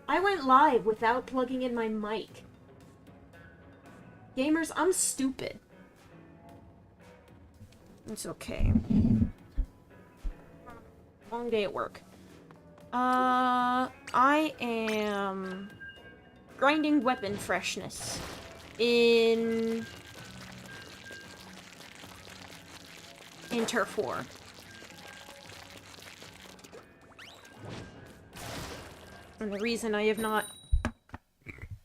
I went live without plugging in my mic. Gamers, I'm stupid. It's okay. Long day at work. I am grinding weapon freshness in Turf War. And the reason I have not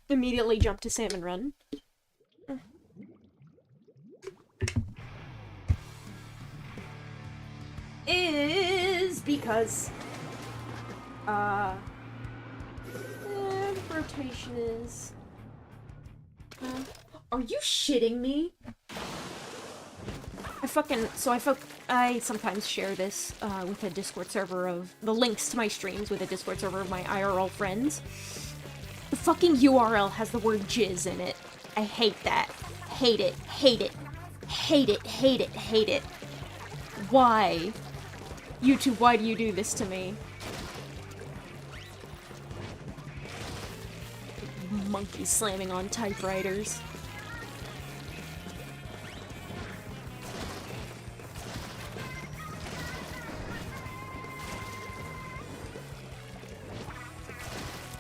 immediately jumped to Salmon Run is because rotation is are you shitting me? I sometimes share this with a Discord server of the links to my streams with a Discord server of my IRL friends. The fucking URL has the word jizz in it. I hate that. Hate it. Hate it. Hate it. Hate it. Hate it. Why? YouTube, why do you do this to me? Monkeys slamming on typewriters.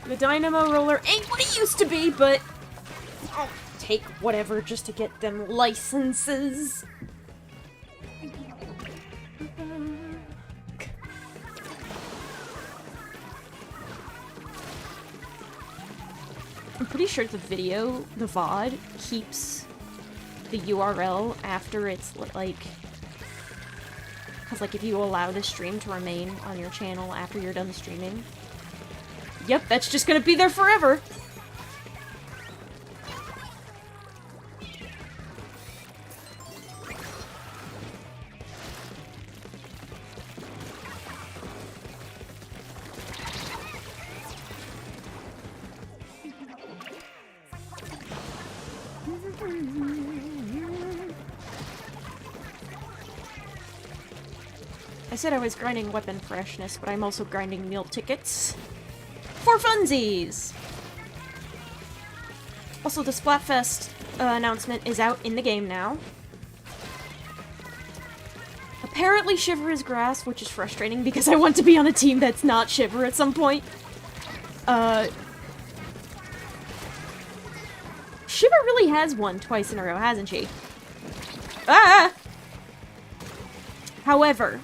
The dynamo roller ain't what it used to be, but I'll take whatever just to get them licenses. I'm pretty sure the video, the VOD, keeps the URL after it's, like... Because, like, if you allow the stream to remain on your channel after you're done streaming... Yep, that's just gonna be there forever! I said I was grinding weapon freshness, but I'm also grinding meal tickets. For funsies! Also, the Splatfest announcement is out in the game now. Apparently Shiver is grass, which is frustrating because I want to be on a team that's not Shiver at some point. Shiver really has won twice in a row, hasn't she? Ah! However,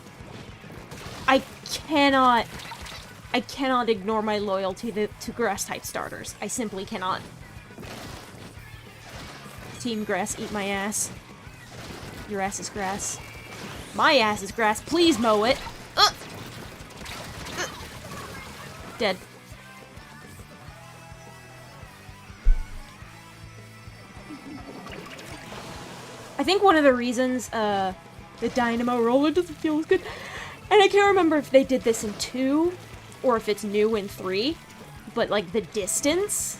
I cannot ignore my loyalty to grass-type starters. I simply cannot. Team grass, eat my ass. Your ass is grass. My ass is grass. Please mow it. Dead. I think one of the reasons, the dynamo roller doesn't feel as good, and I can't remember if they did this in 2, or if it's new in 3, but, like, the distance,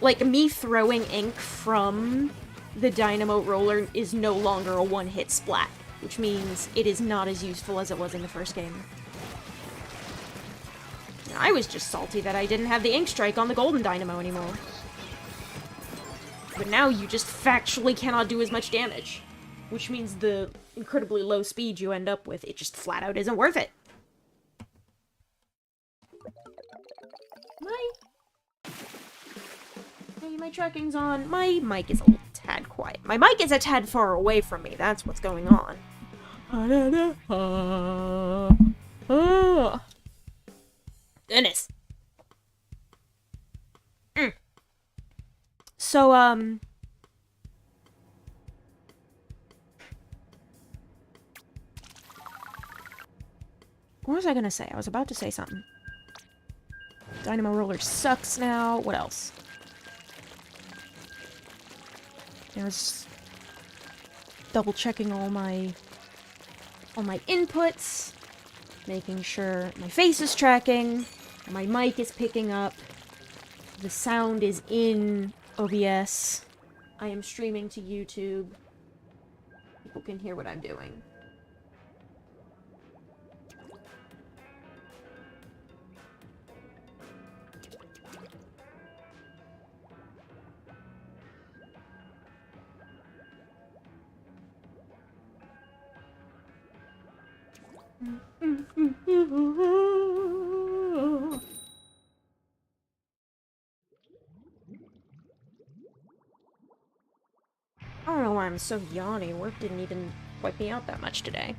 like, me throwing ink from the dynamo roller is no longer a one-hit splat, which means it is not as useful as it was in the first game. I was just salty that I didn't have the ink strike on the golden dynamo anymore. But now you just factually cannot do as much damage. Which means the incredibly low speed you end up with, it just flat out isn't worth it. My tracking's on. My mic is a little tad quiet. My mic is a tad far away from me, that's what's going on. Goodness. So, What was I gonna say? I was about to say something. Dynamo roller sucks now. What else? There's double checking all my inputs, making sure my face is tracking, my mic is picking up, the sound is in OBS. I am streaming to YouTube. People can hear what I'm doing. I don't know why I'm so yawny. Work didn't even wipe me out that much today.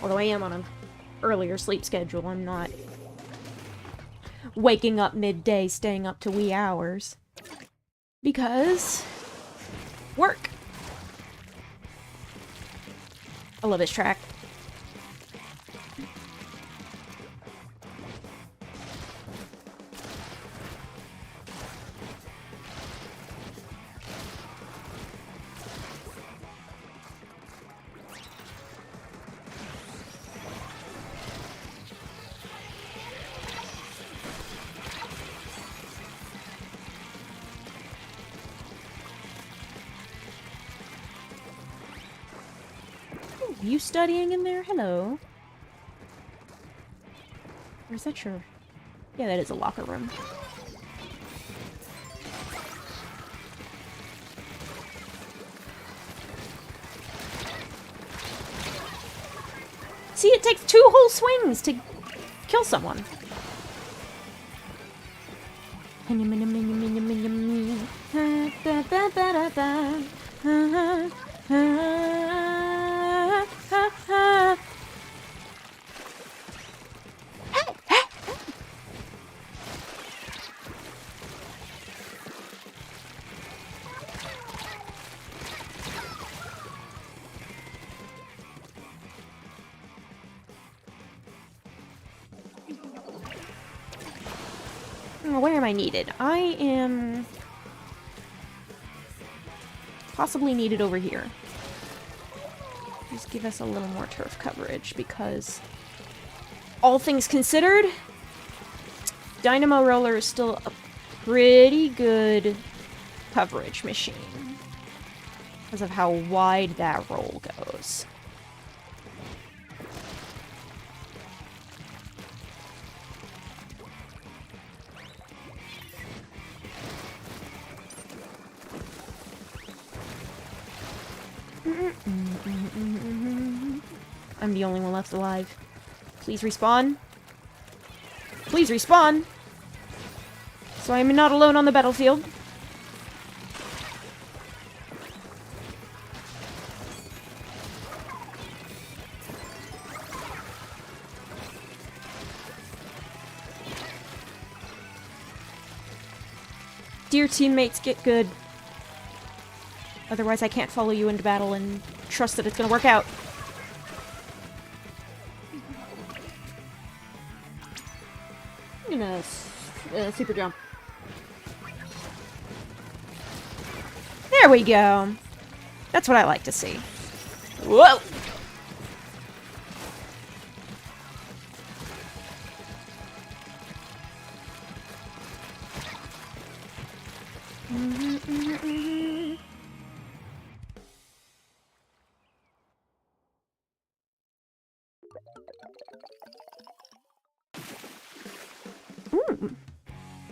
Although I am on an earlier sleep schedule, I'm not waking up midday, staying up to wee hours. Because... work! I love this track. You studying in there? Hello. Or is that your... yeah, that is a locker room. See, it takes 2 whole swings to kill someone. Where am I needed? I am possibly needed over here. Just give us a little more turf coverage, because all things considered, Dynamo Roller is still a pretty good coverage machine because of how wide that roll goes. I'm the only one left alive. Please respawn. Please respawn! So I am not alone on the battlefield. Dear teammates, get good. Otherwise I can't follow you into battle and trust that it's gonna work out. I'm gonna super jump. There we go. That's what I like to see. Whoa!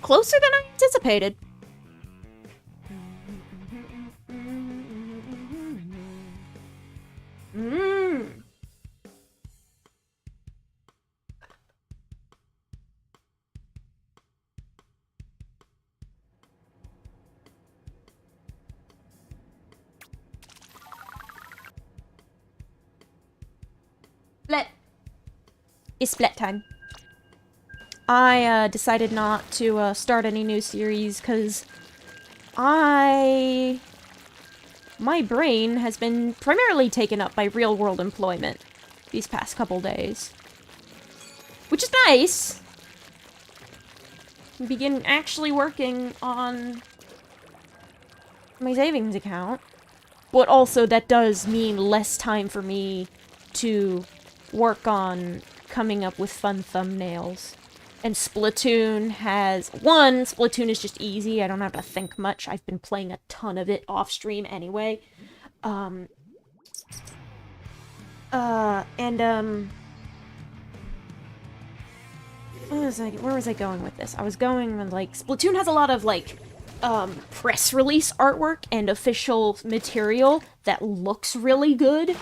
Closer than I anticipated. Splet. It's splet time. I decided not to start any new series because my brain has been primarily taken up by real-world employment these past couple days. which is nice. Begin actually working on my savings account. But also that does mean less time for me to work on coming up with fun thumbnails. And Splatoon has... Splatoon is just easy. I don't have to think much. I've been playing a ton of it off-stream anyway. Where was I going with this? I was going with, like, Splatoon has a lot of, like, press release artwork and official material that looks really good.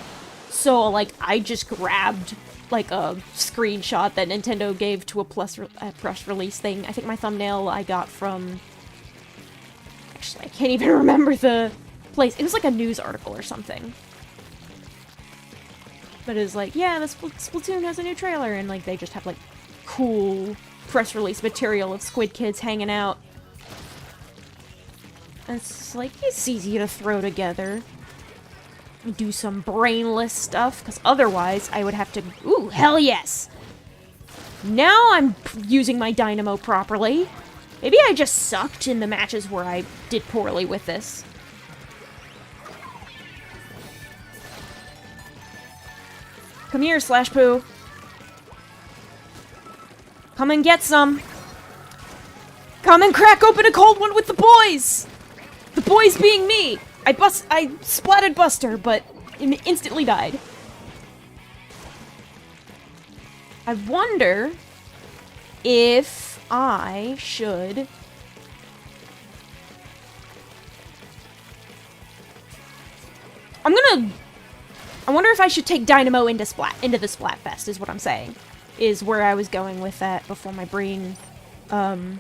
So, like, I just grabbed, like, a screenshot that Nintendo gave to a press release thing. I think my thumbnail I got from... Actually, I can't even remember the place. It was, like, a news article or something. But it was like, yeah, the Splatoon has a new trailer, and, like, they just have, like, cool press release material of Squid Kids hanging out. And it's just like, it's easy to throw together. Do some brainless stuff, because otherwise I would have to... Ooh, hell yes! Now I'm using my dynamo properly. Maybe I just sucked in the matches where I did poorly with this. Come here, Slash Poo. Come and get some. Come and crack open a cold one with the boys! The boys being me! I splatted Buster, but instantly died. I wonder if I should... I wonder if I should take Dynamo into the Splatfest, is what I'm saying. Is where I was going with that before my brain, had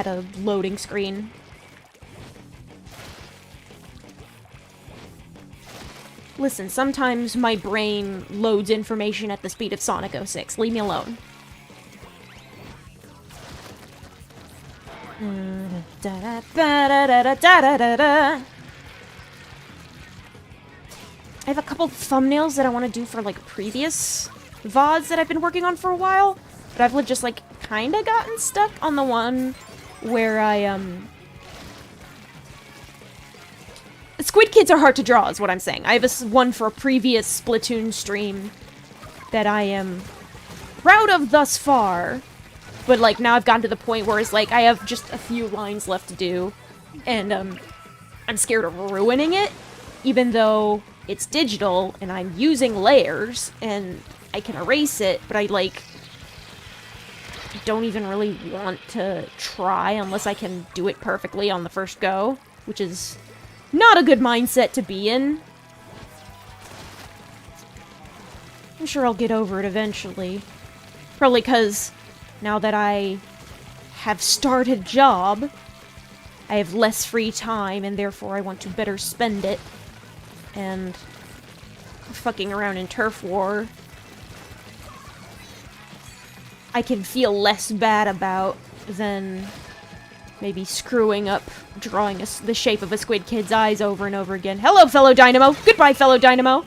a loading screen. Listen, sometimes my brain loads information at the speed of Sonic 06. Leave me alone. I have a couple thumbnails that I want to do for, like, previous VODs that I've been working on for a while. But I've just, like, kinda gotten stuck on the one where I, Squid Kids are hard to draw, is what I'm saying. I have one for a previous Splatoon stream that I am proud of thus far. But, like, now I've gotten to the point where it's like, I have just a few lines left to do. And, I'm scared of ruining it. Even though it's digital, and I'm using layers, and I can erase it, but I, like, don't even really want to try unless I can do it perfectly on the first go, which is not a good mindset to be in. I'm sure I'll get over it eventually. Probably because now that I have started a job, I have less free time, and therefore I want to better spend it. And fucking around in Turf War, I can feel less bad about than maybe screwing up drawing the shape of a Squid Kid's eyes over and over again. Hello, fellow Dynamo! Goodbye, fellow Dynamo!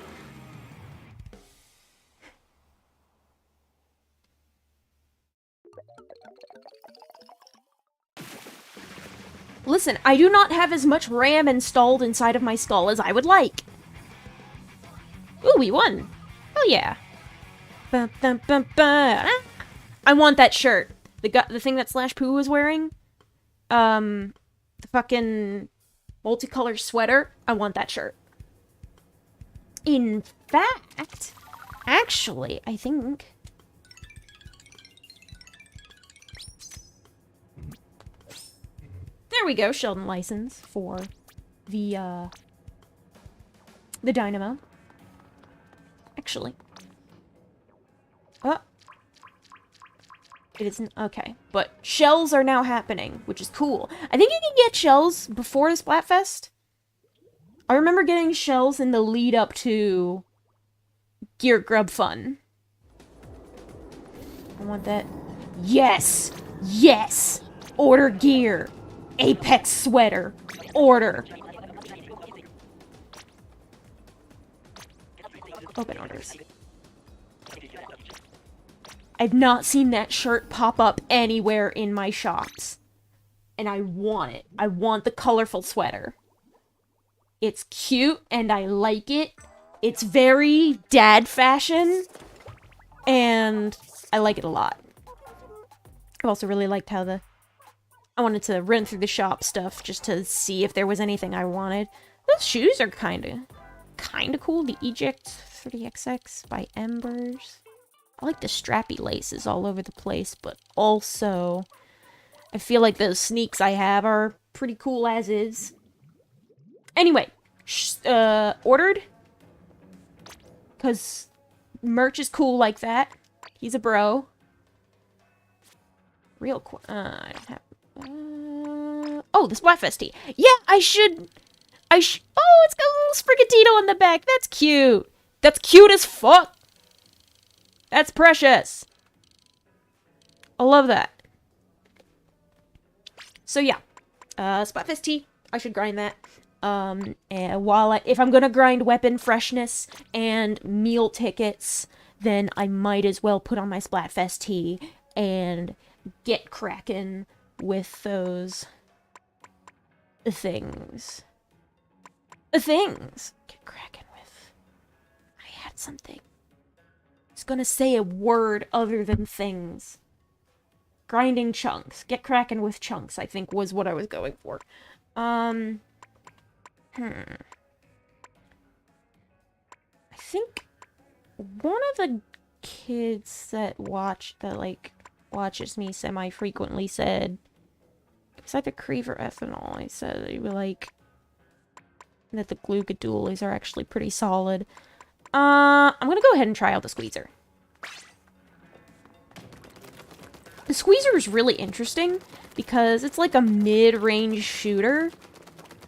Listen, I do not have as much RAM installed inside of my skull as I would like. Ooh, we won. Oh yeah. Bum, bum, bum, bum. I want that shirt. The thing that Slash Poo was wearing. The fucking multicolored sweater. I want that shirt. In fact, actually, I think... There we go, Sheldon license for the Dynamo. Actually. Oh. It isn't. Okay. But shells are now happening, which is cool. I think you can get shells before the Splatfest. I remember getting shells in the lead up to Gear Grub Fun. I want that. Yes! Yes! Order gear! Apex sweater! Order! Open orders. I've not seen that shirt pop up anywhere in my shops. And I want it. I want the colorful sweater. It's cute and I like it. It's very dad fashion. And I like it a lot. I also really liked how I wanted to run through the shop stuff just to see if there was anything I wanted. Those shoes are kinda cool. The Eject 30XX by Embers. I like the strappy laces all over the place, but also I feel like those sneaks I have are pretty cool as is. Anyway, ordered. Because merch is cool like that. He's a bro. Real quick. I don't have... oh, the Splatfest tee. Yeah, I should... oh, it's got a little Sprigatito on the back. That's cute. That's cute as fuck. That's precious. I love that. So yeah, Splatfest tee. I should grind that. And if I'm gonna grind weapon freshness and meal tickets, then I might as well put on my Splatfest tee and get cracking with those things. Get cracking with. I had something. I was gonna say a word other than things. Grinding chunks. Get cracking with chunks, I think was what I was going for. I think one of the kids that watches me semi-frequently said, it's either Creve or Ethanol. I said they were like, that the Glugadulies are actually pretty solid. I'm gonna go ahead and try out the Squeezer. The Squeezer is really interesting because it's like a mid-range shooter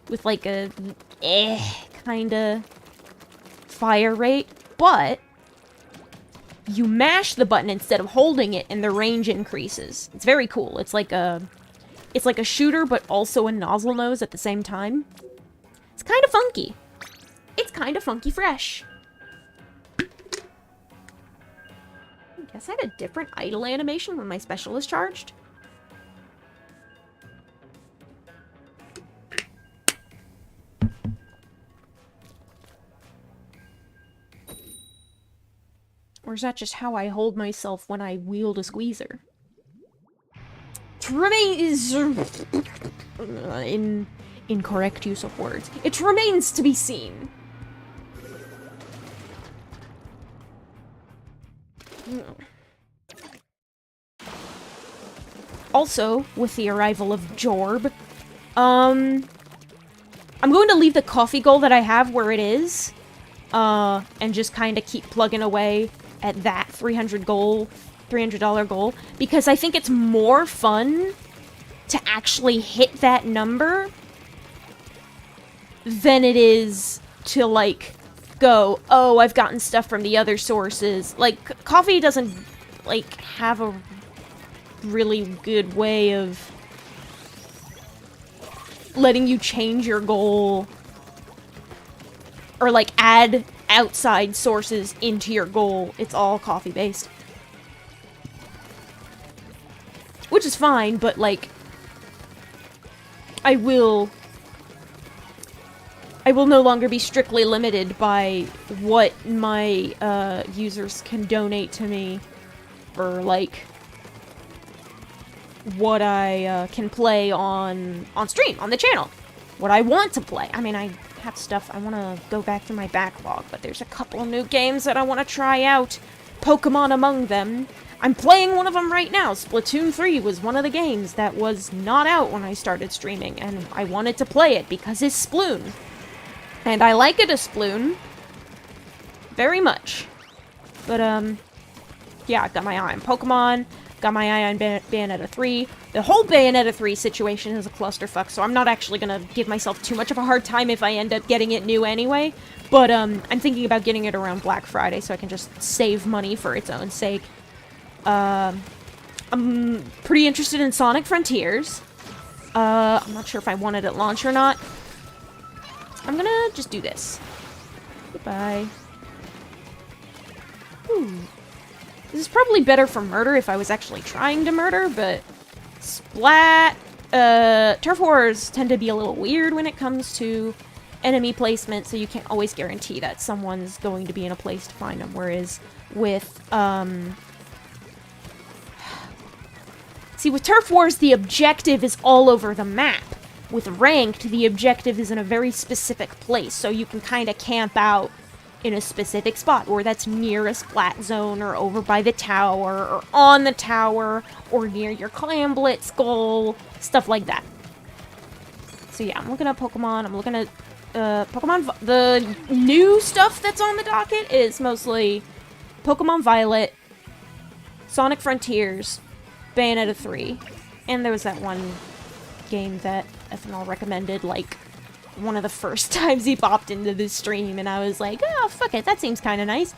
with like a kinda fire rate, but you mash the button instead of holding it and the range increases. It's very cool. It's like a shooter but also a nozzle nose at the same time. It's kind of funky. It's kind of funky fresh. I guess I had a different idle animation when my special is charged. Or is that just how I hold myself when I wield a Squeezer? Incorrect use of words. It remains to be seen. Also, with the arrival of Jorb, I'm going to leave the coffee goal that I have where it is, and just kind of keep plugging away at that $300 goal, because I think it's more fun to actually hit that number than it is to, like, go, oh, I've gotten stuff from the other sources. Like, coffee doesn't, like, have a really good way of letting you change your goal or, like, add outside sources into your goal. It's all coffee-based. Which is fine, but, like, I will no longer be strictly limited by what my users can donate to me for, like, what I can play on stream, on the channel. What I want to play. I mean, I have stuff, I want to go back through my backlog, but there's a couple of new games that I want to try out. Pokemon among them. I'm playing one of them right now. Splatoon 3 was one of the games that was not out when I started streaming, and I wanted to play it because it's Sploon. And I like it as Sploon. Very much. But, yeah, I've got my eye on Pokemon, got my eye on Bayonetta 3. The whole Bayonetta 3 situation is a clusterfuck, so I'm not actually gonna give myself too much of a hard time if I end up getting it new anyway. But, I'm thinking about getting it around Black Friday so I can just save money for its own sake. I'm pretty interested in Sonic Frontiers. I'm not sure if I want it at launch or not. I'm gonna just do this. Goodbye. Ooh. This is probably better for murder if I was actually trying to murder, but splat. Turf wars tend to be a little weird when it comes to enemy placement, so you can't always guarantee that someone's going to be in a place to find them, whereas with, see, with Turf Wars, the objective is all over the map. With Ranked, the objective is in a very specific place, so you can kind of camp out in a specific spot, or that's near a splat zone, or over by the tower, or on the tower, or near your clan blitz goal, stuff like that. So yeah, I'm looking at Pokemon, I'm looking at Pokemon, the new stuff that's on the docket is mostly Pokemon Violet, Sonic Frontiers, Bayonetta 3, and there was that one game that Ethanol recommended, like, one of the first times he popped into the stream, and I was like, oh, fuck it, that seems kind of nice.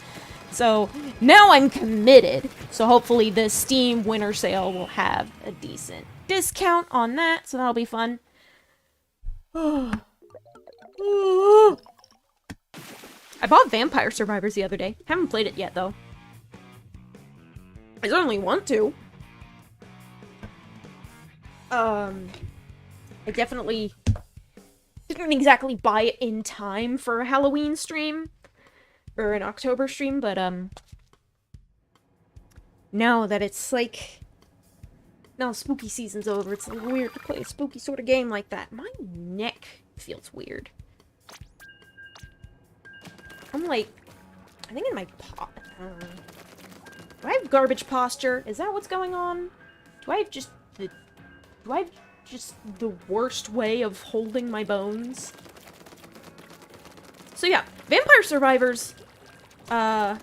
So, now I'm committed, so hopefully the Steam winter sale will have a decent discount on that, so that'll be fun. I bought Vampire Survivors the other day. Haven't played it yet, though. I certainly want to. I definitely didn't exactly buy it in time for a Halloween stream. Or an October stream, but, now that it's, like, now spooky season's over, it's a little weird to play a spooky sort of game like that. My neck feels weird. I'm like, I think in my do I have garbage posture? Is that what's going on? Do I have just the worst way of holding my bones? So yeah, Vampire Survivors, I'm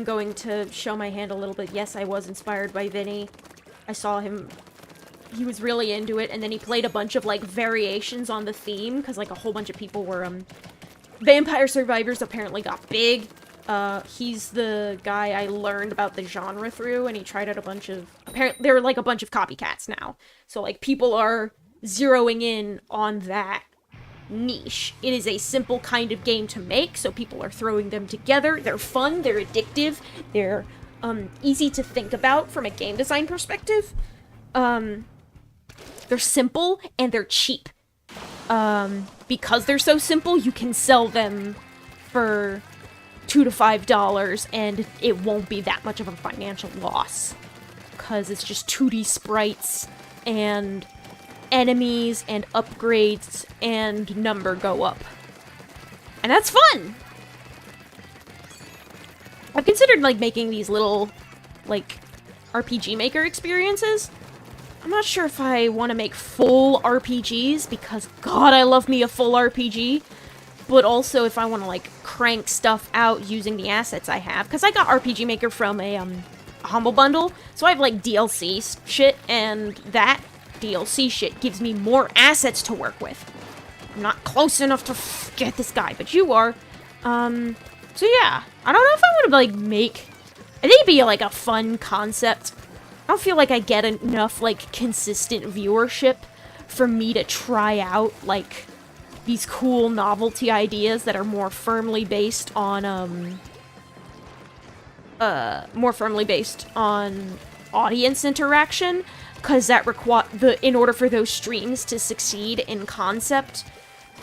going to show my hand a little bit. Yes, I was inspired by Vinny. I saw him, he was really into it, and then he played a bunch of, like, variations on the theme, because, like, a whole bunch of people were, Vampire Survivors apparently got big. He's the guy I learned about the genre through, and he tried out a bunch of... Apparently, there are, like, a bunch of copycats now. So, like, people are zeroing in on that niche. It is a simple kind of game to make, so people are throwing them together. They're fun, they're addictive, they're, easy to think about from a game design perspective. They're simple, and they're cheap. Because they're so simple, you can sell them for $2 to $5, and it won't be that much of a financial loss. Because it's just 2D sprites, and enemies, and upgrades, and number go up. And that's fun! I've considered, like, making these little, like, RPG Maker experiences. I'm not sure if I want to make full RPGs, because, God, I love me a full RPG. But also if I want to, like, crank stuff out using the assets I have. Because I got RPG Maker from a Humble Bundle, so I have, like, DLC shit, and that DLC shit gives me more assets to work with. I'm not close enough to get this guy, but you are. So yeah, I don't know if I want to, like, make... I think it'd be, like, a fun concept. I don't feel like I get enough, like, consistent viewership for me to try out, like, these cool novelty ideas that are more firmly based on, audience interaction, because that in order for those streams to succeed in concept,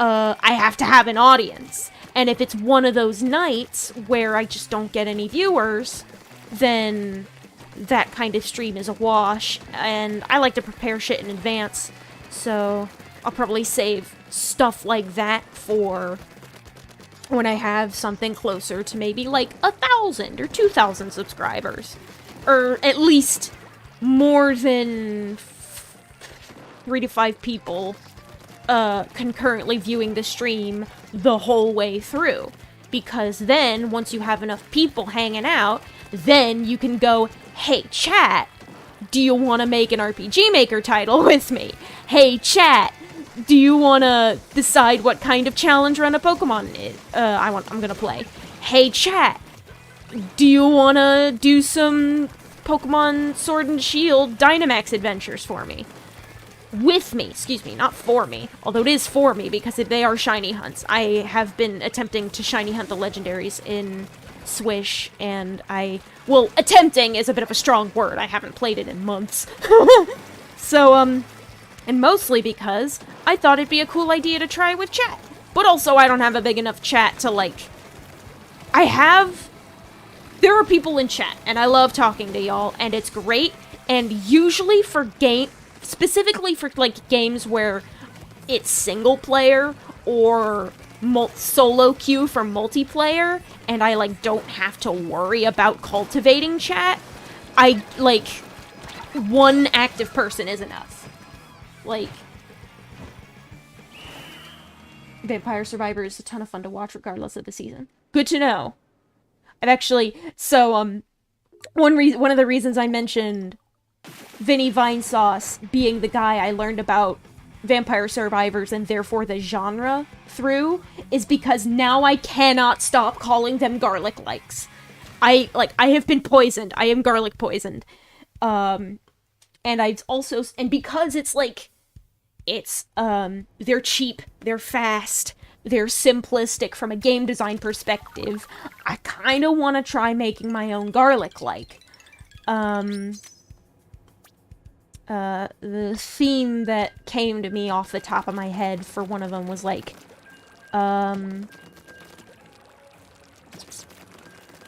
I have to have an audience. And if it's one of those nights where I just don't get any viewers, then that kind of stream is a wash, and I like to prepare shit in advance, so I'll probably save stuff like that for when I have something closer to maybe, like, 1,000 or 2,000 subscribers. Or at least more than 3 to 5 people concurrently viewing the stream the whole way through. Because then, once you have enough people hanging out, then you can go, hey, chat, do you want to make an RPG Maker title with me? Hey, chat, do you want to decide what kind of challenge run a Pokemon I'm gonna play? Hey, chat, do you want to do some Pokemon Sword and Shield Dynamax adventures for me? With me, excuse me, not for me. Although it is for me, because they are shiny hunts. I have been attempting to shiny hunt the legendaries in Swish, and well, attempting is a bit of a strong word. I haven't played it in months. So, and mostly because I thought it'd be a cool idea to try with chat. But also, I don't have a big enough chat to, like... There are people in chat, and I love talking to y'all, and it's great, and usually specifically for, like, games where it's single player, or solo queue for multiplayer, and I, like, don't have to worry about cultivating chat, one active person is enough. Like, Vampire Survivor is a ton of fun to watch regardless of the season. Good to know. I've actually, one of the reasons I mentioned Vinny Vinesauce being the guy I learned about Vampire Survivors and therefore the genre through is because now I cannot stop calling them garlic likes. I have been poisoned. I am garlic poisoned. And I've also, and because it's like, they're cheap, they're fast, they're simplistic from a game design perspective, I kind of want to try making my own garlic-like. The theme that came to me off the top of my head for one of them was like a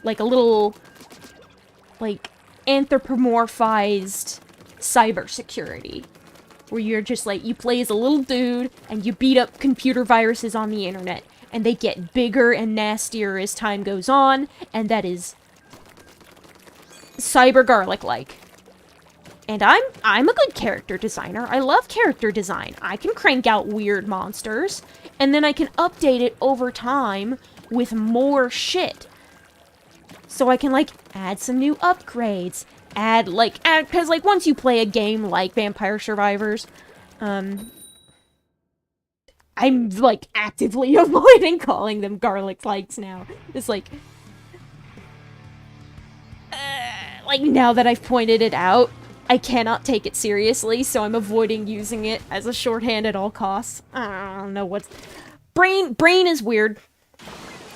little, like, anthropomorphized cybersecurity. Where you're just like, you play as a little dude, and you beat up computer viruses on the internet. And they get bigger and nastier as time goes on, and that is cyber garlic-like. And I'm a good character designer. I love character design. I can crank out weird monsters, and then I can update it over time with more shit. So I can, like, add some new upgrades. Because, like, once you play a game like Vampire Survivors, I'm, like, actively avoiding calling them garlic likes now. It's like, now that I've pointed it out, I cannot take it seriously, so I'm avoiding using it as a shorthand at all costs. I don't know what's... Brain is weird.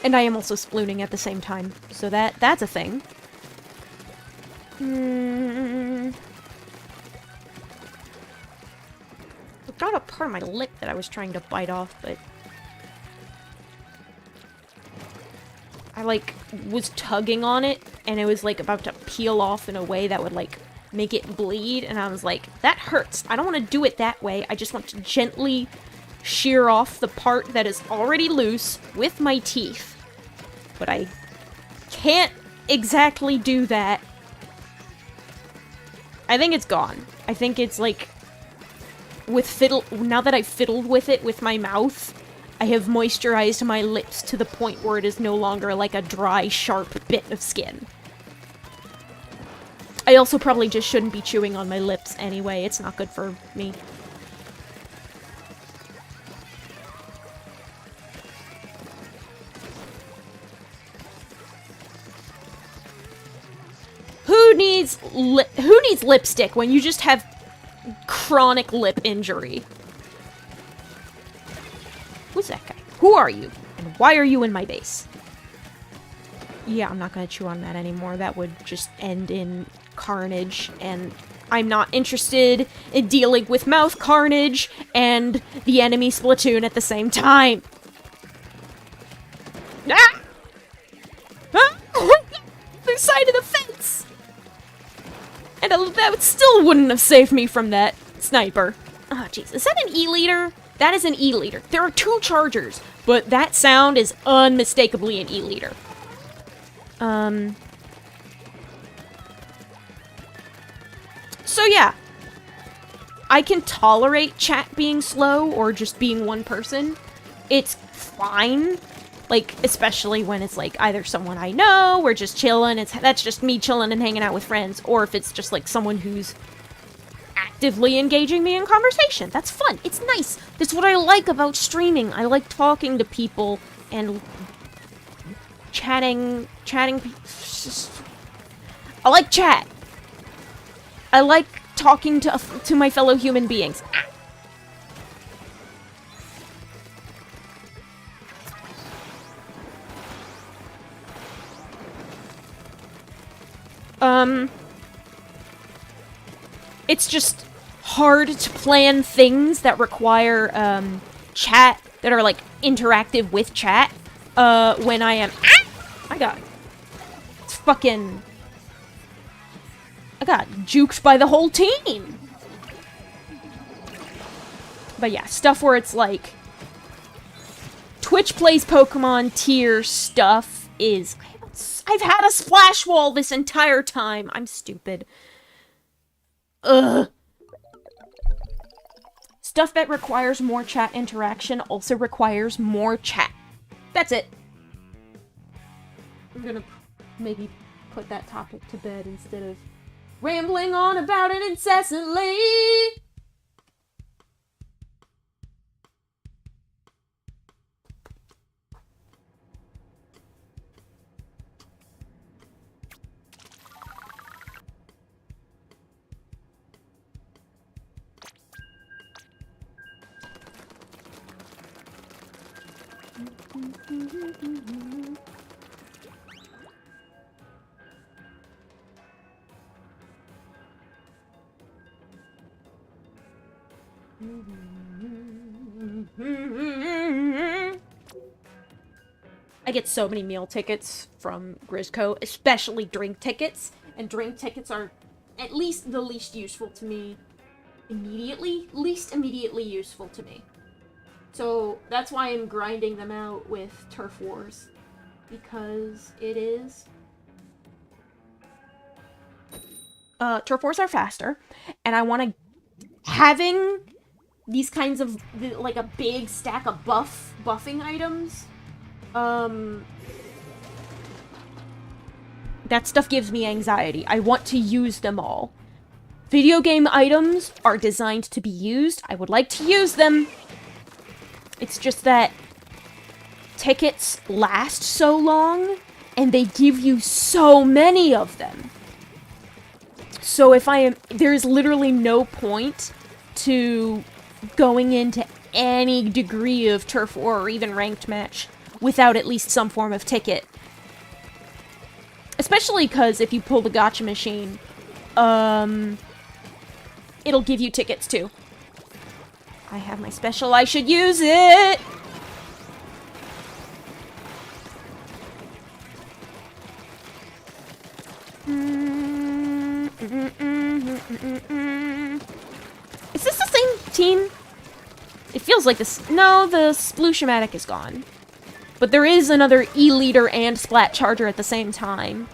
And I am also splooning at the same time, so that's a thing. I've got a part of my lip that I was trying to bite off, but I, like, was tugging on it, and it was, like, about to peel off in a way that would, like, make it bleed, and I was like, that hurts. I don't want to do it that way. I just want to gently shear off the part that is already loose with my teeth. But I can't exactly do that. I think it's gone. I think it's, like, now that I've fiddled with it with my mouth, I have moisturized my lips to the point where it is no longer, like, a dry, sharp bit of skin. I also probably just shouldn't be chewing on my lips anyway. It's not good for me. Who needs lipstick when you just have chronic lip injury? Who's that guy? Who are you? And why are you in my base? Yeah, I'm not gonna chew on that anymore. That would just end in carnage, and I'm not interested in dealing with mouth carnage and the enemy Splatoon at the same time. Ah! Ah! The side of the fence! And that still wouldn't have saved me from that sniper. Oh, jeez. Is that an E-liter? That is an E-liter. There are 2 chargers, but that sound is unmistakably an E-liter. So yeah. I can tolerate chat being slow or just being one person. It's fine. Like, especially when it's, like, either someone I know, we're just chilling, that's just me chilling and hanging out with friends, or if it's just, like, someone who's actively engaging me in conversation. That's fun. It's nice. That's what I like about streaming. I like talking to people and chatting. I like chat. I like talking to my fellow human beings. It's just hard to plan things that require, chat, that are, like, interactive with chat, when I am- Ah! I got juked by the whole team! But yeah, stuff where it's like, Twitch plays Pokemon tier stuff is... I've had a splash wall this entire time. I'm stupid. Ugh. Stuff that requires more chat interaction also requires more chat. That's it. I'm gonna maybe put that topic to bed instead of rambling on about it incessantly. I get so many meal tickets from Grisco, especially drink tickets, and drink tickets are at least the least useful to me least immediately useful to me. So that's why I'm grinding them out with Turf Wars, because it is... Turf Wars are faster, and I want to... Having these kinds of, like, a big stack of buffing items, that stuff gives me anxiety. I want to use them all. Video game items are designed to be used. I would like to use them. It's just that tickets last so long, and they give you so many of them. So if there's literally no point to going into any degree of turf war or even ranked match without at least some form of ticket. Especially because if you pull the gacha machine, it'll give you tickets too. I have my special, I should use it! Is this the same team? It feels like this. No, the Sploosh-O-Matic is gone. But there is another E-Leader and Splat Charger at the same time.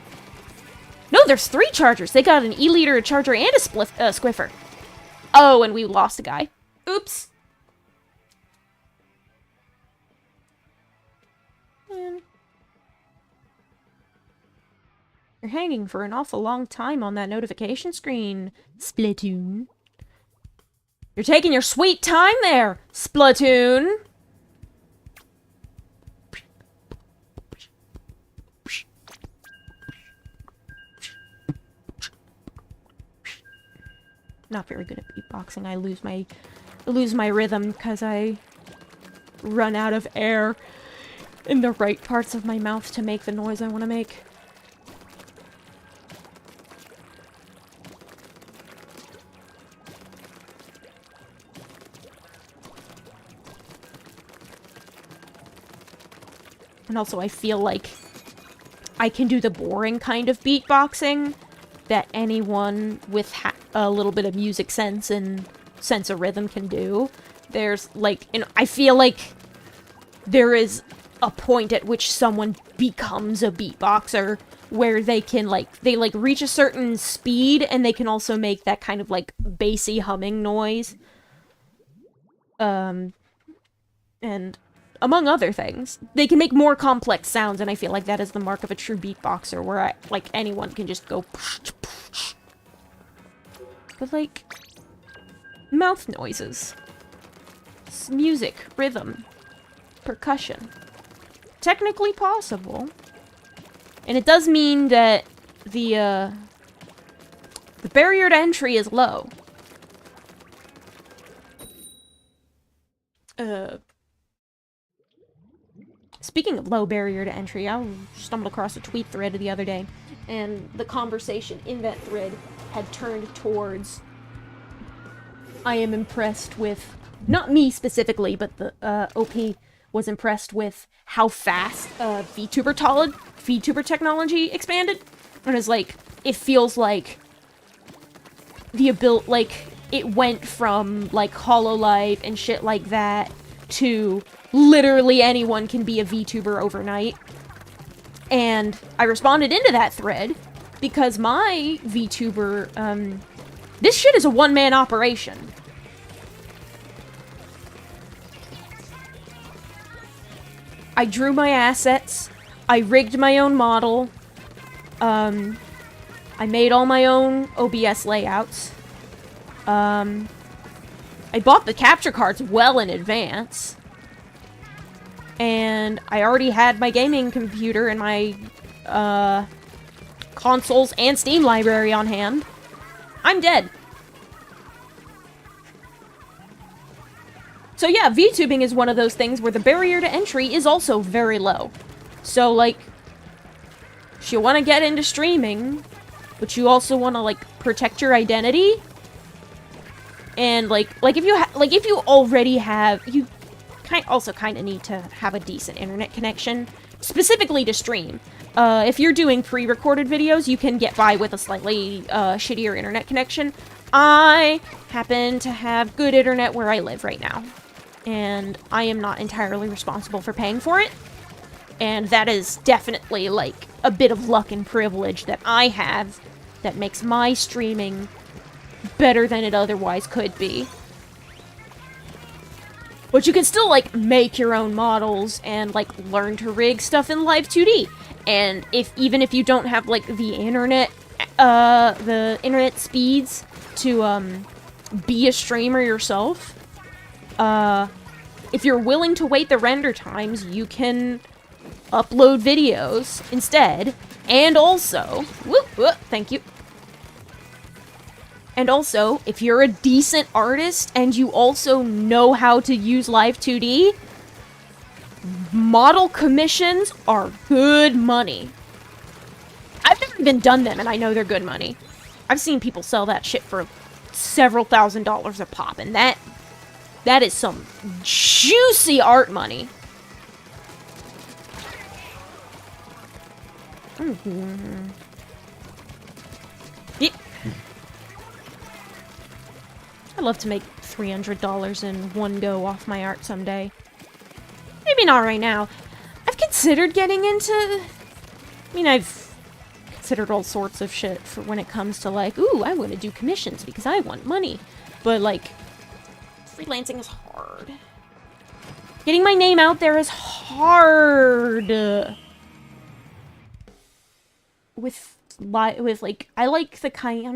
No, there's 3 Chargers. They got an E-Leader, a Charger, and a Squiffer. Oh, and we lost a guy. Oops. Man. You're hanging for an awful long time on that notification screen, Splatoon. You're taking your sweet time there, Splatoon. Not very good at beatboxing. I lose my rhythm because I run out of air in the right parts of my mouth to make the noise I want to make. And also I feel like I can do the boring kind of beatboxing that anyone with a little bit of music sense and sense of rhythm can do. There's, like, I feel like there is a point at which someone becomes a beatboxer where they can, they reach a certain speed and they can also make that kind of, like, bassy humming noise. And among other things, they can make more complex sounds, and I feel like that is the mark of a true beatboxer, where anyone can just go. But like, mouth noises, music, rhythm, percussion, technically possible, and it does mean that the barrier to entry is low. speaking of low barrier to entry, I stumbled across a tweet thread the other day, and the conversation in that thread had turned towards, I am impressed with, not me specifically, but the OP was impressed with how fast VTuber technology expanded. And it's like, it feels like it went from, like, HoloLive and shit like that to literally anyone can be a VTuber overnight. And I responded into that thread because my VTuber, this shit is a one-man operation. I drew my assets, I rigged my own model, I made all my own OBS layouts, I bought the capture cards well in advance, and I already had my gaming computer and my, consoles and Steam library on hand. I'm dead. So yeah, VTubing is one of those things where the barrier to entry is also very low. So, like, if you want to get into streaming, but you also want to, like, protect your identity, and, like if you already have, you also kind of need to have a decent internet connection, specifically to stream. If you're doing pre-recorded videos, you can get by with a slightly, shittier internet connection. I happen to have good internet where I live right now, and I am not entirely responsible for paying for it. And that is definitely, like, a bit of luck and privilege that I have that makes my streaming better than it otherwise could be. But you can still, like, make your own models and, like, learn to rig stuff in Live 2D. And even if you don't have, like, the internet speeds to, be a streamer yourself, if you're willing to wait the render times, you can upload videos instead, and also, thank you. And also, if you're a decent artist and you also know how to use Live 2D, model commissions are good money. I've never even done them, and I know they're good money. I've seen people sell that shit for several $1,000s a pop, and that is some juicy art money. Mm-hmm. Yep. I'd love to make $300 in one go off my art someday. Maybe not right now. I've considered getting into... I mean, I've considered all sorts of shit for when it comes to, like, ooh, I want to do commissions because I want money. But, like, freelancing is hard. Getting my name out there is hard. With like, I like the kind...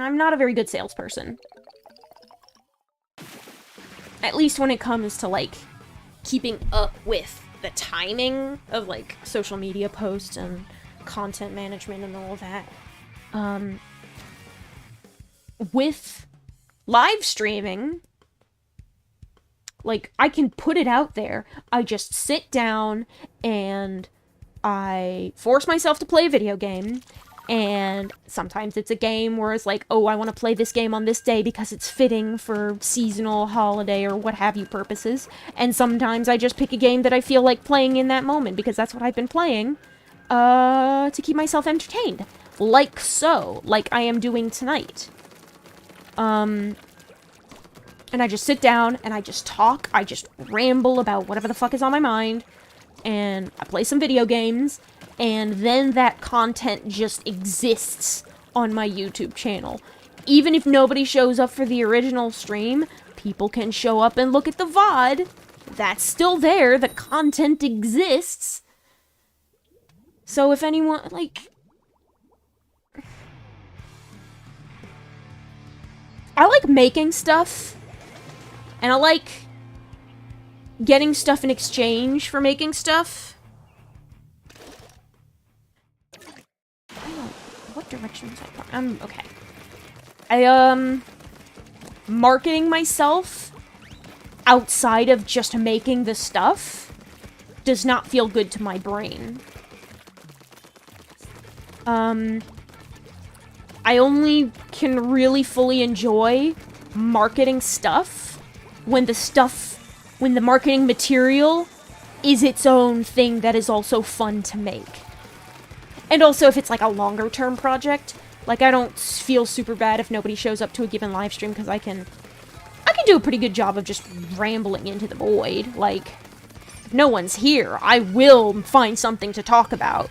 I'm not a very good salesperson. At least when it comes to, like, keeping up with the timing of, like, social media posts and content management and all of that. With live streaming, like, I can put it out there. I just sit down and I force myself to play a video game, and sometimes it's a game where it's like, oh, I want to play this game on this day because it's fitting for seasonal, holiday, or what have you purposes, and sometimes I just pick a game that I feel like playing in that moment because that's what I've been playing, to keep myself entertained. Like so, like I am doing tonight. And I just sit down, and I just talk, I just ramble about whatever the fuck is on my mind, and I play some video games, and then that content just exists on my YouTube channel. Even if nobody shows up for the original stream, people can show up and look at the VOD. That's still there, the content exists. So if anyone, like... I like making stuff, and I like getting stuff in exchange for making stuff. I don't know what direction was I going? Okay. Marketing myself outside of just making the stuff does not feel good to my brain. I only can really fully enjoy marketing stuff when the marketing material is its own thing that is also fun to make. And also if it's like a longer term project, like I don't feel super bad if nobody shows up to a given live stream, because I can do a pretty good job of just rambling into the void. Like, if no one's here, I will find something to talk about.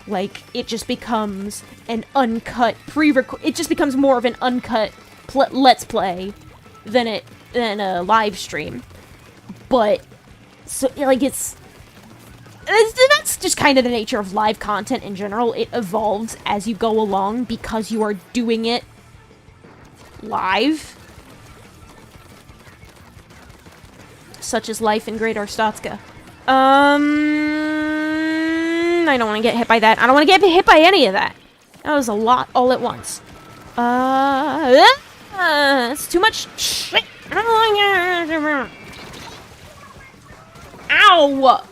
Like, it just becomes an uncut it just becomes more of an uncut let's play than a live stream. But, so, like, that's just kind of the nature of live content in general. It evolves as you go along because you are doing it live. Such as life in Great Arstotzka. I don't want to get hit by that. I don't want to get hit by any of that. That was a lot all at once. It's too much shit. Ow!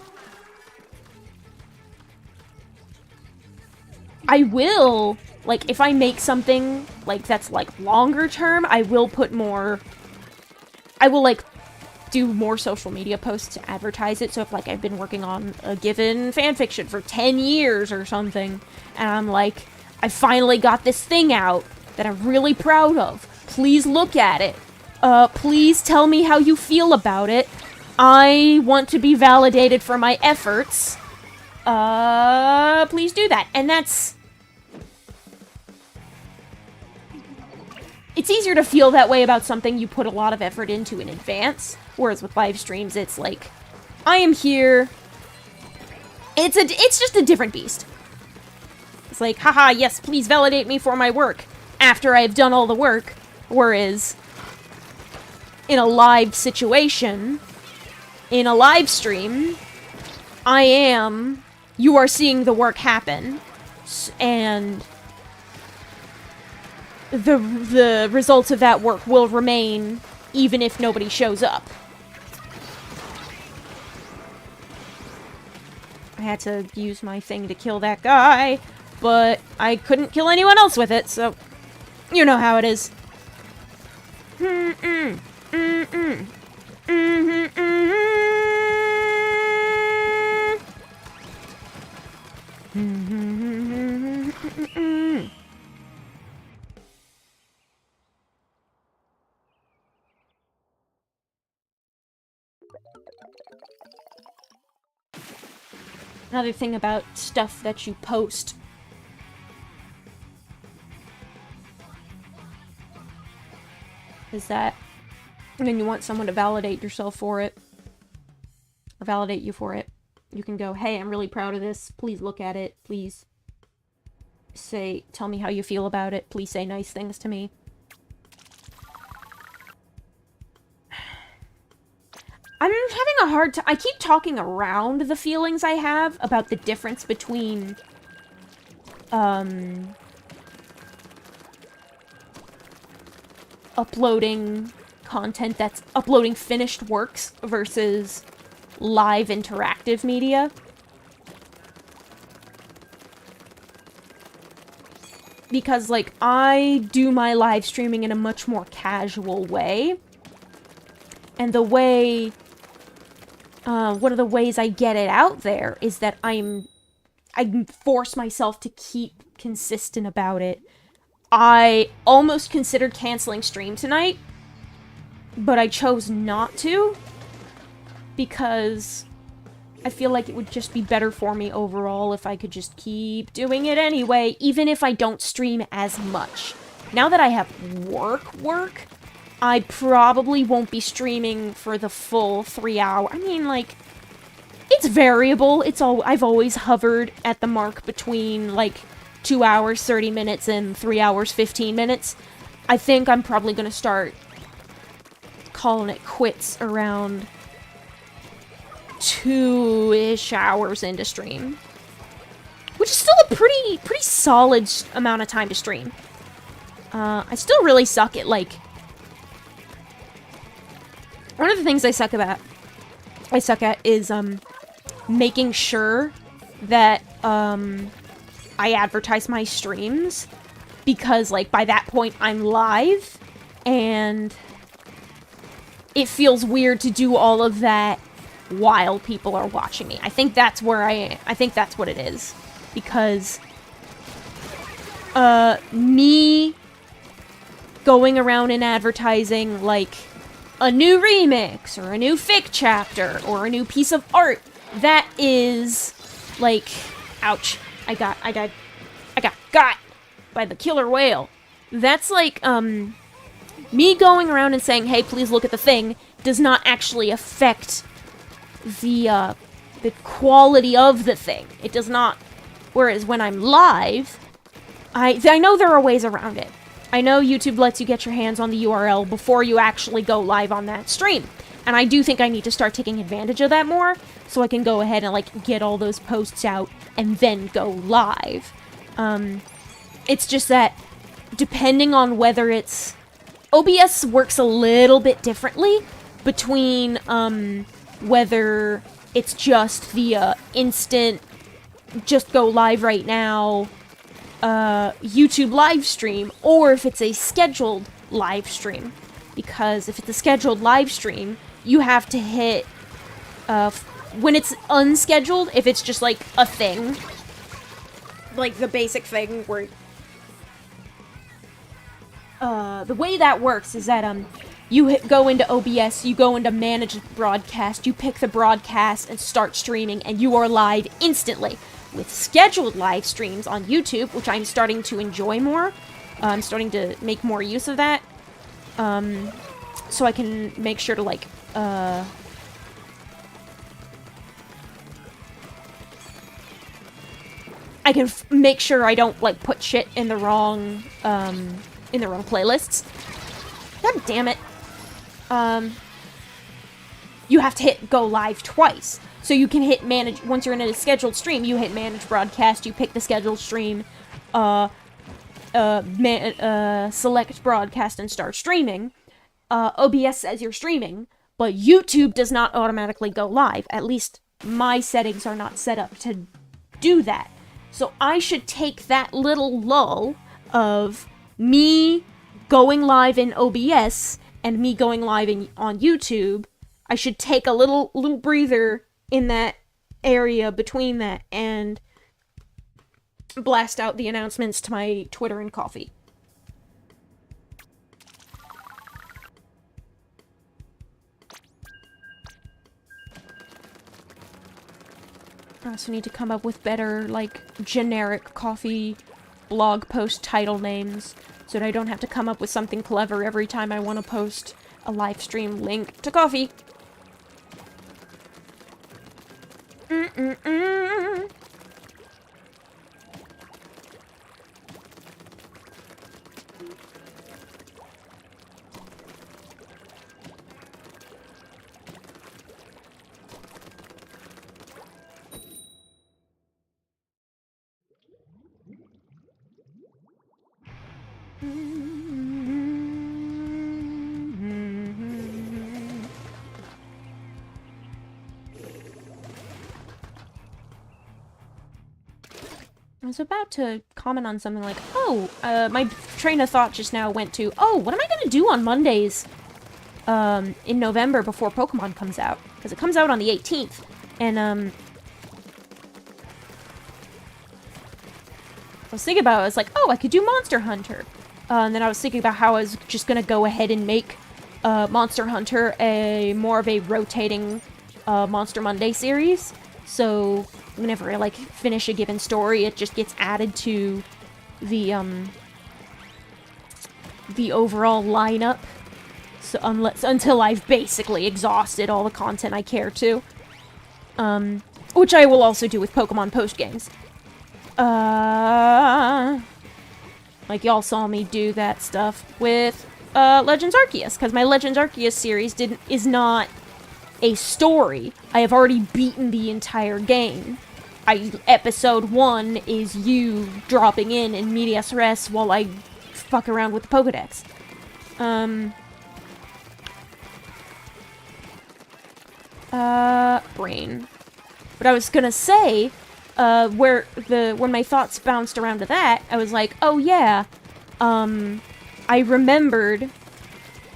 I will, like, if I make something, like, that's, like, longer term, I will put more... I will, like, do more social media posts to advertise it. So if, like, I've been working on a given fanfiction for 10 years or something, and I'm like, I finally got this thing out that I'm really proud of. Please look at it. Please tell me how you feel about it. I want to be validated for my efforts. Please do that. And that's... It's easier to feel that way about something you put a lot of effort into in advance. Whereas with live streams, it's like, I am here. It's just a different beast. It's like, haha, yes, please validate me for my work after I've done all the work. Whereas, in a live situation, in a live stream, you are seeing the work happen, and the results of that work will remain even if nobody shows up. I had to use my thing to kill that guy, but I couldn't kill anyone else with it, so you know how it is. Another thing about stuff that you post. Is that when you want someone to validate yourself for it, or validate you for it, you can go, hey, I'm really proud of this. Please look at it. Please tell me how you feel about it. Please say nice things to me. I'm having a hard time. I keep talking around the feelings I have about the difference between, uploading content that's uploading finished works versus live interactive media. Because, like, I do my live streaming in a much more casual way. And the way... one of the ways I get it out there is that I force myself to keep consistent about it. I almost considered canceling stream tonight, but I chose not to, because I feel like it would just be better for me overall if I could just keep doing it anyway, even if I don't stream as much. Now that I have work, I probably won't be streaming for the full 3 hours. I mean, like, it's variable. I've always hovered at the mark between, like, 2 hours, 30 minutes and 3 hours, 15 minutes. I think I'm probably gonna start calling it quits around 2-ish hours into stream. Which is still a pretty solid amount of time to stream. I still really suck at, like... One of the things I suck at is, making sure that, I advertise my streams, because, like, by that point, I'm live, and it feels weird to do all of that while people are watching me. I think that's where I think that's what it is. Because, me going around and advertising, like, a new remix, or a new fic chapter, or a new piece of art, that is, like, ouch. I got by the killer whale. That's like, me going around and saying, hey, please look at the thing, does not actually affect the quality of the thing. It does not. Whereas when I'm live, I know there are ways around it. I know YouTube lets you get your hands on the URL before you actually go live on that stream. And I do think I need to start taking advantage of that more, so I can go ahead and, like, get all those posts out and then go live. It's just that, depending on whether it's... OBS works a little bit differently between, whether it's just the, instant, just go live right now, YouTube live stream, or if it's a scheduled live stream. Because if it's a scheduled live stream, you have to hit, when it's unscheduled, if it's just, like, a thing, like the basic thing where, the way that works is that, you go into OBS, you go into manage broadcast, you pick the broadcast and start streaming, and you are live instantly. With scheduled live streams on YouTube, which I'm starting to enjoy more, I'm starting to make more use of that, so I can make sure to, like, I can make sure I don't, like, put shit in the wrong playlists. God damn it. You have to hit go live twice. So you can hit manage, once you're in a scheduled stream, you hit manage broadcast, you pick the scheduled stream, select broadcast and start streaming. OBS says you're streaming, but YouTube does not automatically go live. At least my settings are not set up to do that. So I should take that little lull of me going live in OBS and me going live on YouTube. I should take a little breather in that area between that and blast out the announcements to my Twitter and Coffee. I also need to come up with better, like, generic Coffee blog post title names so that I don't have to come up with something clever every time I want to post a live stream link to Coffee. I was about to comment on something like, oh, my train of thought just now went to, oh, what am I gonna do on Mondays, in November before Pokemon comes out? Because it comes out on the 18th, and, I was thinking about it, I was like, oh, I could do Monster Hunter. And then I was thinking about how I was just gonna go ahead and make, Monster Hunter more of a rotating, Monster Monday series. So whenever I, like, finish a given story, it just gets added to the overall lineup. So until I've basically exhausted all the content I care to. Which I will also do with Pokemon post games. Like, y'all saw me do that stuff with, Legends Arceus, because my Legends Arceus series is not a story. I have already beaten the entire game. Episode 1 is you dropping in medias res while I fuck around with the Pokedex. Brain. But I was gonna say, when my thoughts bounced around to that, I was like, oh yeah, I remembered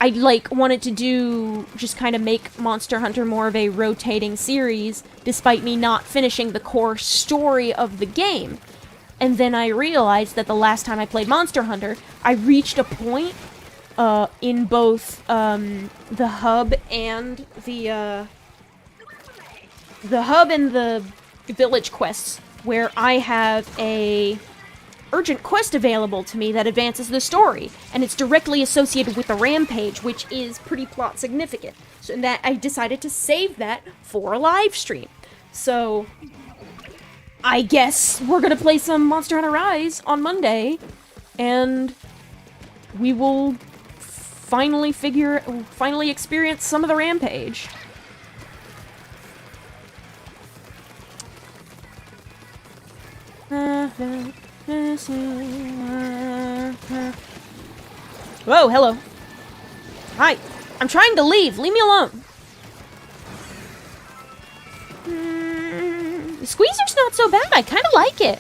I, like, wanted to do, just kind of make Monster Hunter more of a rotating series, despite me not finishing the core story of the game. And then I realized that the last time I played Monster Hunter, I reached a point, in both, the hub and the village quests, where I have a urgent quest available to me that advances the story, and it's directly associated with the rampage, which is pretty plot significant. So that I decided to save that for a live stream. So I guess we're gonna play some Monster Hunter Rise on Monday, and we will finally experience some of the rampage. Whoa, hello. Hi. I'm trying to leave. Leave me alone. The squeezer's not so bad. I kind of like it.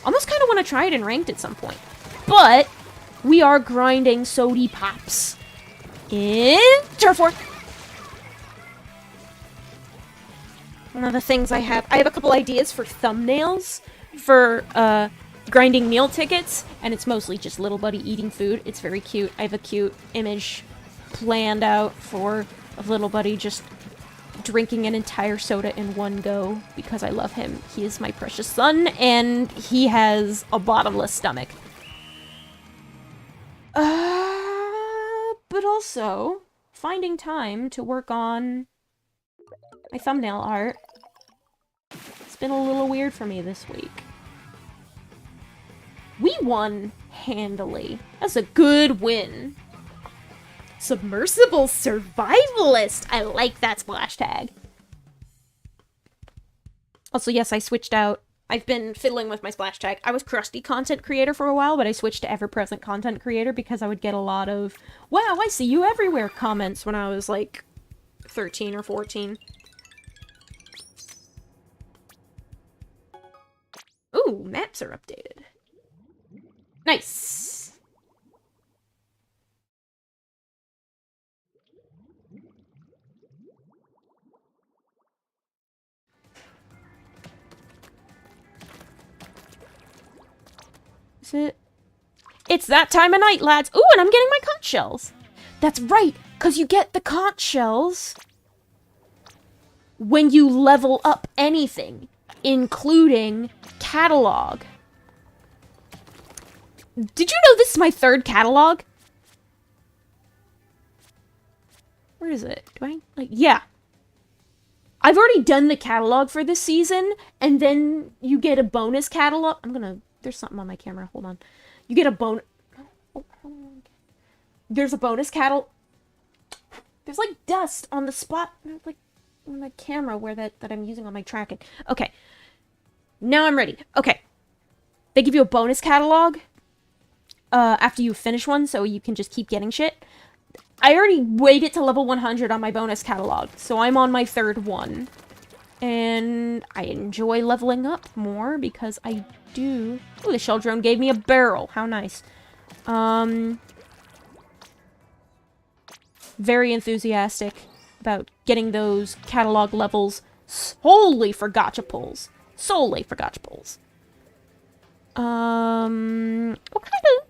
Almost kind of want to try it in ranked at some point. But we are grinding sody pops in Turf War. One of the things I have a couple ideas for thumbnails for grinding meal tickets, and it's mostly just little buddy eating food. It's very cute. I have a cute image planned out for of little buddy just drinking an entire soda in one go because I love him. He is my precious son, and he has a bottomless stomach. But also finding time to work on my thumbnail art. It's been a little weird for me this week. We won handily. That's a good win. Submersible survivalist. I like that splash tag. Also, yes, I switched out. I've been fiddling with my splash tag. I was crusty content creator for a while, but I switched to ever-present content creator because I would get a lot of, wow, I see you everywhere comments when I was like 13 or 14. Ooh, maps are updated. Nice. Is it? It's that time of night, lads. Ooh, and I'm getting my conch shells. That's right, because you get the conch shells when you level up anything, including catalog. Did you know this is my third catalog? Where is it? Do I, like, yeah. I've already done the catalog for this season, and then you get a bonus catalog. There's something on my camera. Hold on. You get a bonus. There's a bonus catalog. There's like dust on the spot, like on the camera where that I'm using on my tracking. Okay. Now I'm ready. Okay. They give you a bonus catalog after you finish one, so you can just keep getting shit. I already waited to level 100 on my bonus catalog, so I'm on my third one. And I enjoy leveling up more because I do... Ooh, the shell drone gave me a barrel. How nice. Very enthusiastic about getting those catalog levels solely for gacha pulls. Solely for gacha pulls. What kind of...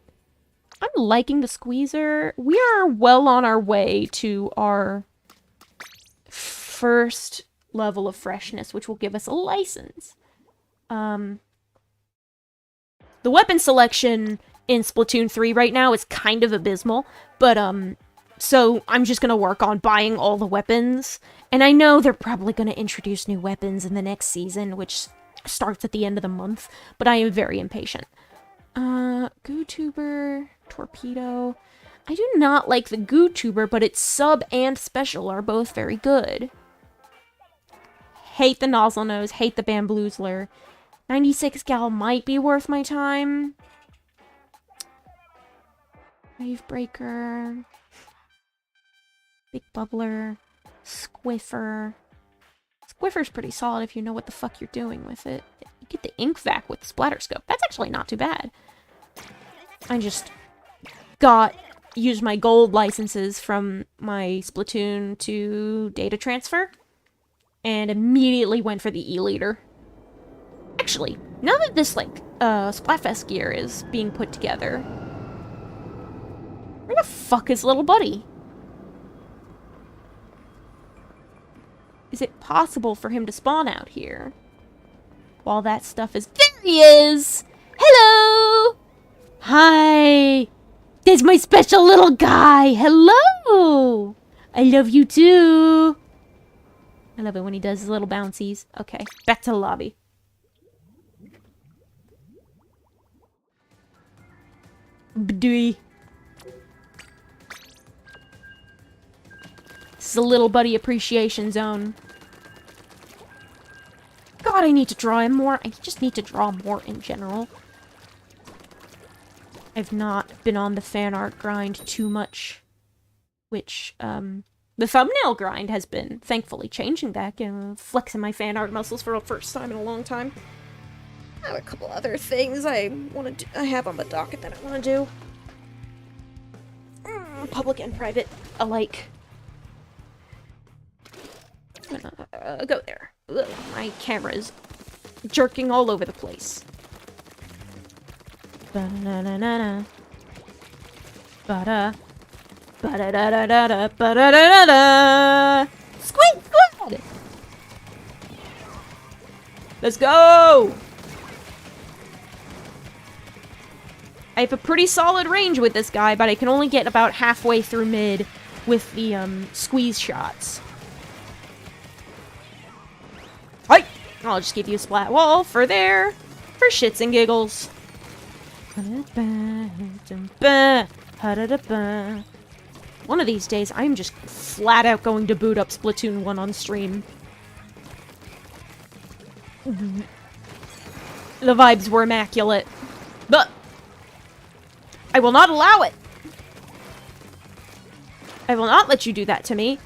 I'm liking the squeezer. We are well on our way to our first level of freshness, which will give us a license. The weapon selection in Splatoon 3 right now is kind of abysmal, but, so I'm just gonna work on buying all the weapons, and I know they're probably gonna introduce new weapons in the next season, which starts at the end of the month, but I am very impatient. GooTuber, Torpedo. I do not like the GooTuber, but its sub and special are both very good. Hate the Nozzle Nose, hate the Bamboozler. 96 Gal might be worth my time. Wave Breaker. Big Bubbler. Squiffer. Squiffer's pretty solid if you know what the fuck you're doing with it. You get the ink vac with the splatter scope. That's actually not too bad. I just used my gold licenses from my Splatoon to data transfer and immediately went for the E-liter. Actually, now that this, like, Splatfest gear is being put together, where the fuck is little buddy? Is it possible for him to spawn out here? While that stuff is... There he is! Hello! Hi! There's my special little guy! Hello! I love you too! I love it when he does his little bouncies. Okay, back to the lobby. Bdooey. This is a little buddy appreciation zone. God, I need to draw him more. I just need to draw more in general. I've not been on the fan art grind too much. Which, the thumbnail grind has been thankfully changing back and flexing my fan art muscles for the first time in a long time. I have a couple other things I have on the docket that I want to do. Public and private alike. I'm gonna go there. Ugh, my camera's jerking all over the place. Ba-da-da-da-da. Ba-da. Ba-da-da-da-da-da. Ba-da-da-da-da. Squid squad! Let's go! I have a pretty solid range with this guy, but I can only get about halfway through mid with the, squeeze shots. Hi! I'll just give you a splat wall for there, for shits and giggles. One of these days, I'm just flat out going to boot up Splatoon 1 on stream. The vibes were immaculate. But I will not allow it! I will not let you do that to me.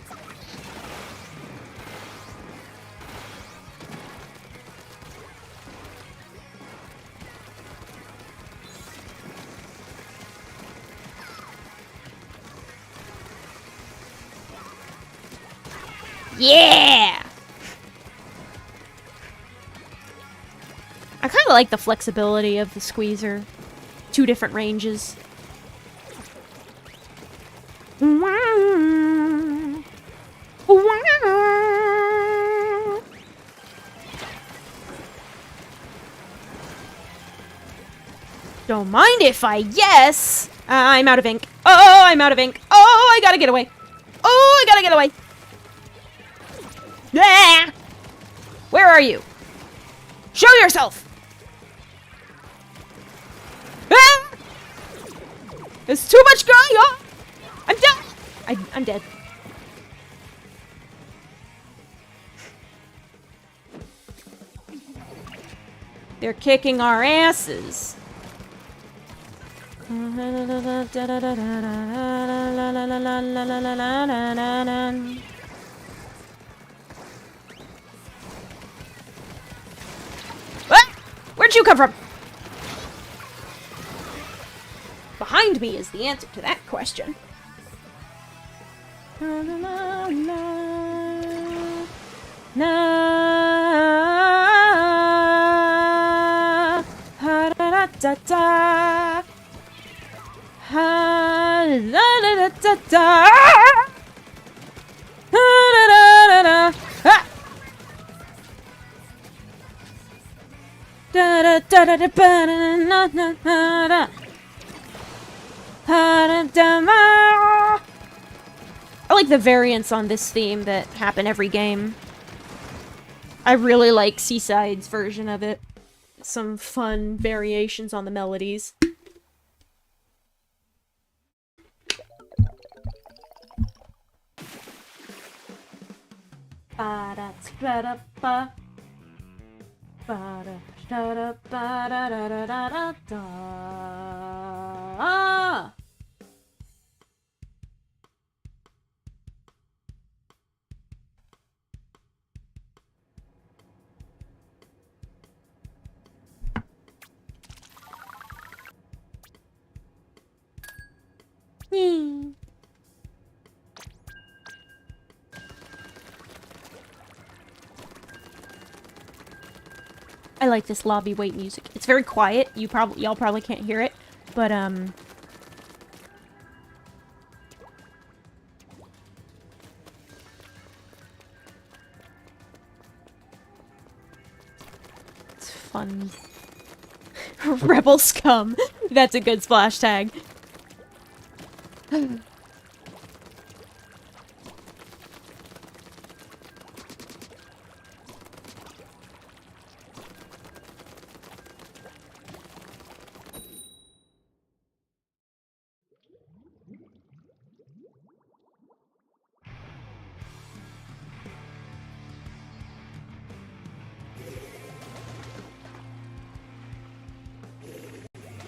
Yeah! I kind of like the flexibility of the squeezer. 2 different ranges. Don't mind if I yes! I'm out of ink. Oh, I'm out of ink. Oh, I gotta get away. Oh, I gotta get away. Ah! Where are you? Show yourself! Ah! There's too much going on! I'm dead! I'm dead. They're kicking our asses. Where'd you come from? Behind me is the answer to that question. I like the variants on this theme that happen every game. I really like Seaside's version of it. Some fun variations on the melodies. I like this lobby wait music. It's very quiet. Y'all probably can't hear it, but it's fun. Rebel scum. That's a good splash tag.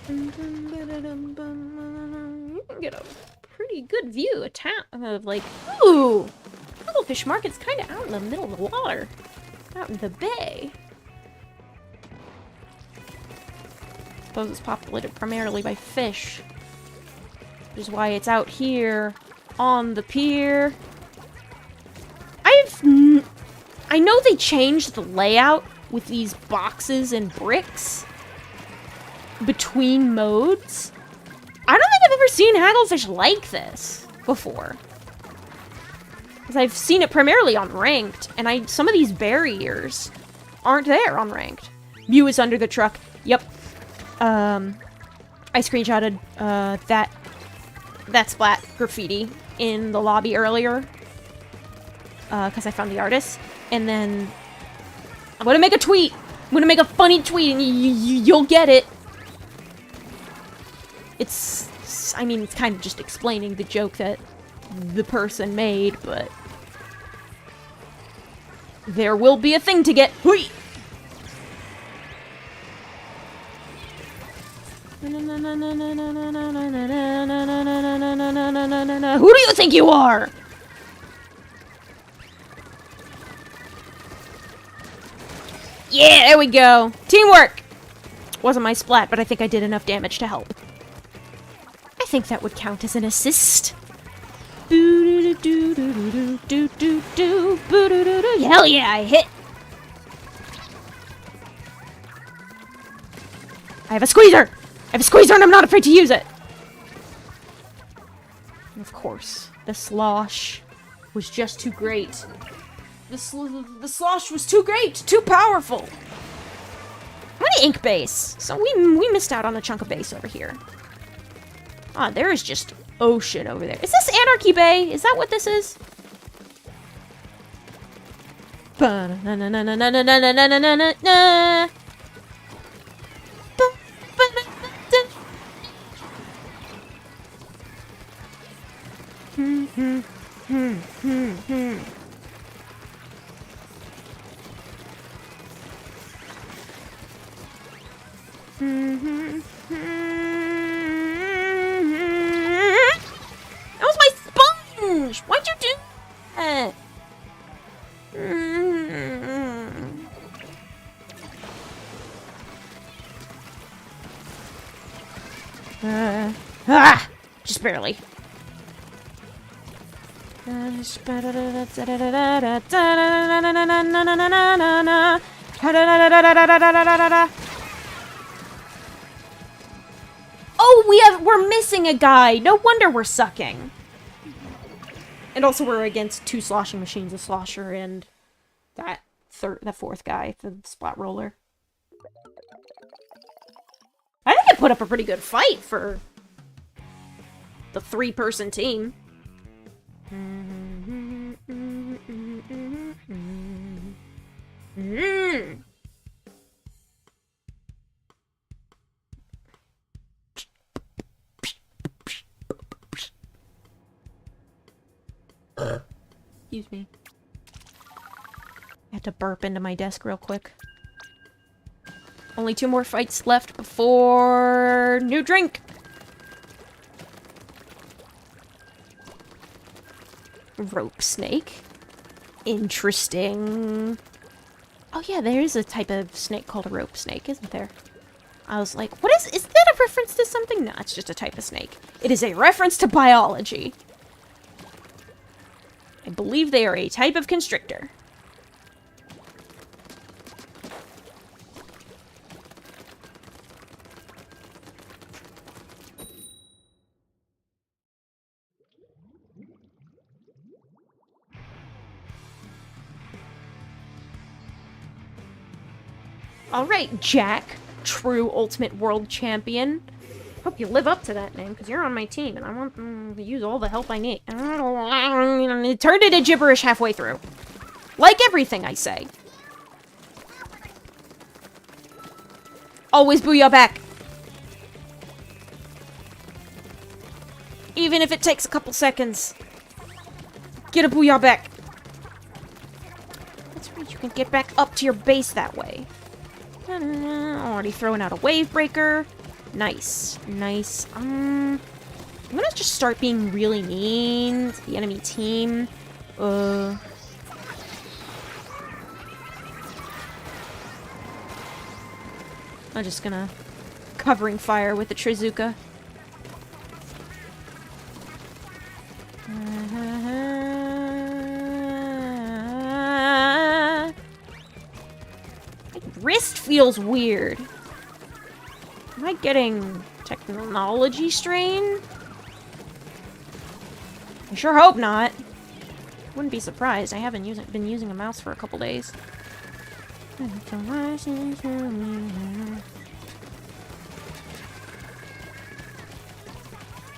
You can get a pretty good view of like, ooh, Cuttlefish Market's kind of out in the middle of the water, out in the bay. I suppose it's populated primarily by fish, which is why it's out here on the pier. I know they changed the layout with these boxes and bricks between modes. I don't think I've ever seen hagglefish like this before. Because I've seen it primarily on ranked, and some of these barriers aren't there on ranked. Mew is under the truck. Yep. I screenshotted that splat graffiti in the lobby earlier. Because I found the artist. And then I'm gonna make a tweet. I'm gonna make a funny tweet and you'll get it. I mean, it's kind of just explaining the joke that the person made, but there will be a thing to get. Hui! Who do you think you are? Yeah, there we go. Teamwork! Wasn't my splat, but I think I did enough damage to help. I think that would count as an assist. Hell yeah, I hit! I have a squeezer! I have a squeezer and I'm not afraid to use it! And of course, the slosh was just too great. The slosh was too great, too powerful. How many ink base? So we missed out on a chunk of base over here. Ah, there is just ocean over there. Is this Anarchy Bay? Is that what this is? That was my sponge! Why'd you do that? Just barely. Oh, we're missing a guy. No wonder we're sucking. And also we're against two sloshing machines, a slosher and that fourth guy, the splat roller. I think I put up a pretty good fight for the 3-person team. Excuse me. I had to burp into my desk real quick. Only 2 more fights left before new drink. Rope snake. Interesting. Oh yeah, there is a type of snake called a rope snake, isn't there? I was like, what is that a reference to something? No, it's just a type of snake. It is a reference to biology. I believe they are a type of constrictor. Alright, Jack, true Ultimate World Champion. Hope you live up to that name, because you're on my team, and I want to use all the help I need. It turned into gibberish halfway through. Like everything I say. Always booyah back. Even if it takes a couple seconds. Get a booyah back. That's right, you can get back up to your base that way. Already throwing out a wave breaker. Nice. Nice. I'm gonna just start being really mean to the enemy team. I'm just gonna covering fire with the Trizuka. Wrist feels weird. Am I getting technology strain? I sure hope not. Wouldn't be surprised. I haven't been using a mouse for a couple days.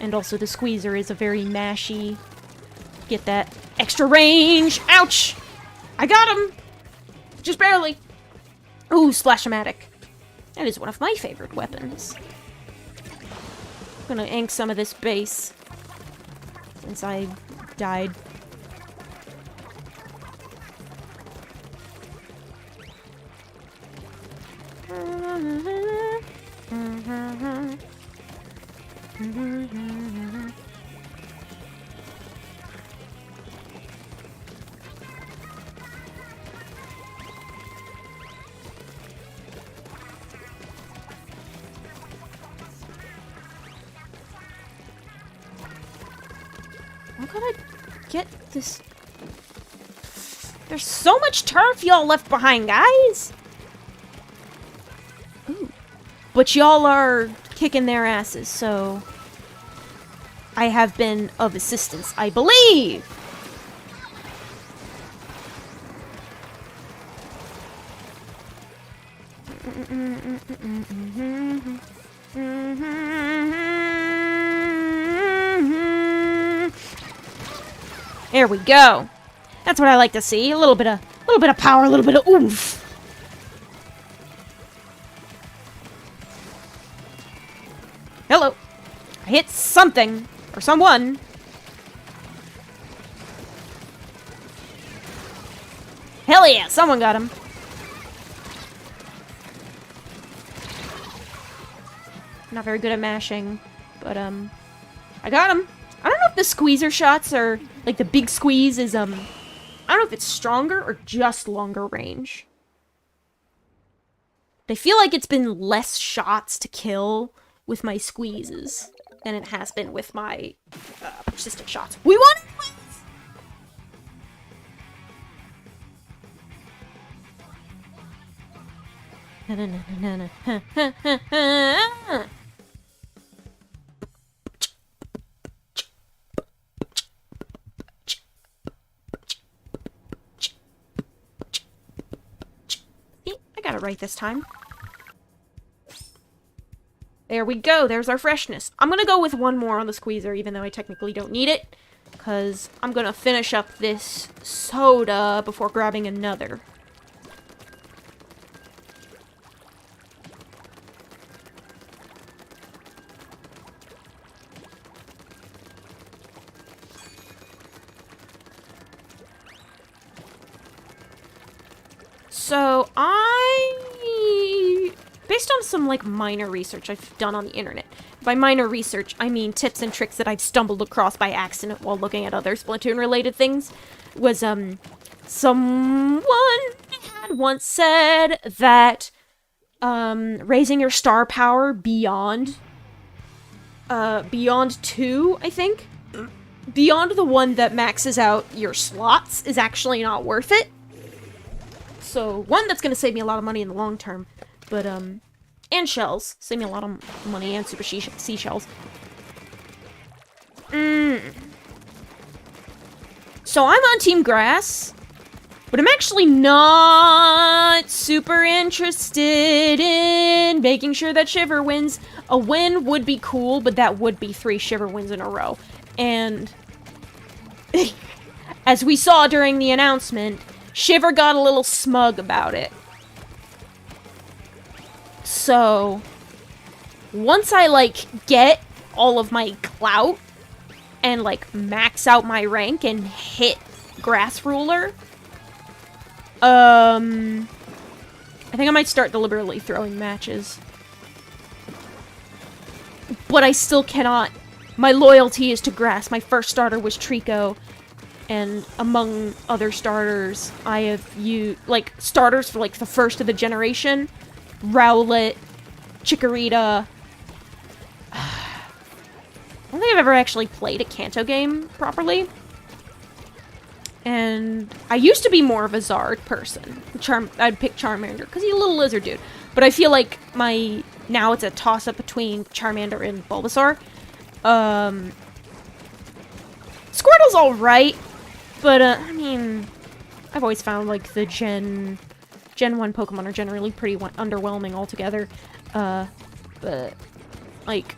And also the squeezer is a very mashy. Get that extra range. Ouch! I got him! Just barely. Ooh, Splash-O-Matic. That is one of my favorite weapons. I'm gonna ink some of this base. Since I died. I'm gonna get this. There's so much turf y'all left behind, guys! Ooh. But y'all are kicking their asses, so I have been of assistance, I believe! There we go. That's what I like to see. A little bit of power, a little bit of oomph. Hello. I hit something or someone. Hell yeah, someone got him. Not very good at mashing, but I got him. I don't know if the squeezer shots are, like, the big squeeze is, I don't know if it's stronger or just longer range. I feel like it's been less shots to kill with my squeezes than it has been with my persistent shots. We won! Got it right this time. There we go. There's our freshness. I'm gonna go with one more on the squeezer, even though I technically don't need it, because I'm gonna finish up this soda before grabbing another. So, based on some, like, minor research I've done on the internet. By minor research, I mean tips and tricks that I've stumbled across by accident while looking at other Splatoon-related things. Was, someone had once said that Raising your star power beyond 2, I think. Beyond the one that maxes out your slots is actually not worth it. So, one, that's gonna save me a lot of money in the long term. But, and shells. Save me a lot of money and super seashells. So I'm on Team Grass. But I'm actually not super interested in making sure that Shiver wins. A win would be cool, but that would be 3 Shiver wins in a row. And as we saw during the announcement, Shiver got a little smug about it. So, once I, like, get all of my clout and, like, max out my rank and hit Grass Ruler, I think I might start deliberately throwing matches. But I still cannot. My loyalty is to Grass. My first starter was Trico. And among other starters, I have used, like, starters for, like, the first of the generation. Rowlet, Chikorita. I don't think I've ever actually played a Kanto game properly. And I used to be more of a Zard person. I'd pick Charmander, because he's a little lizard dude. But I feel like now it's a toss-up between Charmander and Bulbasaur. Squirtle's alright, but, I mean, I've always found, like, the Gen 1 Pokemon are generally pretty underwhelming altogether. But, like,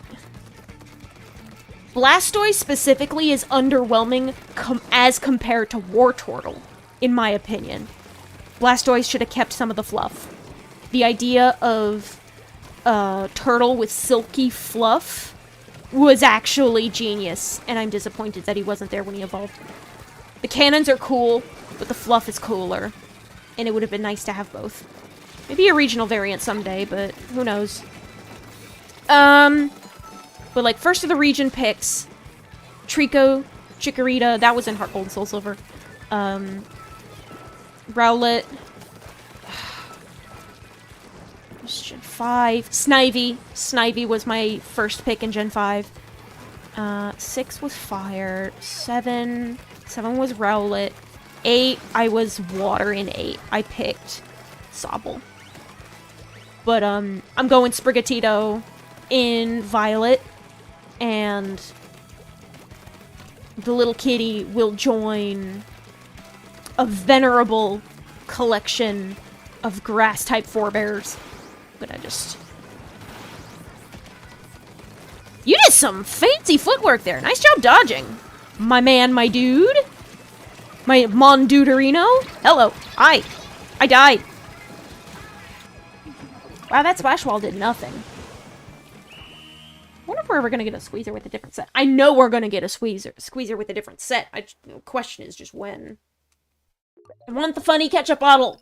Blastoise specifically is underwhelming as compared to Wartortle, in my opinion. Blastoise should have kept some of the fluff. The idea of a turtle with silky fluff was actually genius, and I'm disappointed that he wasn't there when he evolved. The cannons are cool, but the fluff is cooler, and it would have been nice to have both. Maybe a regional variant someday, but who knows. But, like, first of the region picks, Trico, Chikorita, that was in Heart Gold and Soul Silver. Rowlet. Gen 5. Snivy. Snivy was my first pick in Gen 5. 6 was Fire. 7 was Rowlet. 8, I was Water in 8. I picked Sobble. But, I'm going Sprigatito in Violet. And the little kitty will join a venerable collection of grass-type forebears. But I just... You did some fancy footwork there. Nice job dodging. My man, my dude. My Monduderino. Hello. Hi. I died. Wow, that Splash Wall did nothing. I wonder if we're ever going to get a Squeezer with a different set. I know we're going to get a Squeezer with a different set. The question is just when. I want the funny ketchup bottle.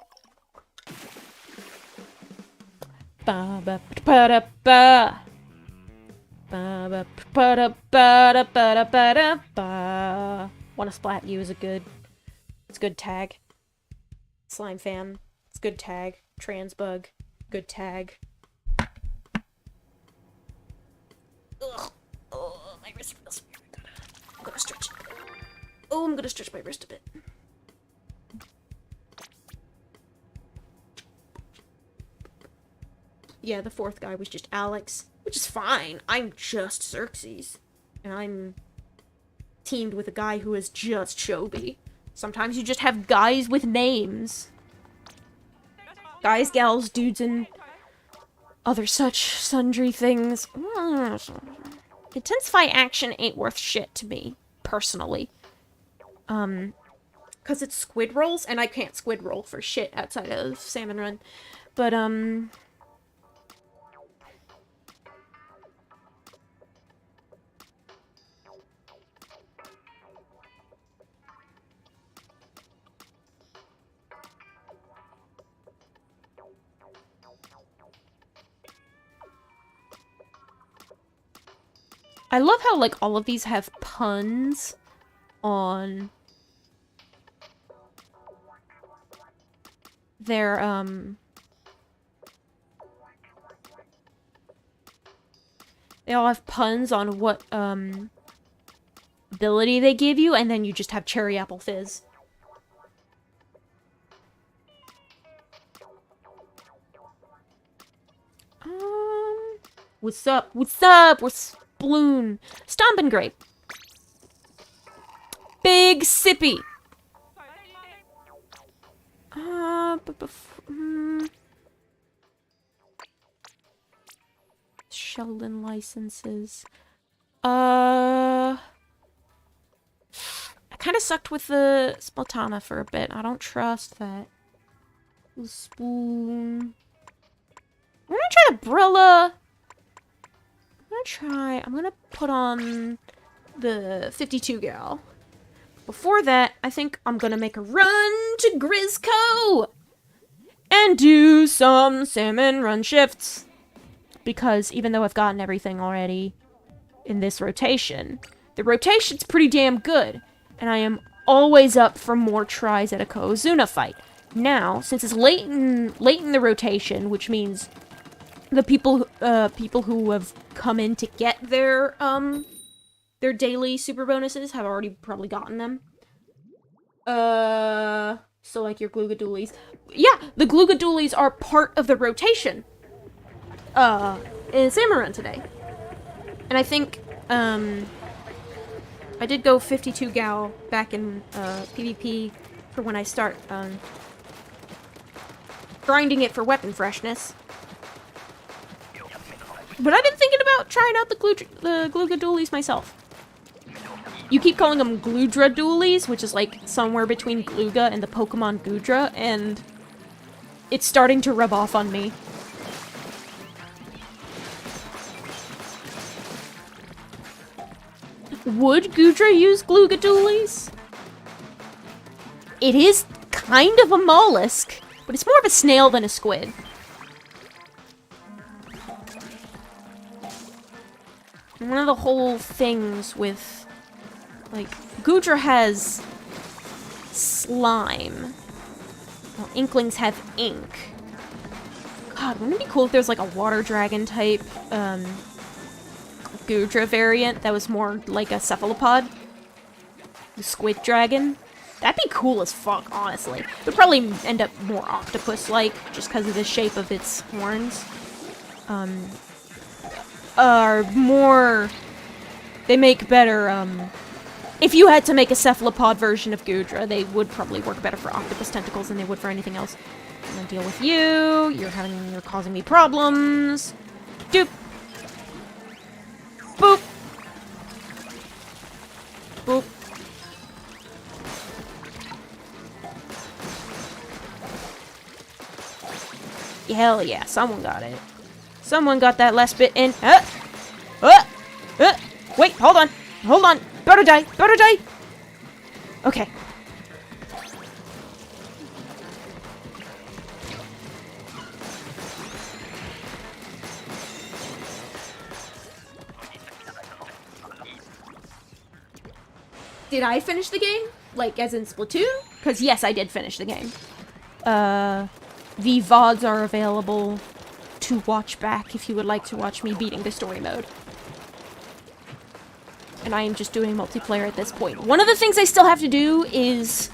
Ba ba ba da ba. Ba ba ba da ba da ba da ba da ba. Wanna splat you is it's a good tag. Slime fan. It's a good tag. Transbug. Good tag. Ugh. Oh, my wrist feels weird. I'm gonna stretch it. Oh, I'm gonna stretch my wrist a bit. Yeah, the fourth guy was just Alex, which is fine. I'm just Xerxes. And I'm teamed with a guy who is just Chobi. Sometimes you just have guys with names. Guys, gals, dudes, and other such sundry things. Intensify action ain't worth shit to me, personally. Cause it's squid rolls, and I can't squid roll for shit outside of Salmon Run. But, I love how, like, all of these have puns on their, They all have puns on what, ability they give you, and then you just have cherry apple fizz. What's up? What's up? We're Sploon. Stompin' Grape. Big Sippy. Sheldon licenses. I kind of sucked with the Splatana for a bit. I don't trust that. Spoon. I'm gonna try the Brilla. I'm gonna put on the 52 gal. Before that, I think I'm gonna make a run to Grizzco and do some salmon run shifts. Because even though I've gotten everything already in this rotation, the rotation's pretty damn good. And I am always up for more tries at a Koizuna fight. Now, since it's late in the rotation, which means the people who have come in to get their daily super bonuses have already probably gotten them. So like your Gloogadoolies. Yeah, the Gloogadoolies are part of the rotation. In Salmon Run today. And I think, I did go 52 gal back in, PvP for when I start, grinding it for weapon freshness. But I've been thinking about trying out the Gloogadoolies myself. You keep calling them Gloodradoolies, which is like somewhere between Glooga and the Pokemon Goodra, and it's starting to rub off on me. Would Goodra use Gloogadoolies? It is kind of a mollusk, but it's more of a snail than a squid. And one of the whole things with, like, Goodra has slime. Well, Inklings have ink. God, wouldn't it be cool if there's like a water dragon type, Goodra variant that was more like a cephalopod? The squid dragon? That'd be cool as fuck, honestly. It would probably end up more octopus-like, just because of the shape of its horns. Are more... They make better, if you had to make a cephalopod version of Goodra, they would probably work better for octopus tentacles than they would for anything else. I'm gonna deal with you. You're causing me problems. Doop. Boop. Boop. Hell yeah, someone got it. Someone got that last bit in. Wait, hold on. Hold on. Better die. Better die. Okay. Did I finish the game? Like, as in Splatoon? Because, yes, I did finish the game. The VODs are available to watch back if you would like to watch me beating the story mode. And I am just doing multiplayer at this point. One of the things I still have to do is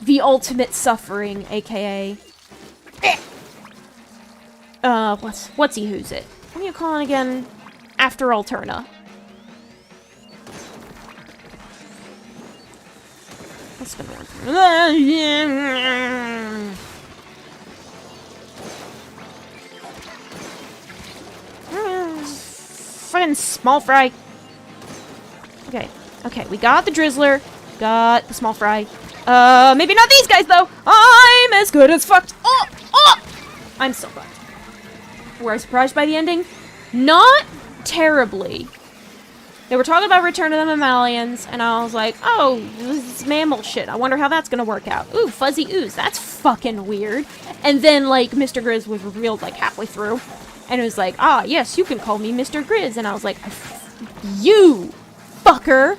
the ultimate suffering, aka... what's he who's it? What are you calling again? After Alterna. That's been one. Fucking small fry. Okay, okay, we got the Drizzler, got the small fry. Maybe not these guys though. I'm as good as fucked. Oh! I'm so glad. Were I surprised by the ending? Not terribly. They were talking about Return of the Mammalians, and I was like, oh, this is mammal shit. I wonder how that's gonna work out. Ooh, fuzzy ooze. That's fucking weird. And then, like, Mr. Grizz was revealed, like, halfway through. And it was like, ah, yes, you can call me Mr. Grizz. And I was like, you fucker.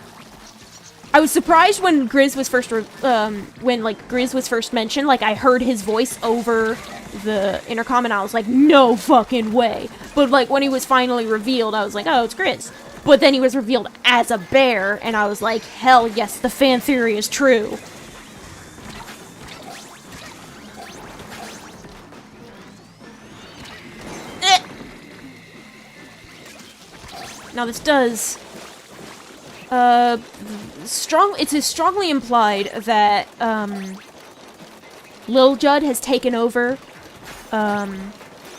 I was surprised when Grizz was first, Grizz was first mentioned. Like, I heard his voice over, the intercom, and I was like, no fucking way. But, like, when he was finally revealed, I was like, oh, it's Grizz. But then he was revealed as a bear, and I was like, hell yes, the fan theory is true. Now this does, it is strongly implied that, Lil Judd has taken over,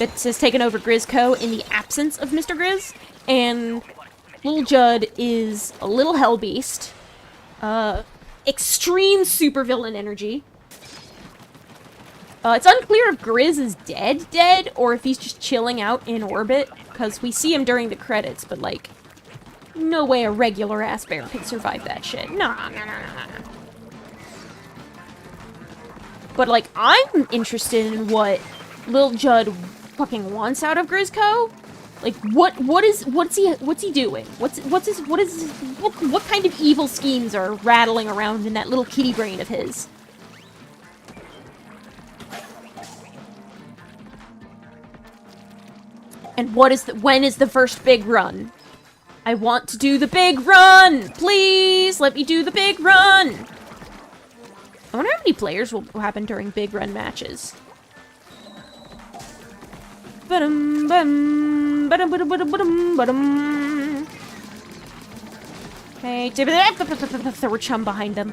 Grizzco in the absence of Mr. Grizz, and Lil Judd is a little hell beast, extreme supervillain energy. It's unclear if Grizz is dead, or if he's just chilling out in orbit, because we see him during the credits, but, like, no way a regular-ass bear can survive that shit. No. But, like, I'm interested in what Lil Judd fucking wants out of Grizzco. Like, what's he doing? What kind of evil schemes are rattling around in that little kitty brain of his? And when is the first big run? I want to do the big run! Please, let me do the big run! I wonder how many players will happen during big run matches. Okay, there were chum behind them.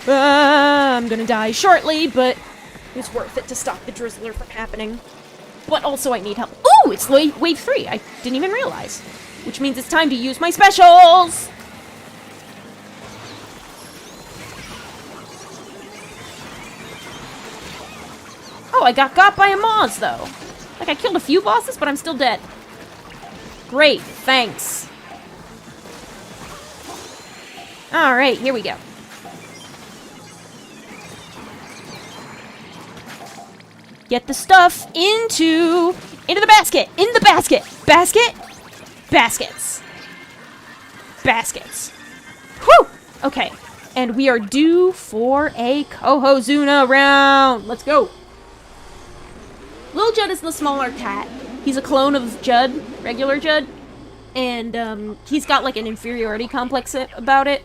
I'm gonna die shortly, but it's worth it to stop the Drizzler from happening. But also I need help. Ooh, it's wave 3. I didn't even realize. Which means it's time to use my specials! Oh, I got by a Moz, though. Like, I killed a few bosses, but I'm still dead. Great, thanks. Alright, here we go. Get the stuff into the basket! In the basket! Basket! Baskets. Baskets. Whew! Okay. And we are due for a Kohozuna round! Let's go! Lil Judd is the smaller cat. He's a clone of Judd, regular Judd. And, he's got, like, an inferiority complex about it.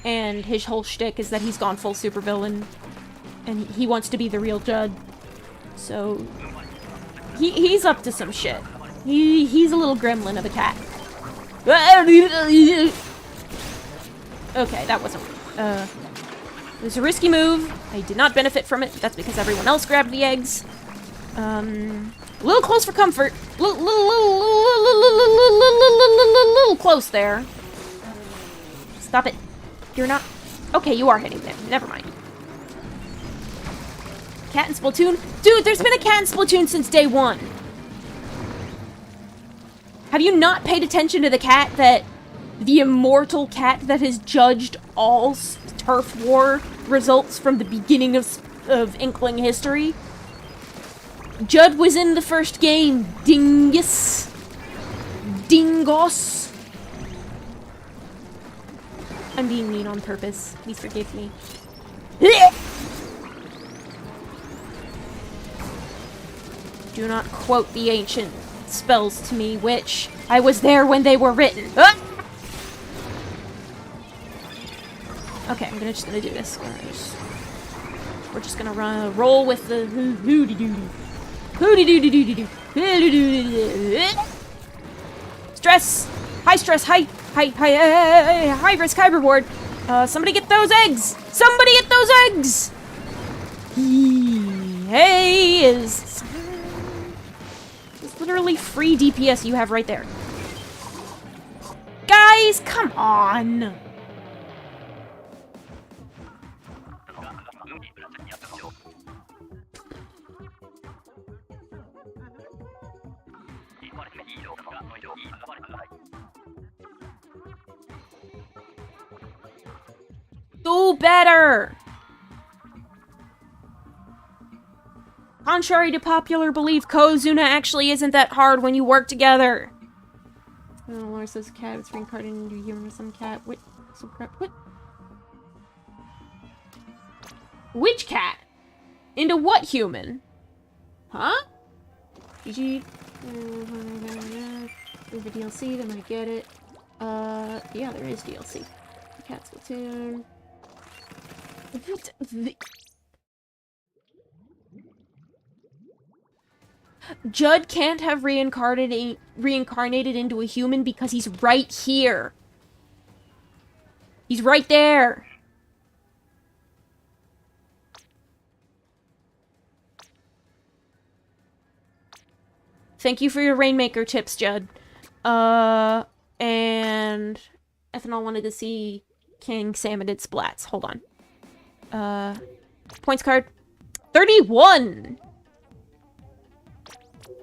And his whole shtick is that he's gone full supervillain. And he wants to be the real Judd. So, he's up to some shit. He's a little gremlin of a cat. Okay, that wasn't... it was a risky move. I did not benefit from it. That's because everyone else grabbed the eggs. A little close for comfort. Little close there. Stop it. You're not... Okay, you are hitting them. Never mind. Cat in Splatoon? Dude, there's been a cat in Splatoon since day one. Have you not paid attention to the cat that... The immortal cat that has judged all turf war results from the beginning of Inkling history? Judd was in the first game. Dingus. Dingos. I'm being mean on purpose. Please forgive me. Do not quote the ancient spells to me, witch. I was there when they were written. Ah! Okay, I'm just gonna do this. We're just gonna roll with the hooty-doody. Hooty-doody-doody-doo. Stress! High stress, high risk, high reward. Somebody get those eggs! Somebody get those eggs! Hey is... It's literally free DPS you have right there. Guys, come on! Do better! Contrary to popular belief, Kozuna actually isn't that hard when you work together. Oh, Laura says cat was reincarnated into a human or some cat. What? Some crap. What? Which cat? Into what human? Huh? GG. There's a DLC, then I get it. Yeah, there is DLC. Cat Splatoon. Judd can't have reincarnated into a human because he's right here. He's right there. Thank you for your Rainmaker tips, Judd. And Ethanol wanted to see King Salmonid splats. Hold on. Points card. 31!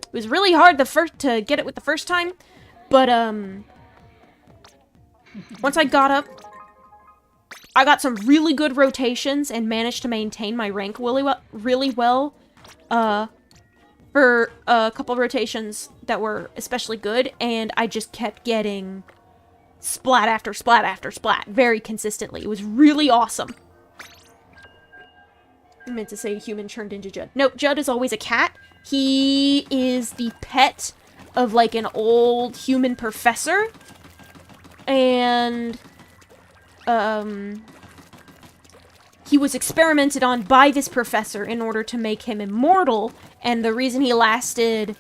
It was really hard to get it with the first time, but, once I got up, I got some really good rotations and managed to maintain my rank really well, for a couple rotations that were especially good, and I just kept getting splat after splat after splat very consistently. It was really awesome. I meant to say human turned into Judd. Nope, Judd is always a cat. He is the pet of, like, an old human professor. And, he was experimented on by this professor in order to make him immortal, and the reason he lasted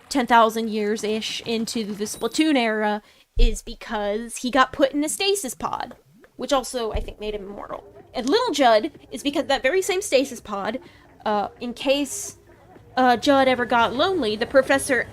10,000 years-ish into the Splatoon era is because he got put in a stasis pod, which also, I think, made him immortal. And Little Judd is because that very same stasis pod, in case Judd ever got lonely, the professor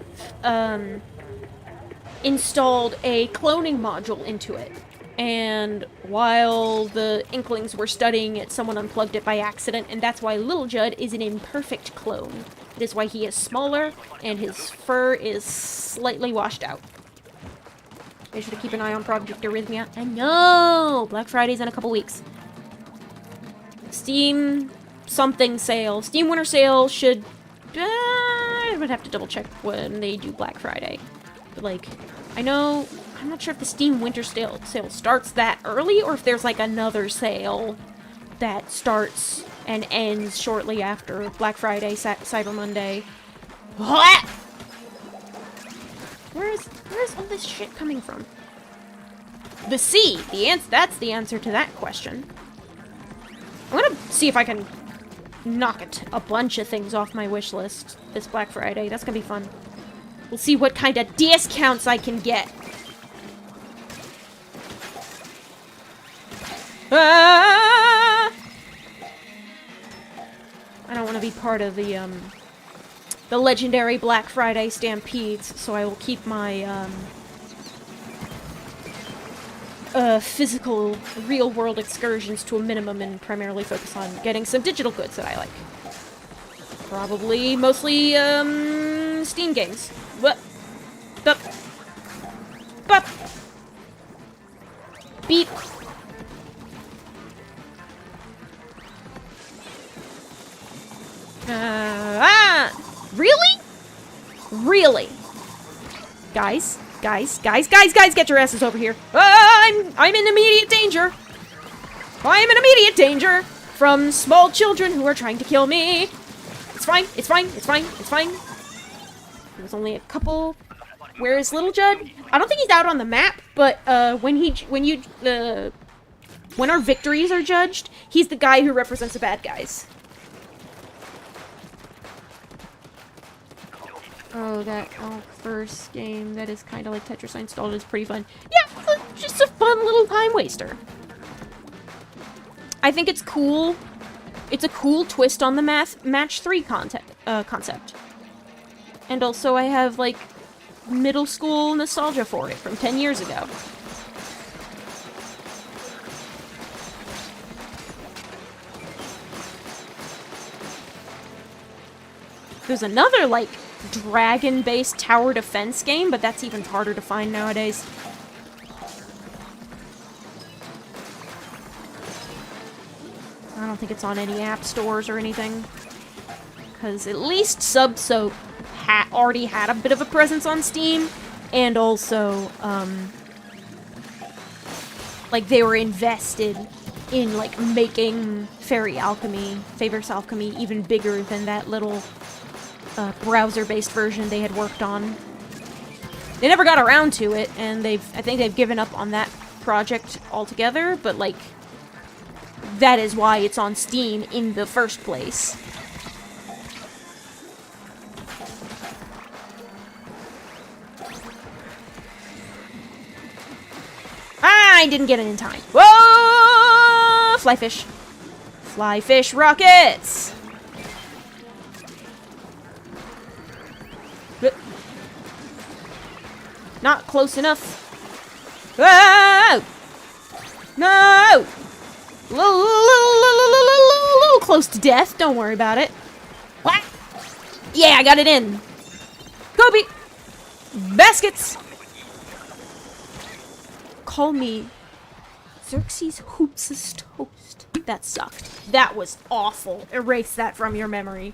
installed a cloning module into it. And while the Inklings were studying it, someone unplugged it by accident, and that's why Little Judd is an imperfect clone. It is why he is smaller, and his fur is slightly washed out. Make sure to keep an eye on Project Arrhythmia. I know! Black Friday's in a couple weeks. Steam something sale. Steam Winter Sale should... I would have to double check when they do Black Friday. But, like, I know... I'm not sure if the Steam Winter sale starts that early, or if there's, like, another sale that starts and ends shortly after Black Friday, Cyber Monday. What? Where's all this shit coming from? The sea! That's the answer to that question. I'm gonna see if I can knock a bunch of things off my wish list this Black Friday. That's gonna be fun. We'll see what kind of discounts I can get. Ah! I don't want to be part of the legendary Black Friday stampedes, so I will keep my physical, real-world excursions to a minimum and primarily focus on getting some digital goods that I like. Probably, mostly, Steam games. What? Beep. Really? Really? Guys, get your asses over here. I'm in immediate danger. I'm in immediate danger from small children who are trying to kill me. It's fine. There's only a couple. Where is Little Judd? I don't think he's out on the map, but when our victories are judged, he's the guy who represents the bad guys. Oh, that first game that is kind of like Tetris I installed is pretty fun. Yeah, it's just a fun little time waster. I think it's cool. It's a cool twist on the match 3 concept. And also I have, like, middle school nostalgia for it from 10 years ago. There's another, like, dragon-based tower defense game, but that's even harder to find nowadays. I don't think it's on any app stores or anything. because at least Subsoap already had a bit of a presence on Steam, and also, like, they were invested in, like, making Favorite Alchemy even bigger than that little browser-based version they had worked on. They never got around to it, and I think they've given up on that project altogether, but, like, that is why it's on Steam in the first place. I didn't get it in time. Whoa! Flyfish. Flyfish rockets! Not close enough. Whoa! No! Little close to death. Don't worry about it. What? Yeah, I got it in. Kobe! Baskets! Call me Xerxes Hoops' toast. That sucked. That was awful. Erase that from your memory.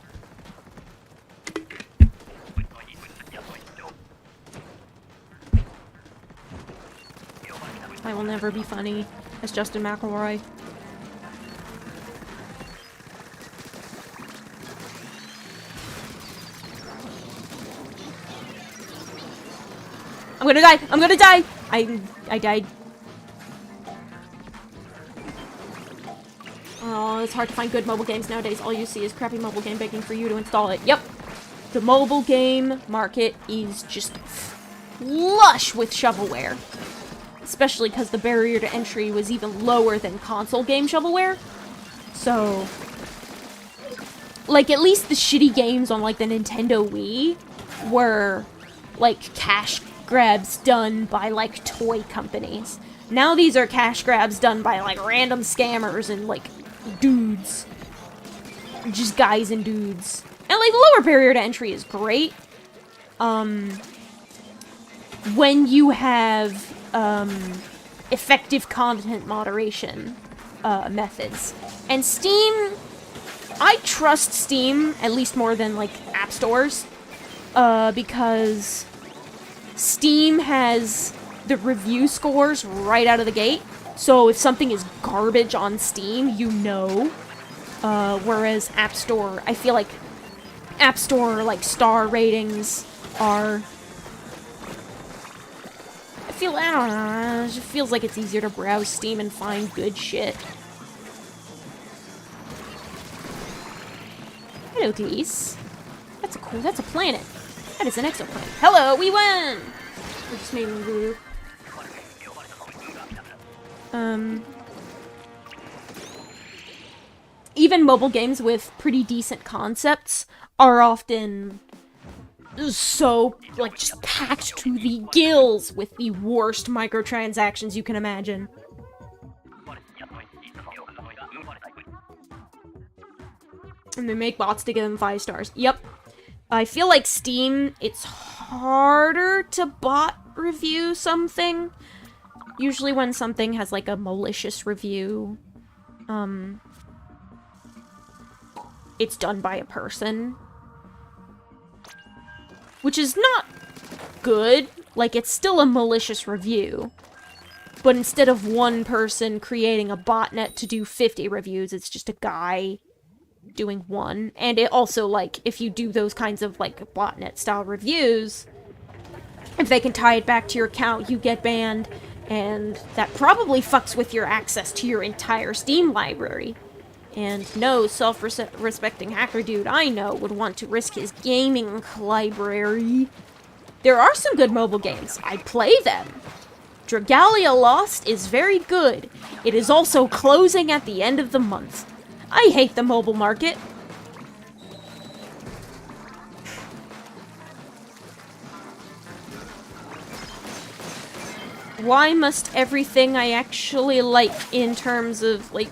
I will never be funny as Justin McElroy. I'm gonna die! I'm gonna die! I died. Oh, it's hard to find good mobile games nowadays. All you see is crappy mobile game begging for you to install it. Yep. The mobile game market is just flush with shovelware. Especially because the barrier to entry was even lower than console game shovelware. So, like, at least the shitty games on, like, the Nintendo Wii were, like, cash grabs done by, like, toy companies. Now these are cash grabs done by, like, random scammers and, like, dudes. Just guys and dudes. And, like, lower barrier to entry is great. When you have effective content moderation methods. And Steam, I trust Steam at least more than, like, app stores, because Steam has the review scores right out of the gate, so if something is garbage on Steam, you know, whereas App Store, I feel like App Store, like, star ratings are... I don't know, it just feels like it's easier to browse Steam and find good shit. Hello, Dees. That's a planet. That is an exoplanet. Hello, we won! We just made me woo. Even mobile games with pretty decent concepts are often so, like, just packed to the gills with the worst microtransactions you can imagine. And they make bots to give them 5 stars. Yep. I feel like Steam, it's harder to bot review something. Usually when something has, like, a malicious review, it's done by a person. Which is not good. Like, it's still a malicious review. But instead of one person creating a botnet to do 50 reviews, it's just a guy doing one. And it also, like, if you do those kinds of, like, botnet-style reviews, if they can tie it back to your account, you get banned. And that probably fucks with your access to your entire Steam library. And no self-respecting hacker dude I know would want to risk his gaming library. There are some good mobile games. I play them. Dragalia Lost is very good. It is also closing at the end of the month. I hate the mobile market. Why must everything I actually like in terms of, like,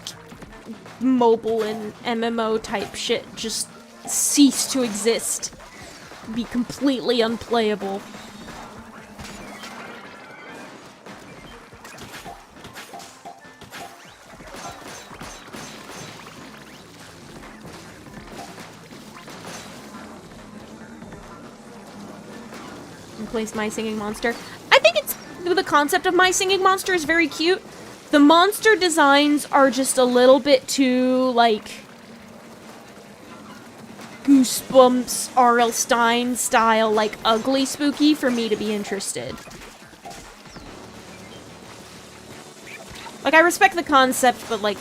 mobile and MMO type shit just cease to exist? Be completely unplayable. place My Singing Monster. I think the concept of My Singing Monster is very cute. The monster designs are just a little bit too, like, Goosebumps, R.L. Stine style, like, ugly spooky for me to be interested. Like, I respect the concept, but, like,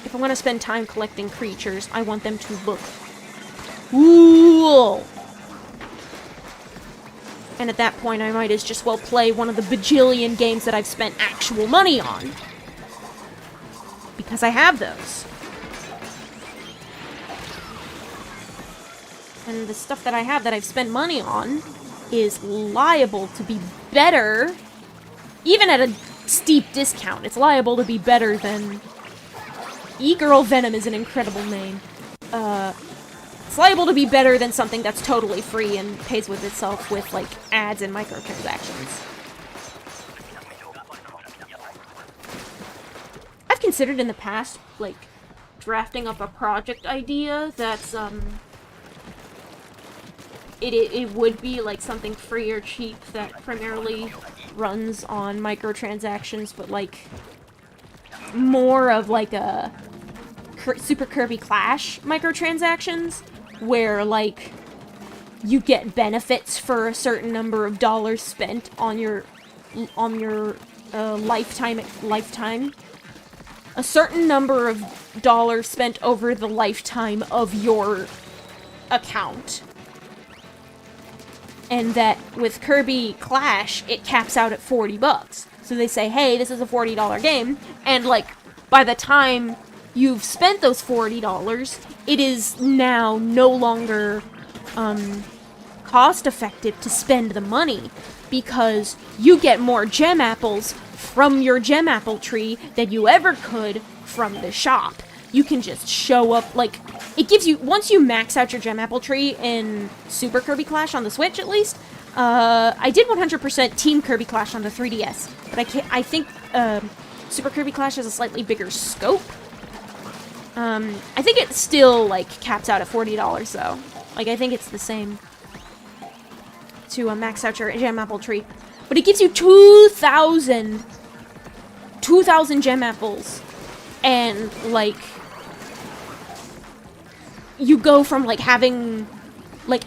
if I want to spend time collecting creatures, I want them to look cool. And at that point, I might as just well play one of the bajillion games that I've spent actual money on. Because I have those. And the stuff that I have that I've spent money on is liable to be better, even at a steep discount. It's liable to be better than... E-Girl Venom is an incredible name. It's liable to be better than something that's totally free and pays with itself with, like, ads and microtransactions. I've considered in the past, like, drafting up a project idea that's, it would be, like, something free or cheap that primarily runs on microtransactions, but, like, more of, like, a Super Kirby Clash microtransactions, where, like, you get benefits for a certain number of dollars spent on your lifetime. A certain number of dollars spent over the lifetime of your account. And that with Kirby Clash, it caps out at $40. So they say, hey, this is a $40 game, and, like, by the time you've spent those $40, it is now no longer, cost-effective to spend the money, because you get more gem apples from your gem apple tree than you ever could from the shop. You can just show up, like, it gives you, once you max out your gem apple tree in Super Kirby Clash on the Switch, at least, I did 100% Team Kirby Clash on the 3DS, but I think, Super Kirby Clash has a slightly bigger scope. I think it still, like, caps out at $40, though. Like, I think it's the same to max out your gem apple tree. But it gives you 2,000 gem apples. And, like, you go from, like, having, like,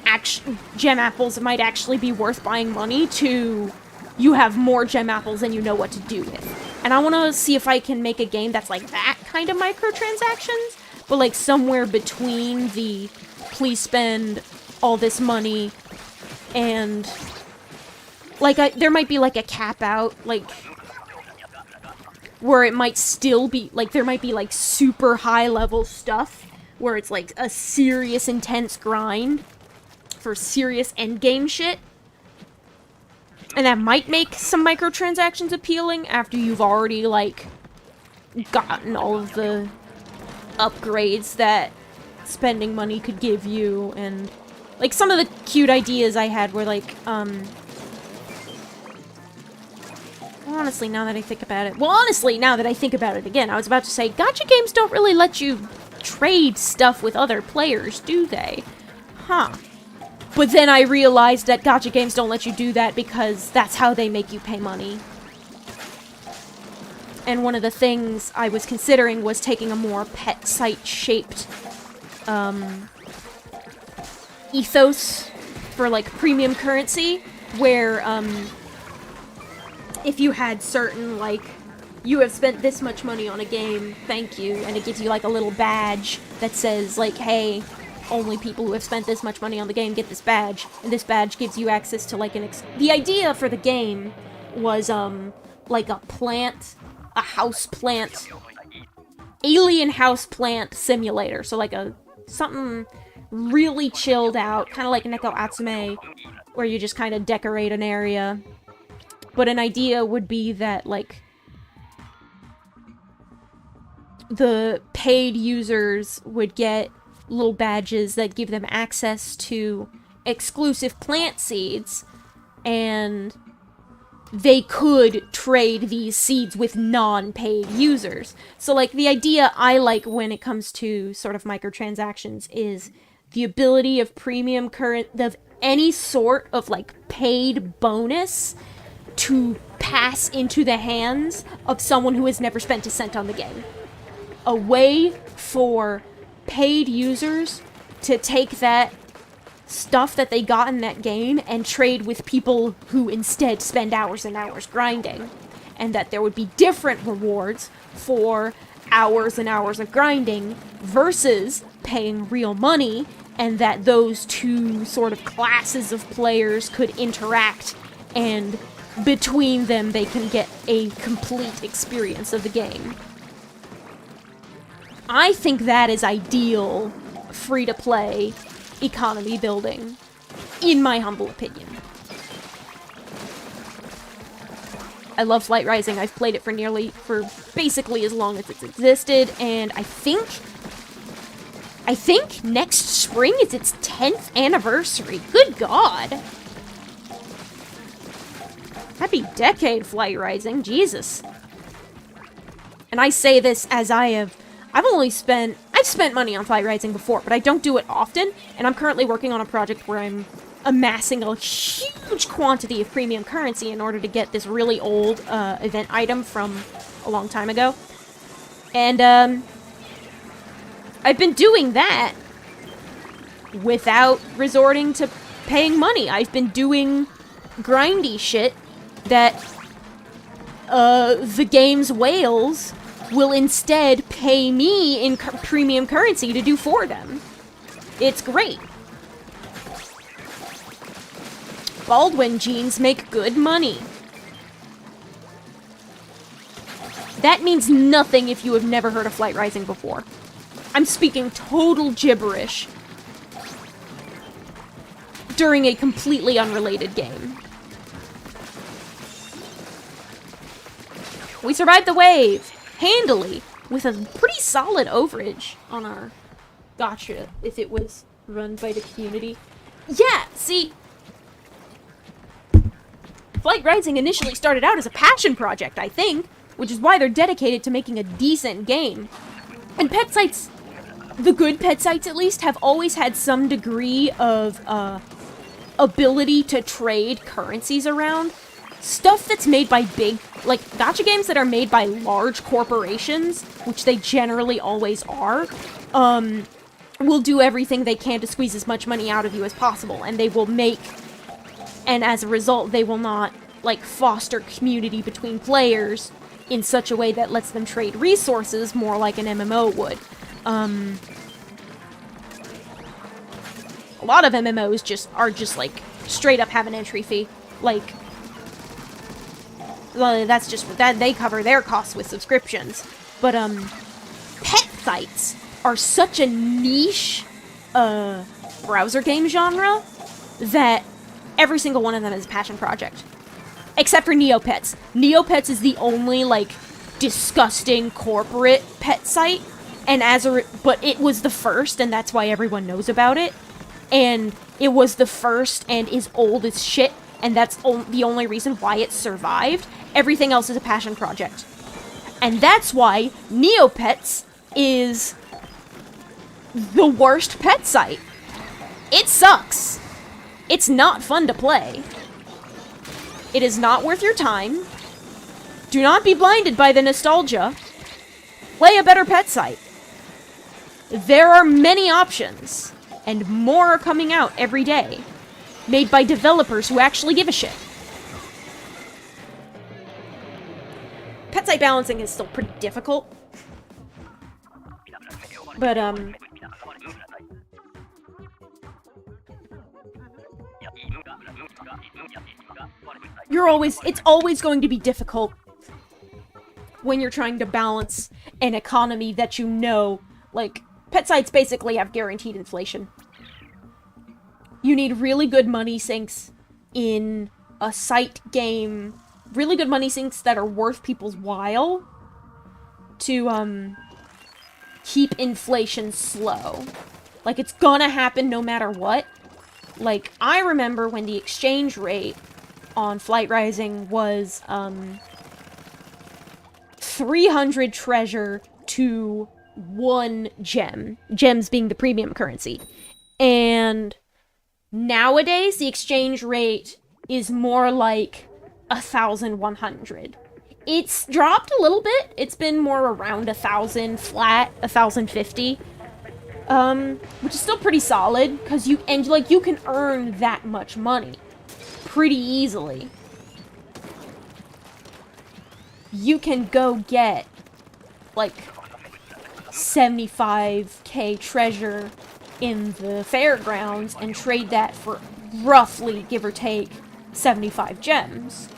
gem apples that might actually be worth buying money to you have more gem apples than you know what to do with. And I want to see if I can make a game that's like that kind of microtransactions, but, like, somewhere between the please spend all this money and, like, there might be, like, a cap out, like, where it might still be, like, there might be, like, super high level stuff where it's, like, a serious intense grind for serious endgame shit. And that might make some microtransactions appealing after you've already, like, gotten all of the upgrades that spending money could give you. And, like, some of the cute ideas I had were, like, honestly, now that I think about it... Well, honestly, now that I think about it again, I was about to say, gacha games don't really let you trade stuff with other players, do they? Huh. But then I realized that gacha games don't let you do that because that's how they make you pay money. And one of the things I was considering was taking a more pet site-shaped, ethos for, like, premium currency, where, if you had certain, like, you have spent this much money on a game, thank you, and it gives you, like, a little badge that says, like, hey, only people who have spent this much money on the game get this badge, and this badge gives you access to, like, the idea for the game was, like, a house plant, alien house plant simulator, so, like, something really chilled out, kind of like Neko Atsume, where you just kind of decorate an area. But an idea would be that, like, the paid users would get little badges that give them access to exclusive plant seeds, and they could trade these seeds with non-paid users. So, like, the idea I like when it comes to sort of microtransactions is the ability of of any sort of, like, paid bonus to pass into the hands of someone who has never spent a cent on the game. A way for paid users to take that stuff that they got in that game and trade with people who instead spend hours and hours grinding. And that there would be different rewards for hours and hours of grinding versus paying real money, and that those two sort of classes of players could interact, and between them they can get a complete experience of the game. I think that is ideal free-to-play economy building, in my humble opinion. I love Flight Rising. I've played it for basically as long as it's existed, and I think next spring is its 10th anniversary. Good God. Happy decade, Flight Rising. Jesus. And I say this as I've spent money on Flight Rising before, but I don't do it often, and I'm currently working on a project where I'm amassing a huge quantity of premium currency in order to get this really old event item from a long time ago. And I've been doing that without resorting to paying money. I've been doing grindy shit that the game's whales will instead pay me in premium currency to do for them. It's great. Baldwin jeans make good money. That means nothing if you have never heard of Flight Rising before. I'm speaking total gibberish during a completely unrelated game. We survived the wave handily with a pretty solid overage on our gacha if it was run by the community. Yeah, see, Flight Rising initially started out as a passion project, I think, which is why they're dedicated to making a decent game. And pet sites, the good pet sites at least, have always had some degree of ability to trade currencies around. Stuff that's made by gacha games that are made by large corporations, which they generally always are, will do everything they can to squeeze as much money out of you as possible, and they will make... And as a result, they will not, foster community between players in such a way that lets them trade resources more like an MMO would. A lot of MMOs are just straight up have an entry fee. That's just that they cover their costs with subscriptions. But, pet sites are such a niche, browser game genre that every single one of them is a passion project. Except for Neopets. Neopets is the only, disgusting corporate pet site, and but it was the first, and that's why everyone knows about it. And it was the first and is old as shit, and that's the only reason why it survived. Everything else is a passion project. And that's why Neopets is the worst pet site. It sucks. It's not fun to play. It is not worth your time. Do not be blinded by the nostalgia. Play a better pet site. There are many options, and more are coming out every day, made by developers who actually give a shit. Pet site balancing is still pretty difficult. But, it's always going to be difficult when you're trying to balance an economy that pet sites basically have guaranteed inflation. You need really good money sinks in a site game, really good money sinks that are worth people's while to, keep inflation slow. It's gonna happen no matter what. I remember when the exchange rate on Flight Rising was, 300 treasure to 1 gem. Gems being the premium currency. And nowadays, the exchange rate is more like 1,100. It's dropped a little bit. It's been more around 1,000 flat, 1,050. Which is still pretty solid, because you can earn that much money pretty easily. You can go get, like, 75k treasure in the fairgrounds and trade that for roughly, give or take, 75 gems.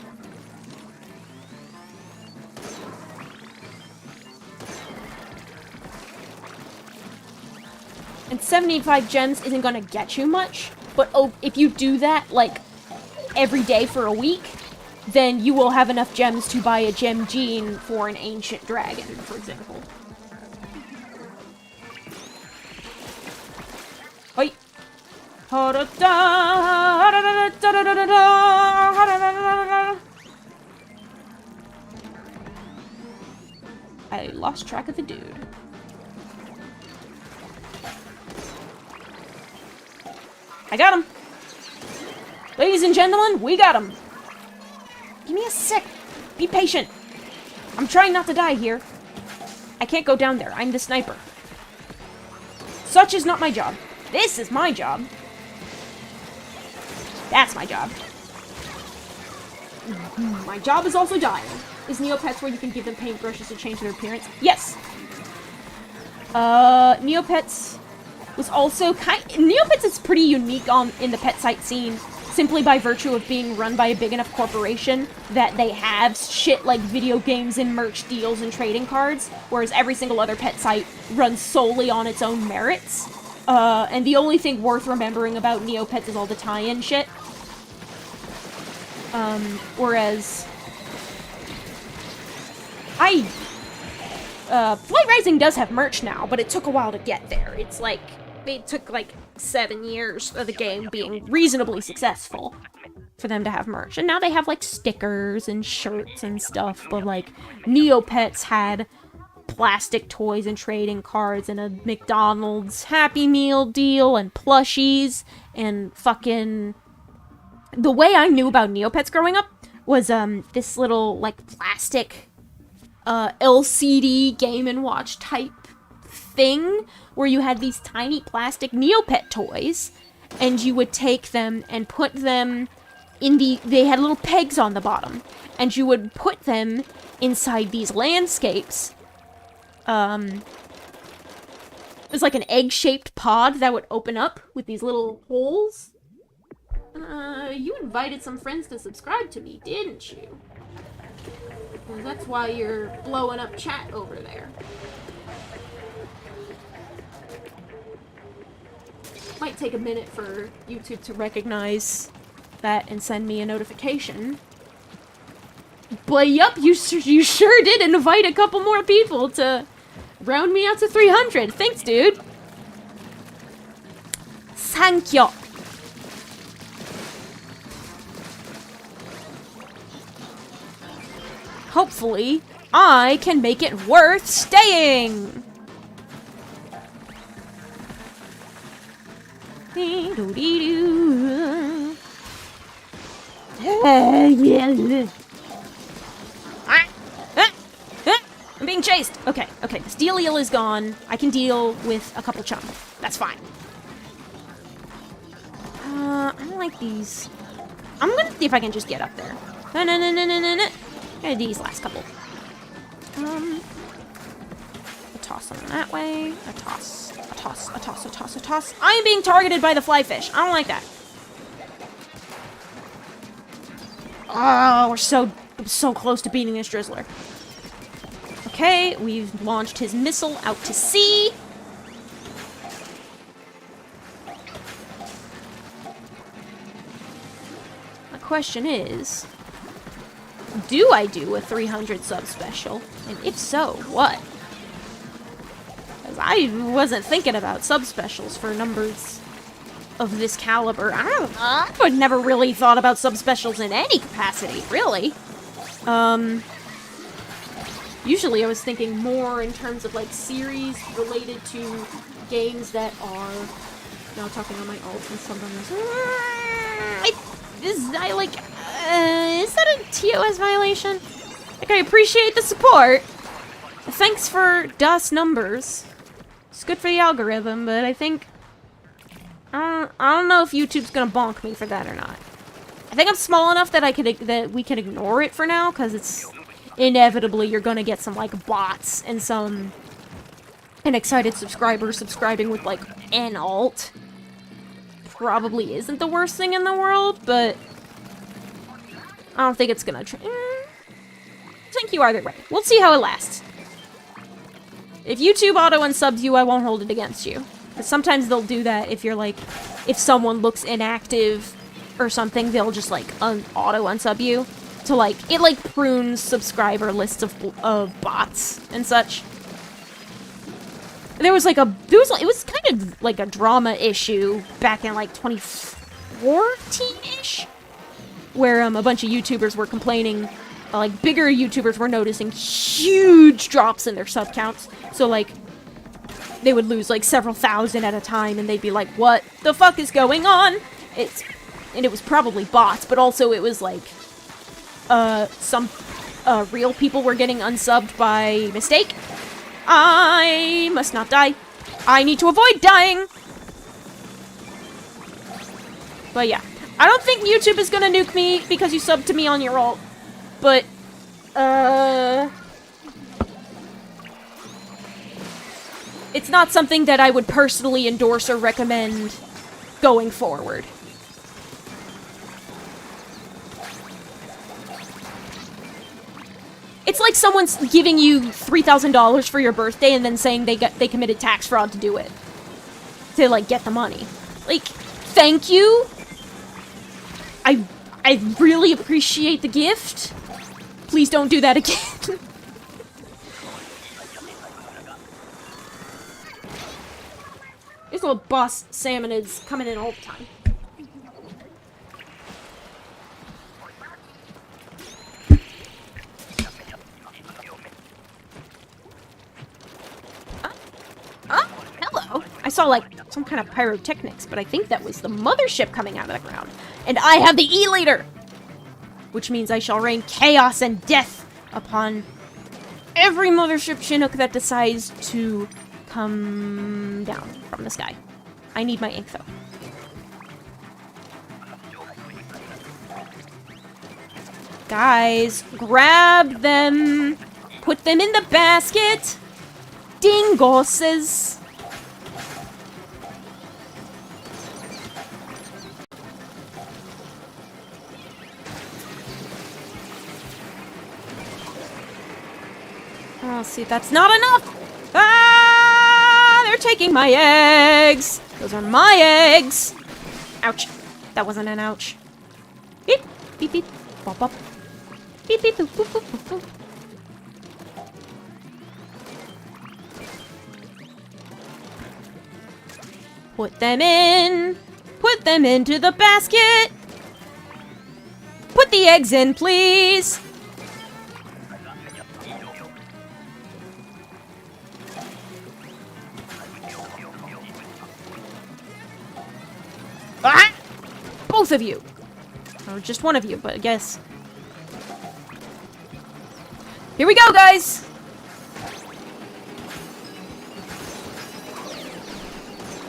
And 75 gems isn't gonna get you much, but if you do that, like, every day for a week, then you will have enough gems to buy a gem gene for an ancient dragon, for example. Oi! I lost track of the dude. I got him! Ladies and gentlemen, we got him! Give me a sec. Be patient. I'm trying not to die here. I can't go down there. I'm the sniper. Such is not my job. This is my job. That's my job. My job is also dying. Is Neopets where you can give them paintbrushes to change their appearance? Yes. Neopets was also Neopets is pretty unique in the pet site scene, simply by virtue of being run by a big enough corporation that they have shit like video games and merch deals and trading cards, whereas every single other pet site runs solely on its own merits. And the only thing worth remembering about Neopets is all the tie-in shit. Whereas Flight Rising does have merch now, but it took a while to get there. It's like, it took like 7 years of the game being reasonably successful for them to have merch. And now they have like stickers and shirts and stuff, but like Neopets had plastic toys and trading cards and a McDonald's Happy Meal deal and plushies and fucking... The way I knew about Neopets growing up was this little like plastic LCD Game & Watch type thing where you had these tiny plastic Neopet toys and you would take them and put them in they had little pegs on the bottom and you would put them inside these landscapes. It was like an egg-shaped pod that would open up with these little holes. You invited some friends to subscribe to me, didn't you? Well, that's why you're blowing up chat over there. Might take a minute for YouTube to recognize that and send me a notification. But yup, you sure did invite a couple more people to round me out to 300. Thanks, dude. Thank you. Hopefully, I can make it worth staying. I'm being chased. Okay, the steel eel is gone. I can deal with a couple chum. That's fine. I don't like these. I'm gonna see if I can just get up there. No. These last couple. A toss them that way. A toss. I am being targeted by the flyfish. I don't like that. Oh, we're so close to beating this drizzler. Okay, we've launched his missile out to sea. My question is, do I do a 300 sub special? And if so, what? Because I wasn't thinking about sub specials for numbers of this caliber. I've never really thought about sub specials in any capacity, really. Usually I was thinking more in terms of like series related to games that are now talking on my alt and stuff on this. Is that a TOS violation? Like, I appreciate the support. Thanks for DOS numbers. It's good for the algorithm, but I think... I don't know if YouTube's gonna bonk me for that or not. I think I'm small enough that we can ignore it for now, because it's... Inevitably, you're gonna get some, like, bots and an excited subscriber subscribing with, like, an alt. Probably isn't the worst thing in the world, but... I don't think it's gonna thank you either way. We'll see how it lasts. If YouTube auto-unsubs you, I won't hold it against you. Because sometimes they'll do that if you're, like... If someone looks inactive or something, they'll just, like, auto-unsub you. To, like... It, like, prunes subscriber lists of bots and such. There was, like, it was kind of, like, a drama issue back in, like, 2014-ish? Where, a bunch of YouTubers were complaining, like, bigger YouTubers were noticing huge drops in their sub counts. So, like, they would lose, like, several thousand at a time, and they'd be like, what the fuck is going on? And it was probably bots, but also it was, like, some, real people were getting unsubbed by mistake. I must not die. I need to avoid dying! But yeah. I don't think YouTube is gonna nuke me because you subbed to me on your alt. But, it's not something that I would personally endorse or recommend going forward. It's like someone's giving you $3,000 for your birthday and then saying they committed tax fraud to do it. To, like, get the money. Like, thank you? I really appreciate the gift. Please don't do that again. This little boss salmon is coming in all the time. Hello. I saw, like, some kind of pyrotechnics, but I think that was the mothership coming out of the ground. And I have the E-Leader! Which means I shall rain chaos and death upon every mothership Chinook that decides to come down from the sky. I need my ink, though. Guys, grab them! Put them in the basket! Dingosses! Oh, see, that's not enough! Ah! They're taking my eggs! Those are my eggs! Ouch. That wasn't an ouch. Beep, beep, beep, bop, bop. Beep, beep, boop, boop, boop, boop, boop. Put them in! Put them into the basket! Put the eggs in, please! Ah! Both of you! Or just one of you, but I guess. Here we go, guys!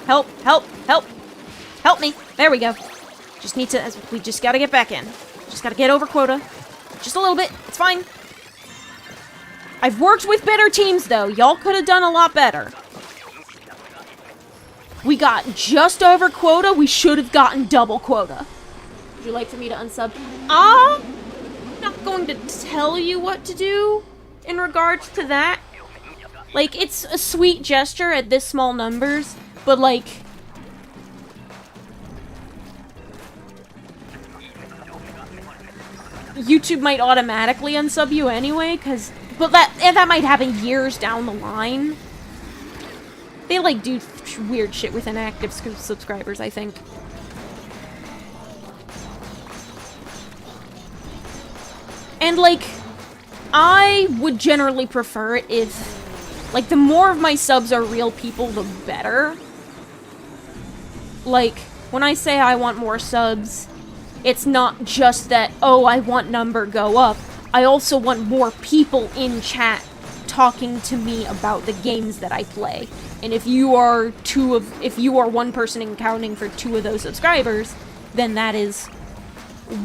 Help, help, help! Help me! There we go. Just need to, we just gotta get back in. Just gotta get over quota. Just a little bit, it's fine. I've worked with better teams, though. Y'all could have done a lot better. We got just over quota. We should have gotten double quota. Would you like for me to unsub? I'm not going to tell you what to do in regards to that. Like, it's a sweet gesture at this small numbers, but like... YouTube might automatically unsub you anyway, cause... But that might happen years down the line. They, like, do weird shit with inactive subscribers, I think. And, like, I would generally prefer it if, like, the more of my subs are real people, the better. Like, when I say I want more subs, it's not just that, oh, I want number go up. I also want more people in chat talking to me about the games that I play. And if you are one person accounting for 2 of those subscribers, then that is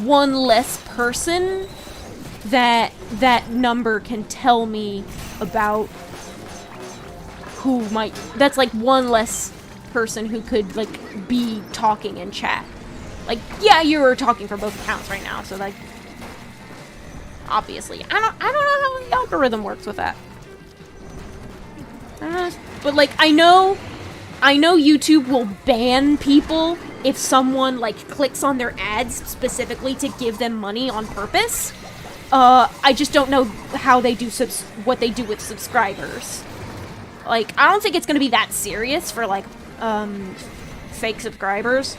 one less person that number can tell me about who might... That's, like, one less person who could, like, be talking in chat. Like, yeah, you're talking for both accounts right now, so, like... Obviously. I don't know how the algorithm works with that. But, like, I know YouTube will ban people if someone, like, clicks on their ads specifically to give them money on purpose. I just don't know how they do what they do with subscribers. Like, I don't think it's gonna be that serious for, like, fake subscribers.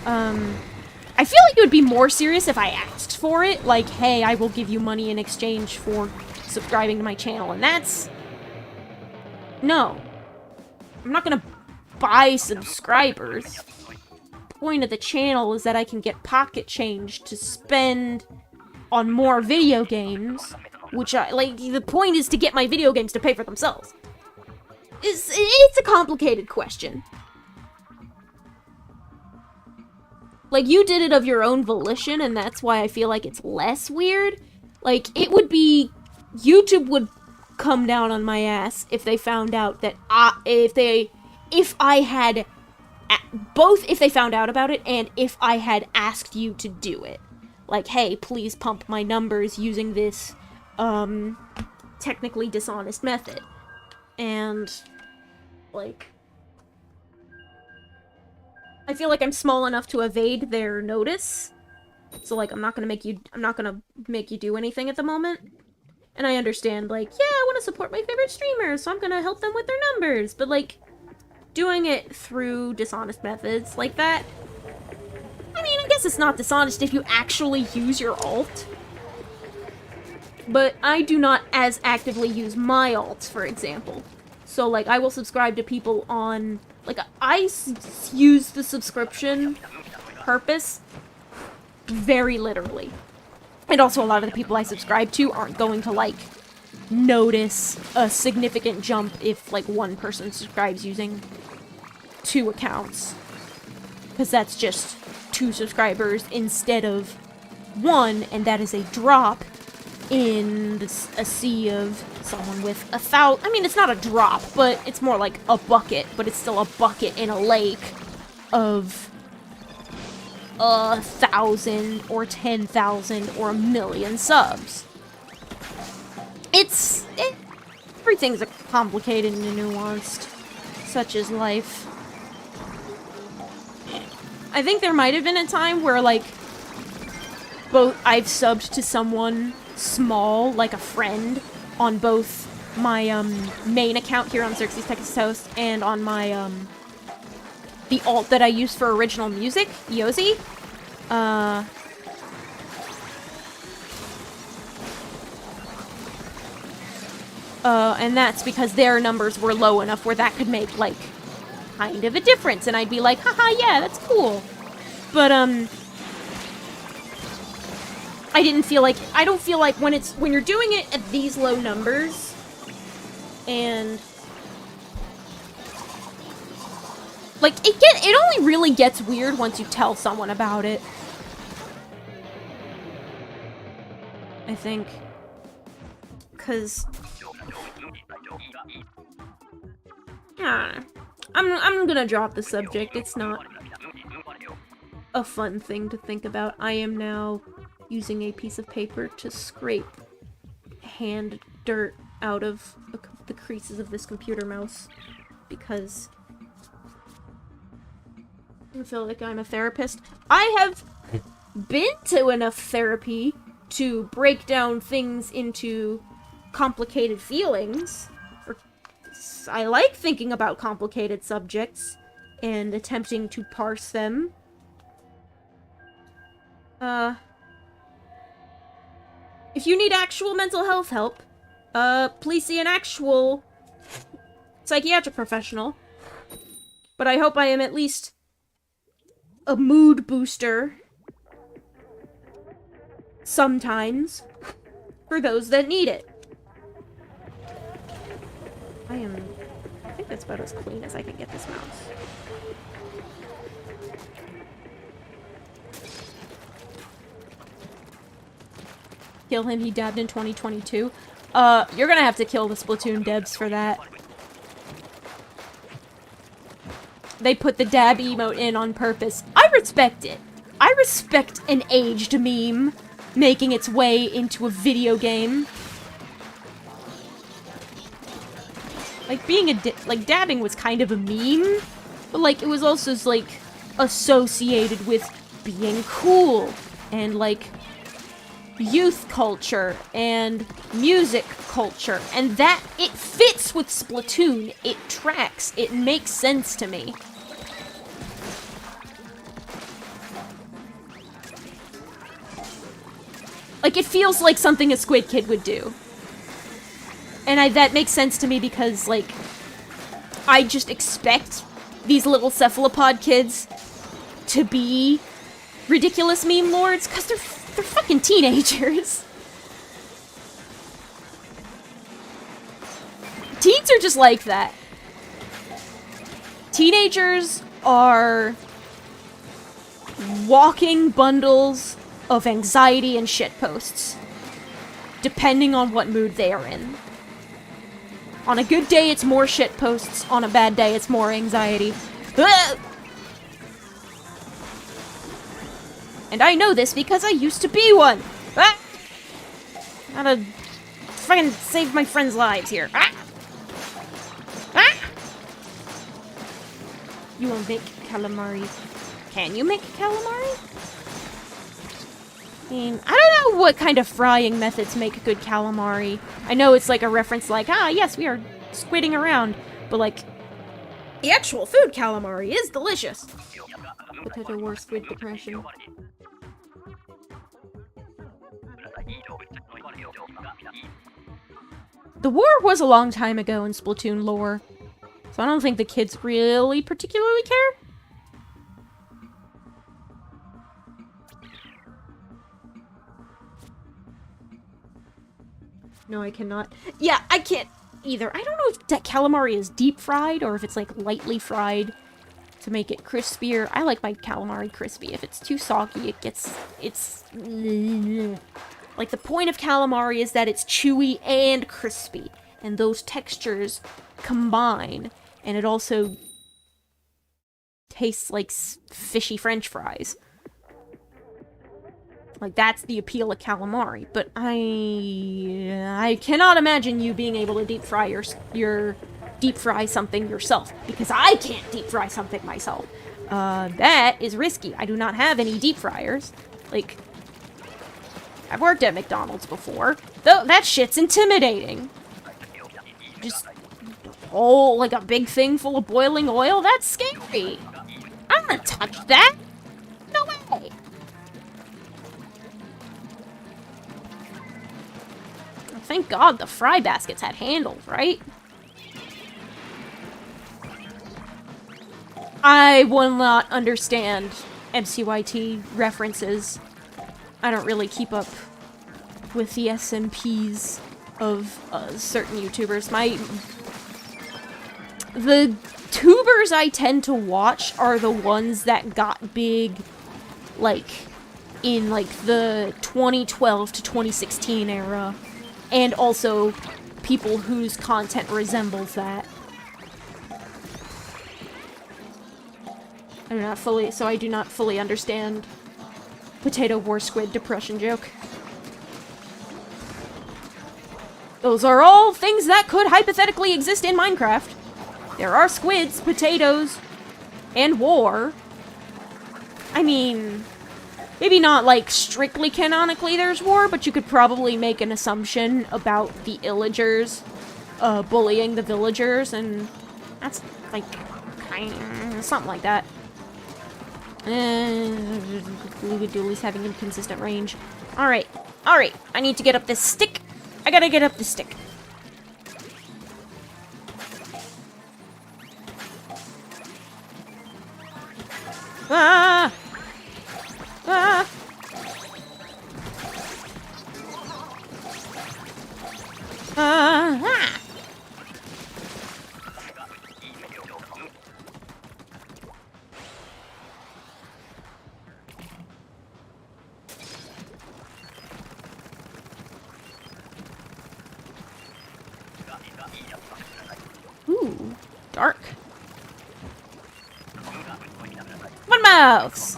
I feel like it would be more serious if I asked for it. Like, hey, I will give you money in exchange for subscribing to my channel. And that's... No. I'm not gonna buy subscribers. The point of the channel is that I can get pocket change to spend on more video games. Which the point is to get my video games to pay for themselves. It's a complicated question. Like, you did it of your own volition, and that's why I feel like it's less weird. Like, it would be... YouTube would come down on my ass if they found out that if they found out about it, and if I had asked you to do it. Like, hey, please pump my numbers using this, technically dishonest method. And, like... I feel like I'm small enough to evade their notice. So, like, I'm not gonna make you do anything at the moment. And I understand, like, yeah, I want to support my favorite streamers, so I'm gonna help them with their numbers. But, like, doing it through dishonest methods like that... I mean, I guess it's not dishonest if you actually use your alt. But I do not as actively use my alts, for example. So, like, I will subscribe to people on... Like, I use the subscription purpose very literally. And also, a lot of the people I subscribe to aren't going to, like, notice a significant jump if, like, one person subscribes using 2 accounts. Because that's just 2 subscribers instead of 1, and that is a drop in a sea of someone with 1,000... I mean, it's not a drop, but it's more like a bucket, but it's still a bucket in a lake of 1,000 or 10,000 or 1,000,000 subs. Everything's complicated and nuanced. Such is life. I think there might have been a time where, like, I've subbed to someone small, like a friend, on both my, main account here on Xerxes Texas Toast and on my, the alt that I use for original music, Yosi. And that's because their numbers were low enough where that could make, like, kind of a difference, and I'd be like, haha, yeah, that's cool. But, I don't feel like when you're doing it at these low numbers, and, like, it only really gets weird once you tell someone about it. I think. 'Cause... I don't know. I'm gonna drop the subject. It's not a fun thing to think about. I am now using a piece of paper to scrape hand dirt out of the creases of this computer mouse because I feel like I'm a therapist. I have been to enough therapy to break down things into complicated feelings. I like thinking about complicated subjects and attempting to parse them. If you need actual mental health help, please see an actual psychiatric professional. But I hope I am at least a mood booster. Sometimes. For those that need it. I think that's about as clean as I can get this mouse. Kill him, he dabbed in 2022. You're gonna have to kill the Splatoon devs for that. They put the dab emote in on purpose. I respect it. I respect an aged meme making its way into a video game. Like, like, dabbing was kind of a meme, but, like, it was also, like, associated with being cool, and, like, youth culture, and music culture, and that, it fits with Splatoon. It tracks. It makes sense to me. Like, it feels like something a Squid Kid would do. And that makes sense to me because, like, I just expect these little cephalopod kids to be ridiculous meme lords, because they're fucking teenagers. Teens are just like that. Teenagers are walking bundles of anxiety and shitposts, depending on what mood they are in. On a good day, it's more shitposts. On a bad day, it's more anxiety. And I know this because I used to be one. Gotta fucking save my friends' lives here. You will make calamari. Can you make calamari? I mean, I don't know what kind of frying methods make good calamari. I know it's like a reference like, yes, we are squidding around. But like, the actual food calamari is delicious. Potato war, squid depression. The war was a long time ago in Splatoon lore, so I don't think the kids really particularly care. No, I cannot. Yeah, I can't either. I don't know if that calamari is deep fried or if it's like lightly fried to make it crispier. I like my calamari crispy. If it's too soggy, it's like the point of calamari is that it's chewy and crispy, and those textures combine, and it also tastes like fishy French fries. Like, that's the appeal of calamari, but I cannot imagine you being able to deep fry something yourself, because I can't deep fry something myself. That is risky. I do not have any deep fryers. Like, I've worked at McDonald's before. Though that shit's intimidating. Just like a big thing full of boiling oil? That's scary. I'm gonna touch that. No way. Thank God the fry baskets had handles, right? I will not understand MCYT references. I don't really keep up with the SMPs of certain YouTubers. The tubers I tend to watch are the ones that got big, like, in, like, the 2012 to 2016 era. And also people whose content resembles that. I do not fully understand potato war squid depression joke. Those are all things that could hypothetically exist in Minecraft. There are squids, potatoes, and war. I mean, maybe not, like, strictly canonically there's war, but you could probably make an assumption about the illagers bullying the villagers, and that's, like, something like that. Dooley's having inconsistent range. Alright, I need to get up this stick. I gotta get up this stick. Ah! Ah! Ah! Ooh, dark. One mouse.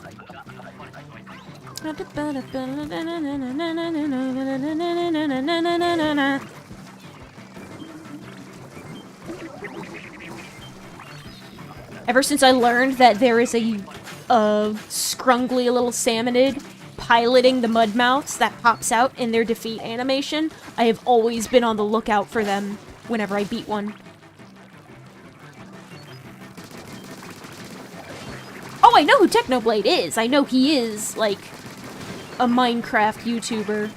Ever since I learned that there is a scrungly little salmonid piloting the mud mouths that pops out in their defeat animation, I have always been on the lookout for them whenever I beat one. Oh, I know who Technoblade is! I know he is, like, a Minecraft YouTuber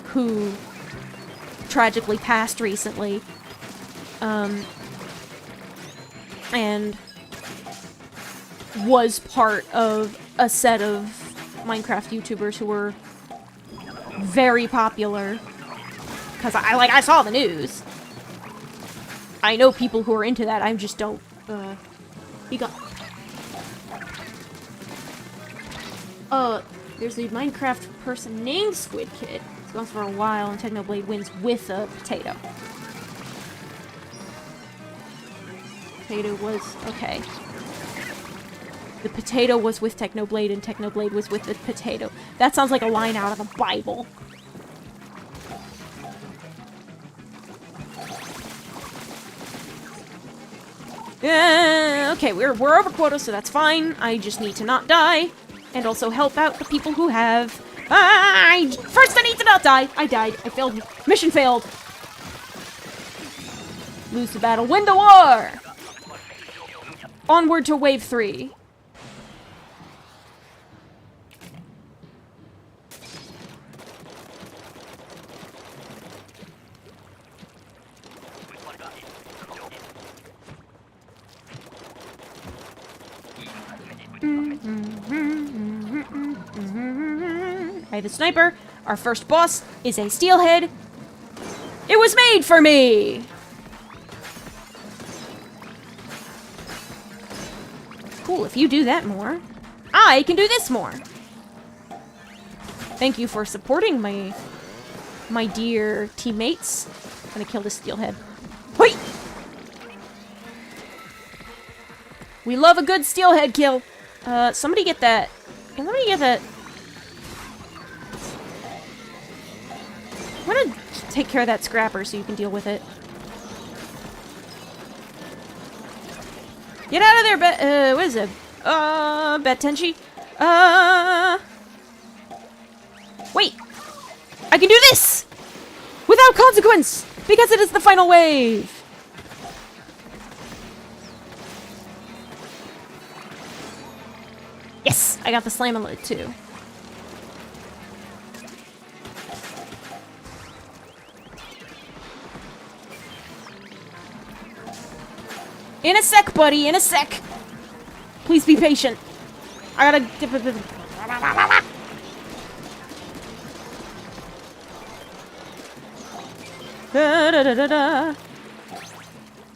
who tragically passed recently. And was part of a set of Minecraft YouTubers who were very popular. Because I saw the news. I know people who are into that, I just don't, he got... there's a Minecraft person named Squid Kid. It's gone for a while, and Technoblade wins with a potato. Potato was... okay. The potato was with Technoblade, and Technoblade was with the potato. That sounds like a line out of the Bible. Okay, we're over quota, so that's fine. I just need to not die. And also help out the people who have... First I need to not die! I died. I failed. Mission failed. Lose the battle. Win the war! Onward to wave 3. I have a sniper. Our first boss is a steelhead. It was made for me! Cool, if you do that more, I can do this more. Thank you for supporting my dear teammates. I'm gonna kill this steelhead. Wait! We love a good steelhead kill. Somebody get that. Can somebody get that? I'm gonna take care of that scrapper so you can deal with it. Get out of there, what is it? Tenchi? Wait! I can do this! Without consequence! Because it is the final wave! Yes! I got the slam alert too. In a sec, buddy, in a sec. Please be patient. I gotta...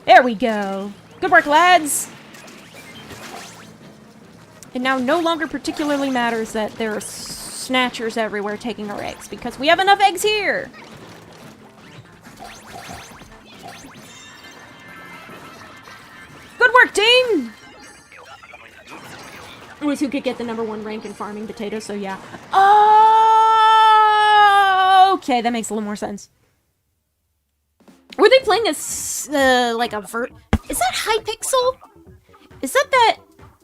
There we go. Good work, lads. It now no longer particularly matters that there are snatchers everywhere taking our eggs, because we have enough eggs here. Good work, team! It was who could get the #1 rank in farming potatoes, so yeah. Oh, okay, that makes a little more sense. Were they playing a, like a is that Hypixel? Is that...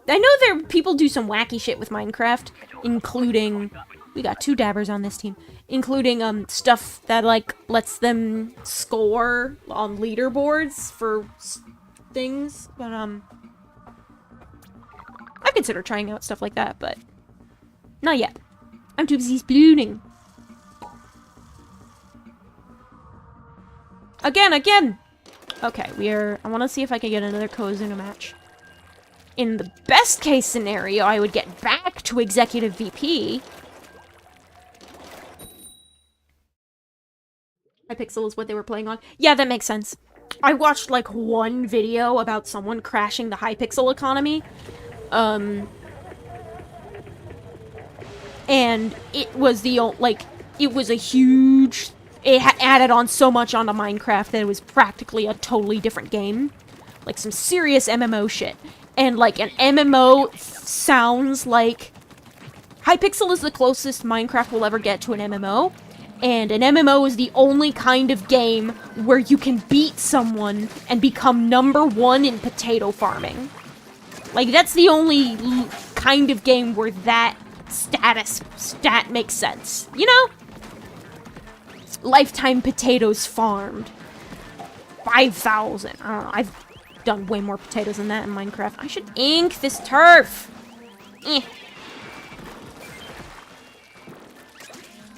I know people do some wacky shit with Minecraft, including... We got 2 dabbers on this team. Including, stuff that, like, lets them score on leaderboards for things, but, I consider trying out stuff like that, but not yet. I'm too busy spooning. Again! Okay, I want to see if I can get another Kozuna match. In the best case scenario, I would get back to Executive VP. Hypixel is what they were playing on. Yeah, that makes sense. I watched, like, one video about someone crashing the Hypixel economy. And it was it was a huge... It added on so much onto Minecraft that it was practically a totally different game. Like, some serious MMO shit. And, like, an MMO sounds like... Hypixel is the closest Minecraft will ever get to an MMO. And an MMO is the only kind of game where you can beat someone and become #1 in potato farming. Like, that's the only kind of game where that stat makes sense. You know? Lifetime potatoes farmed. 5,000. I don't know. I've done way more potatoes than that in Minecraft. I should ink this turf.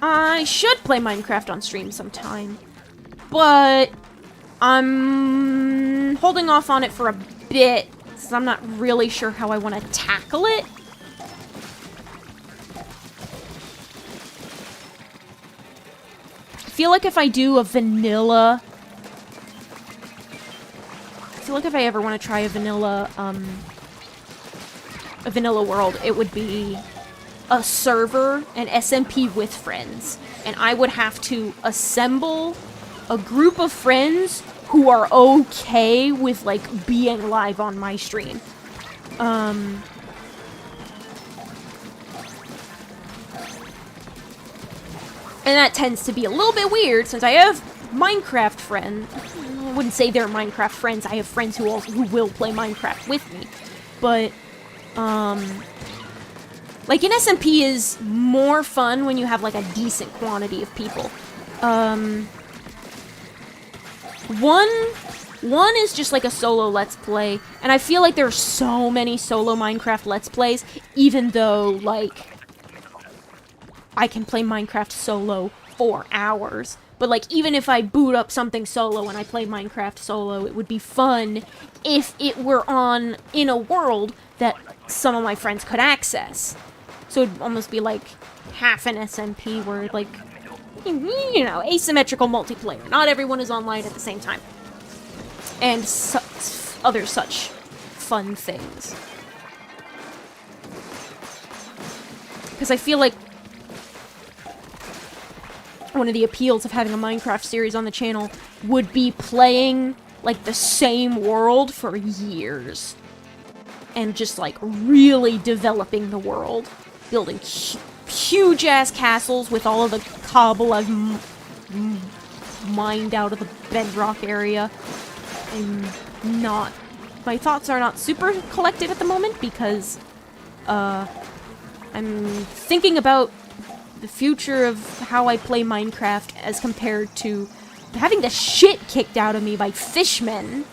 I should play Minecraft on stream sometime, but I'm holding off on it for a bit, because I'm not really sure how I want to tackle it. I feel like if I do a vanilla... I feel like if I ever want to try a vanilla world, it would be a server, an SMP with friends. And I would have to assemble a group of friends who are okay with, like, being live on my stream. And that tends to be a little bit weird, since I have Minecraft friends. I wouldn't say they're Minecraft friends. I have friends who will play Minecraft with me. But, like, an SMP is more fun when you have, like, a decent quantity of people. One is just, like, a solo Let's Play, and I feel like there are so many solo Minecraft Let's Plays, even though, like, I can play Minecraft solo for hours. But, like, even if I boot up something solo and I play Minecraft solo, it would be fun if it were in a world that some of my friends could access. So it'd almost be like half an SMP where, like, you know, asymmetrical multiplayer. Not everyone is online at the same time. And other such fun things. Because I feel like one of the appeals of having a Minecraft series on the channel would be playing, like, the same world for years. And just, like, really developing the world. Building huge-ass castles with all of the cobble I've mined out of the bedrock area. My thoughts are not super collected at the moment because, I'm thinking about the future of how I play Minecraft as compared to having the shit kicked out of me by fishmen.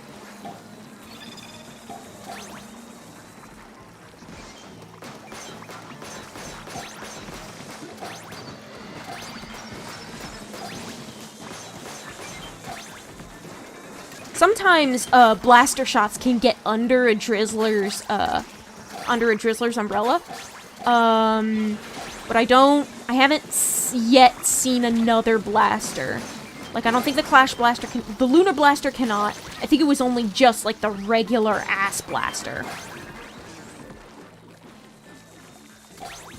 Sometimes, blaster shots can get under a drizzler's umbrella. But I haven't yet seen another blaster. Like, I don't think the Clash Blaster the Lunar Blaster cannot. I think it was only just, like, the regular ass blaster.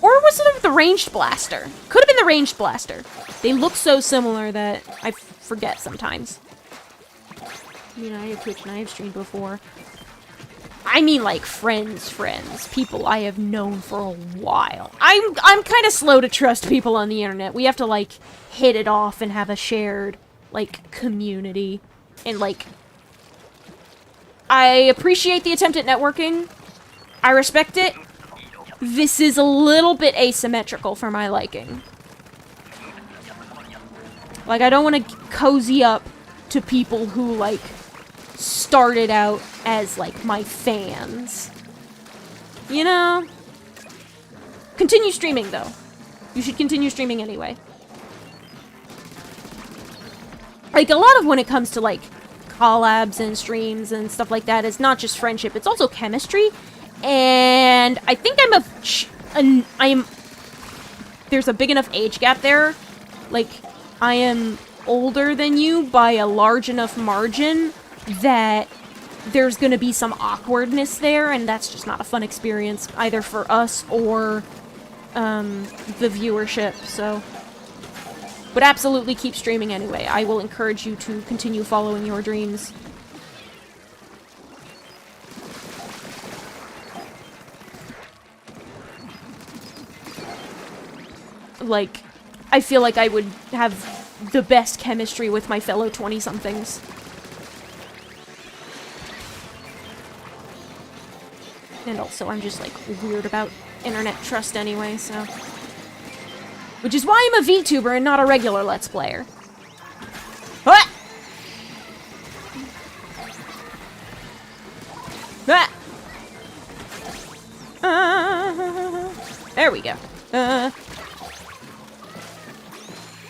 Or was it the ranged blaster? Could have been the ranged blaster. They look so similar that I forget sometimes. I mean, I have Twitch and I have streamed before. I mean, like, friends. People I have known for a while. I'm kind of slow to trust people on the internet. We have to, like, hit it off and have a shared, like, community. And, like, I appreciate the attempt at networking. I respect it. This is a little bit asymmetrical for my liking. Like, I don't want to cozy up to people who, like, started out as, like, my fans. You know? Continue streaming, though. You should continue streaming anyway. Like, a lot of when it comes to, like, collabs and streams and stuff like that, it's not just friendship, it's also chemistry. And I think there's a big enough age gap there. Like, I am older than you by a large enough margin that there's gonna be some awkwardness there, and that's just not a fun experience, either for us or, the viewership, so... But absolutely keep streaming anyway. I will encourage you to continue following your dreams. Like, I feel like I would have the best chemistry with my fellow 20-somethings. And also, I'm just, like, weird about internet trust anyway, so... Which is why I'm a VTuber and not a regular Let's Player. Ah! Ah! There we go.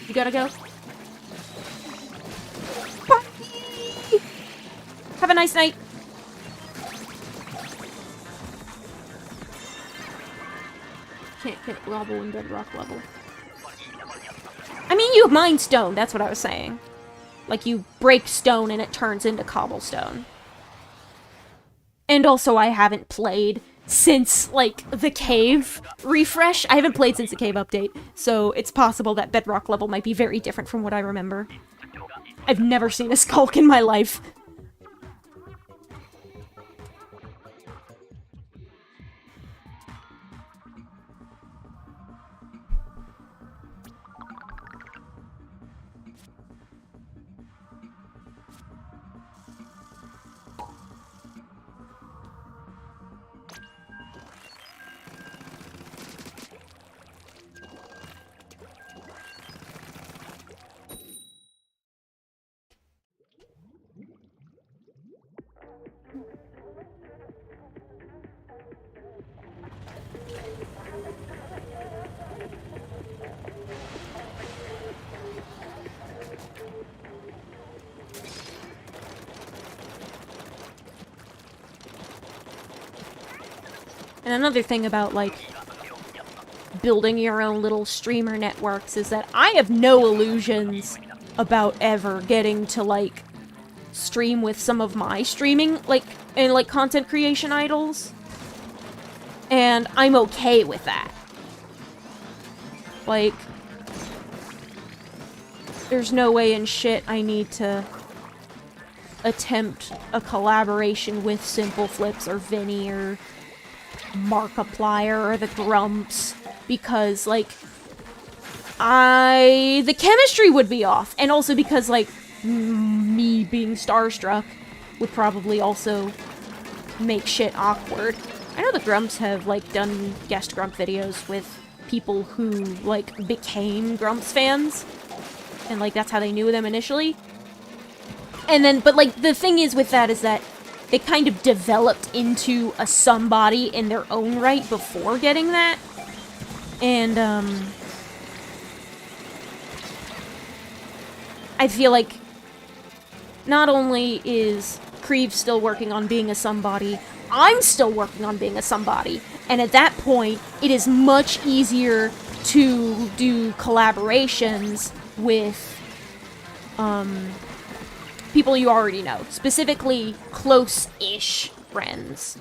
You gotta go. Bye! Have a nice night. Can't get level in bedrock level. I mean, you mine stone, that's what I was saying. Like, you break stone and it turns into cobblestone. And also, I haven't played since, like, the cave refresh. I haven't played since the cave update, so it's possible that bedrock level might be very different from what I remember. I've never seen a skulk in my life. And another thing about, like, building your own little streamer networks is that I have no illusions about ever getting to, like, stream with some of my streaming, like, and, like, content creation idols. And I'm okay with that. Like, there's no way in shit I need to attempt a collaboration with Simple Flips or Vinny or Markiplier or the Grumps, because, like, the chemistry would be off, and also because, like, me being starstruck would probably also make shit awkward. I know the Grumps have, like, done guest Grump videos with people who, like, became Grumps fans, and, like, that's how they knew them initially. And then, but, like, the thing is with that is that they kind of developed into a somebody in their own right before getting that. And, I feel like not only is Creve still working on being a somebody, I'm still working on being a somebody. And at that point, it is much easier to do collaborations with, people you already know. Specifically, close-ish friends.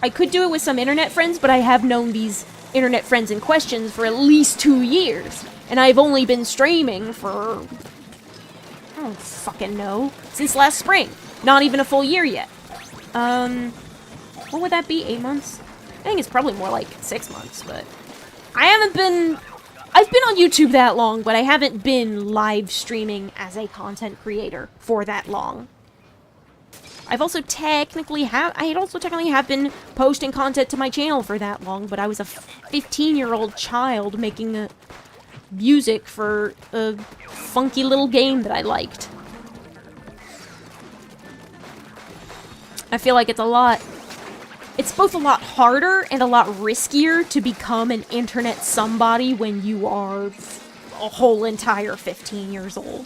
I could do it with some internet friends, but I have known these internet friends in question for at least 2 years. And I've only been streaming for... I don't fucking know. Since last spring. Not even a full year yet. What would that be? 8 months? I think it's probably more like 6 months, but... I've been on YouTube that long, but I haven't been live streaming as a content creator for that long. I also technically have been posting content to my channel for that long, but I was a 15-year-old child making music for a funky little game that I liked. I feel like it's both a lot harder and a lot riskier to become an internet somebody when you are a whole entire 15 years old.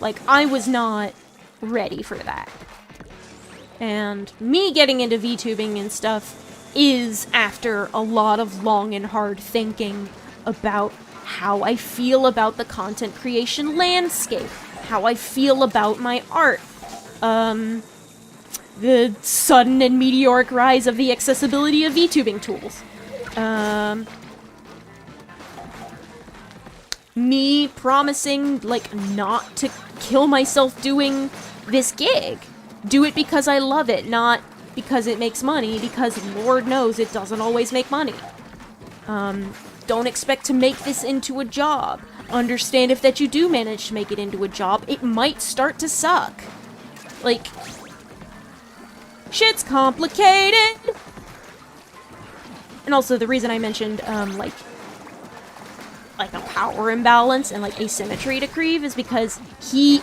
Like, I was not ready for that. And me getting into VTubing and stuff is after a lot of long and hard thinking about how I feel about the content creation landscape, how I feel about my art, the sudden and meteoric rise of the accessibility of VTubing tools, me promising, like, not to kill myself doing this gig. Do it because I love it, not because it makes money, because Lord knows it doesn't always make money. Don't expect to make this into a job. Understand if that you do manage to make it into a job, it might start to suck. Like, shit's complicated! And also, the reason I mentioned, like a power imbalance and, like, asymmetry to Creve is because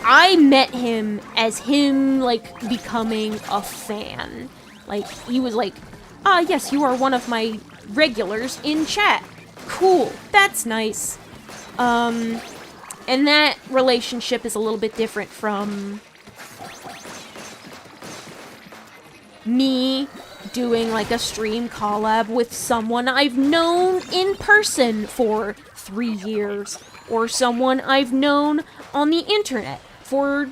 I met him as him, like, becoming a fan. Like, he was like, yes, you are one of my regulars in chat. Cool, that's nice. And that relationship is a little bit different from me doing, like, a stream collab with someone I've known in person for 3 years, or someone I've known on the internet for,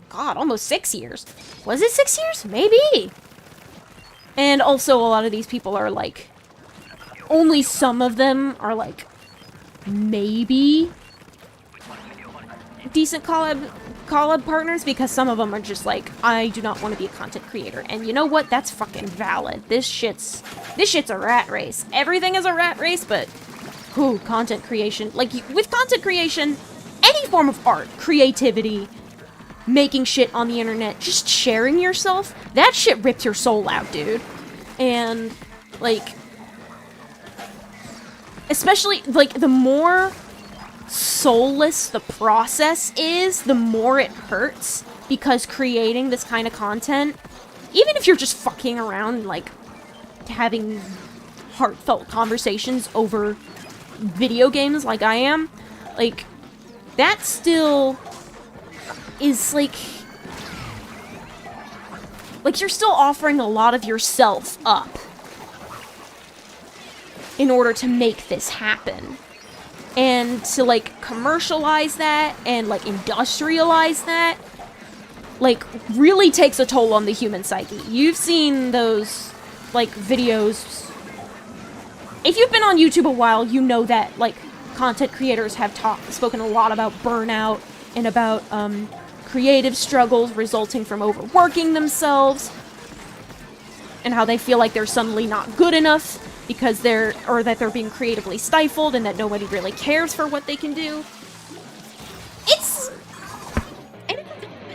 God, almost 6 years. Was it 6 years? Maybe! And also, a lot of these people are, like, only some of them are, like, maybe decent collab partners, because some of them are just like, I do not want to be a content creator. And you know what? That's fucking valid. This shit's a rat race. Everything is a rat race, but content creation. Like, with content creation, any form of art, creativity, making shit on the internet, just sharing yourself, that shit rips your soul out, dude. And, like, especially, like, the more soulless the process is, the more it hurts, because creating this kind of content, even if you're just fucking around, like, having heartfelt conversations over video games like I am, like, that still is, like, you're still offering a lot of yourself up in order to make this happen. And to, like, commercialize that and, like, industrialize that, like, really takes a toll on the human psyche. You've seen those, like, videos. If you've been on YouTube a while, you know that, like, content creators have spoken a lot about burnout and about, creative struggles resulting from overworking themselves, and how they feel like they're suddenly not good enough because they're being creatively stifled, and that nobody really cares for what they can do. And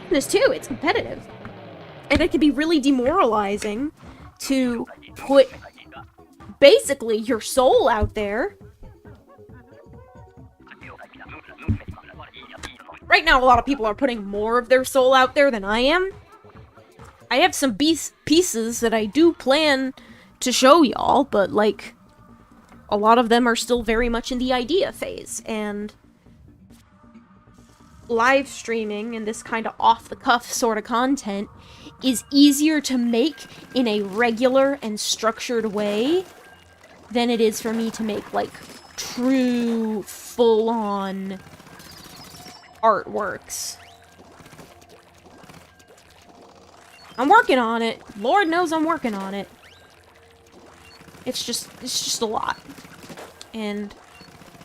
this too, it's competitive. And it can be really demoralizing to put basically your soul out there. Right now, a lot of people are putting more of their soul out there than I am. I have some pieces that I do plan to show y'all, but, like, a lot of them are still very much in the idea phase, and live streaming and this kind of off-the-cuff sort of content is easier to make in a regular and structured way than it is for me to make, like, true, full-on artworks. I'm working on it. Lord knows I'm working on it. It's just a lot. And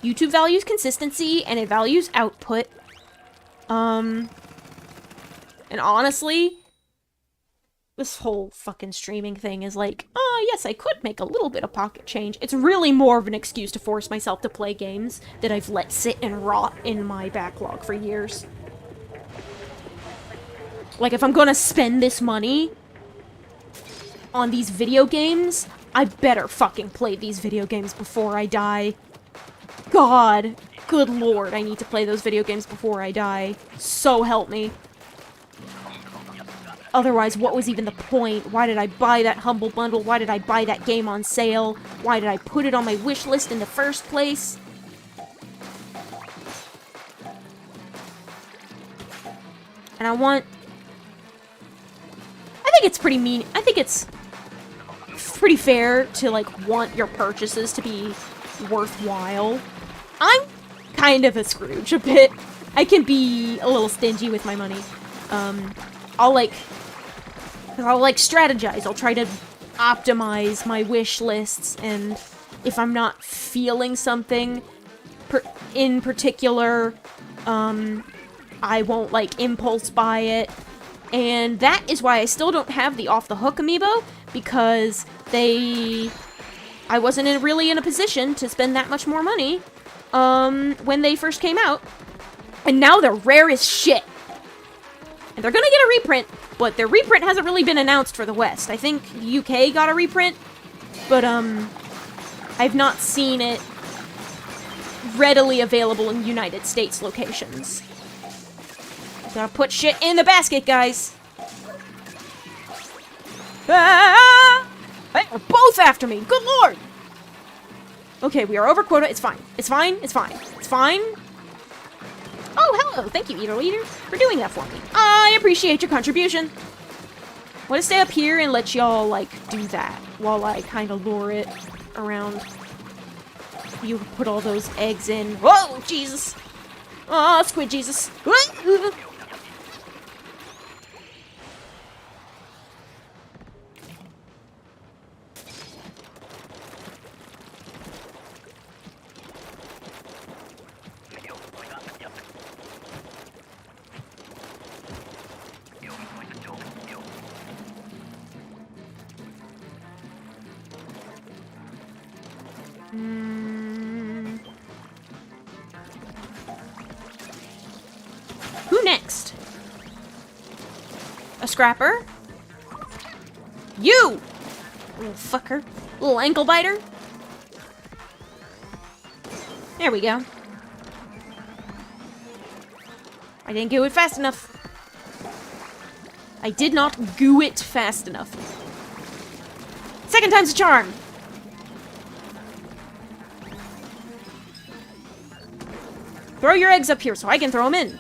YouTube values consistency, and it values output. And honestly, this whole fucking streaming thing is like, oh, yes, I could make a little bit of pocket change. It's really more of an excuse to force myself to play games that I've let sit and rot in my backlog for years. Like, if I'm gonna spend this money on these video games, I better fucking play these video games before I die. God, good lord, I need to play those video games before I die. So help me. Otherwise, what was even the point? Why did I buy that Humble Bundle? Why did I buy that game on sale? Why did I put it on my wish list in the first place? And I think it's pretty mean. I think it's pretty fair to, like, want your purchases to be worthwhile. I'm kind of a Scrooge a bit. I can be a little stingy with my money. I'll strategize. I'll try to optimize my wish lists, and if I'm not feeling something in particular, I won't, like, impulse buy it. And that is why I still don't have the Off the Hook amiibo, because I wasn't really in a position to spend that much more money, when they first came out. And now they're rare as shit. And they're gonna get a reprint, but their reprint hasn't really been announced for the West. I think UK got a reprint, but, I've not seen it readily available in United States locations. Gotta put shit in the basket, guys. Ah! They are both after me. Good lord. Okay, we are over quota. It's fine. It's fine. It's fine. It's fine. Oh, hello. Thank you, Eater Leader, for doing that for me. I appreciate your contribution. I want to stay up here and let y'all, like, do that while I kind of lure it around. You put all those eggs in. Whoa, Jesus. Oh, Squid Jesus. Who next? A scrapper? You! Little fucker. Little ankle biter. There we go. I didn't do it fast enough. I did not goo it fast enough. Second time's a charm. Throw your eggs up here so I can throw them in.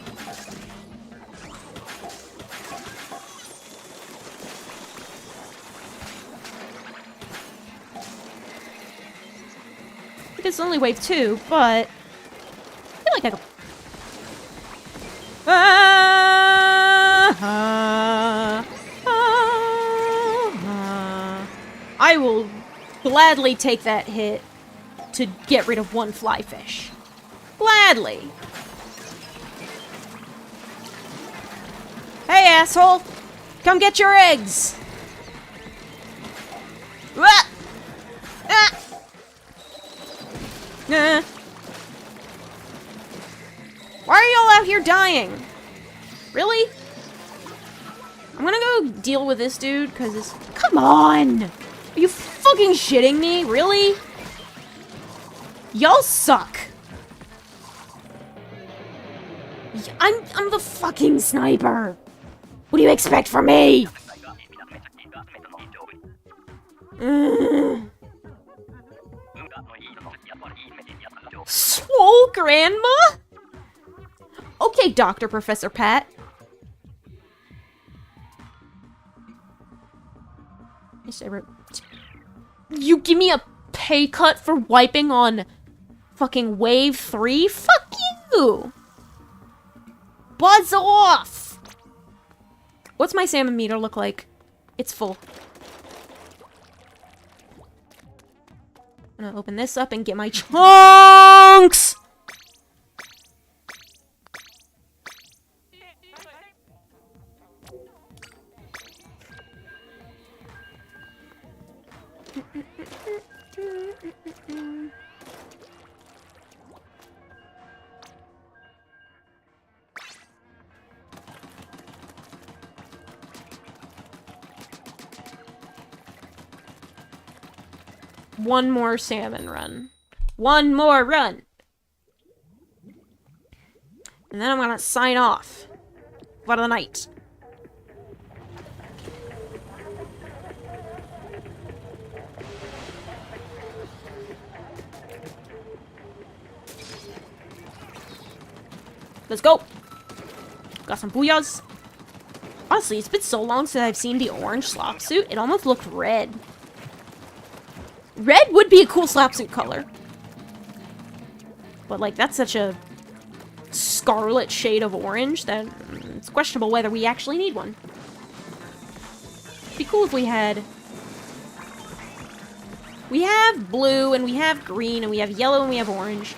It's only wave 2, but I feel like I could... I will gladly take that hit to get rid of one fly fish. Gladly. Hey, asshole! Come get your eggs! Ah! Ah! Why are y'all out here dying? Really? I'm gonna go deal with this dude, because it's... Come on! Are you fucking shitting me? Really? Y'all suck. I'm the fucking sniper. What do you expect from me? Swole grandma? Okay, Dr. Professor Pat. You give me a pay cut for wiping on fucking wave 3? Fuck you! Buzz off! What's my salmon meter look like? It's full. I'm gonna open this up and get my chunks! One more salmon run. One more run. And then I'm gonna sign off for the night. Let's go. Got some booyahs. Honestly, it's been so long since I've seen the orange slop suit, it almost looked red. Red would be a cool slap suit color. But, like, that's such a scarlet shade of orange that it's questionable whether we actually need one. It'd be cool if we had... We have blue, and we have green, and we have yellow, and we have orange.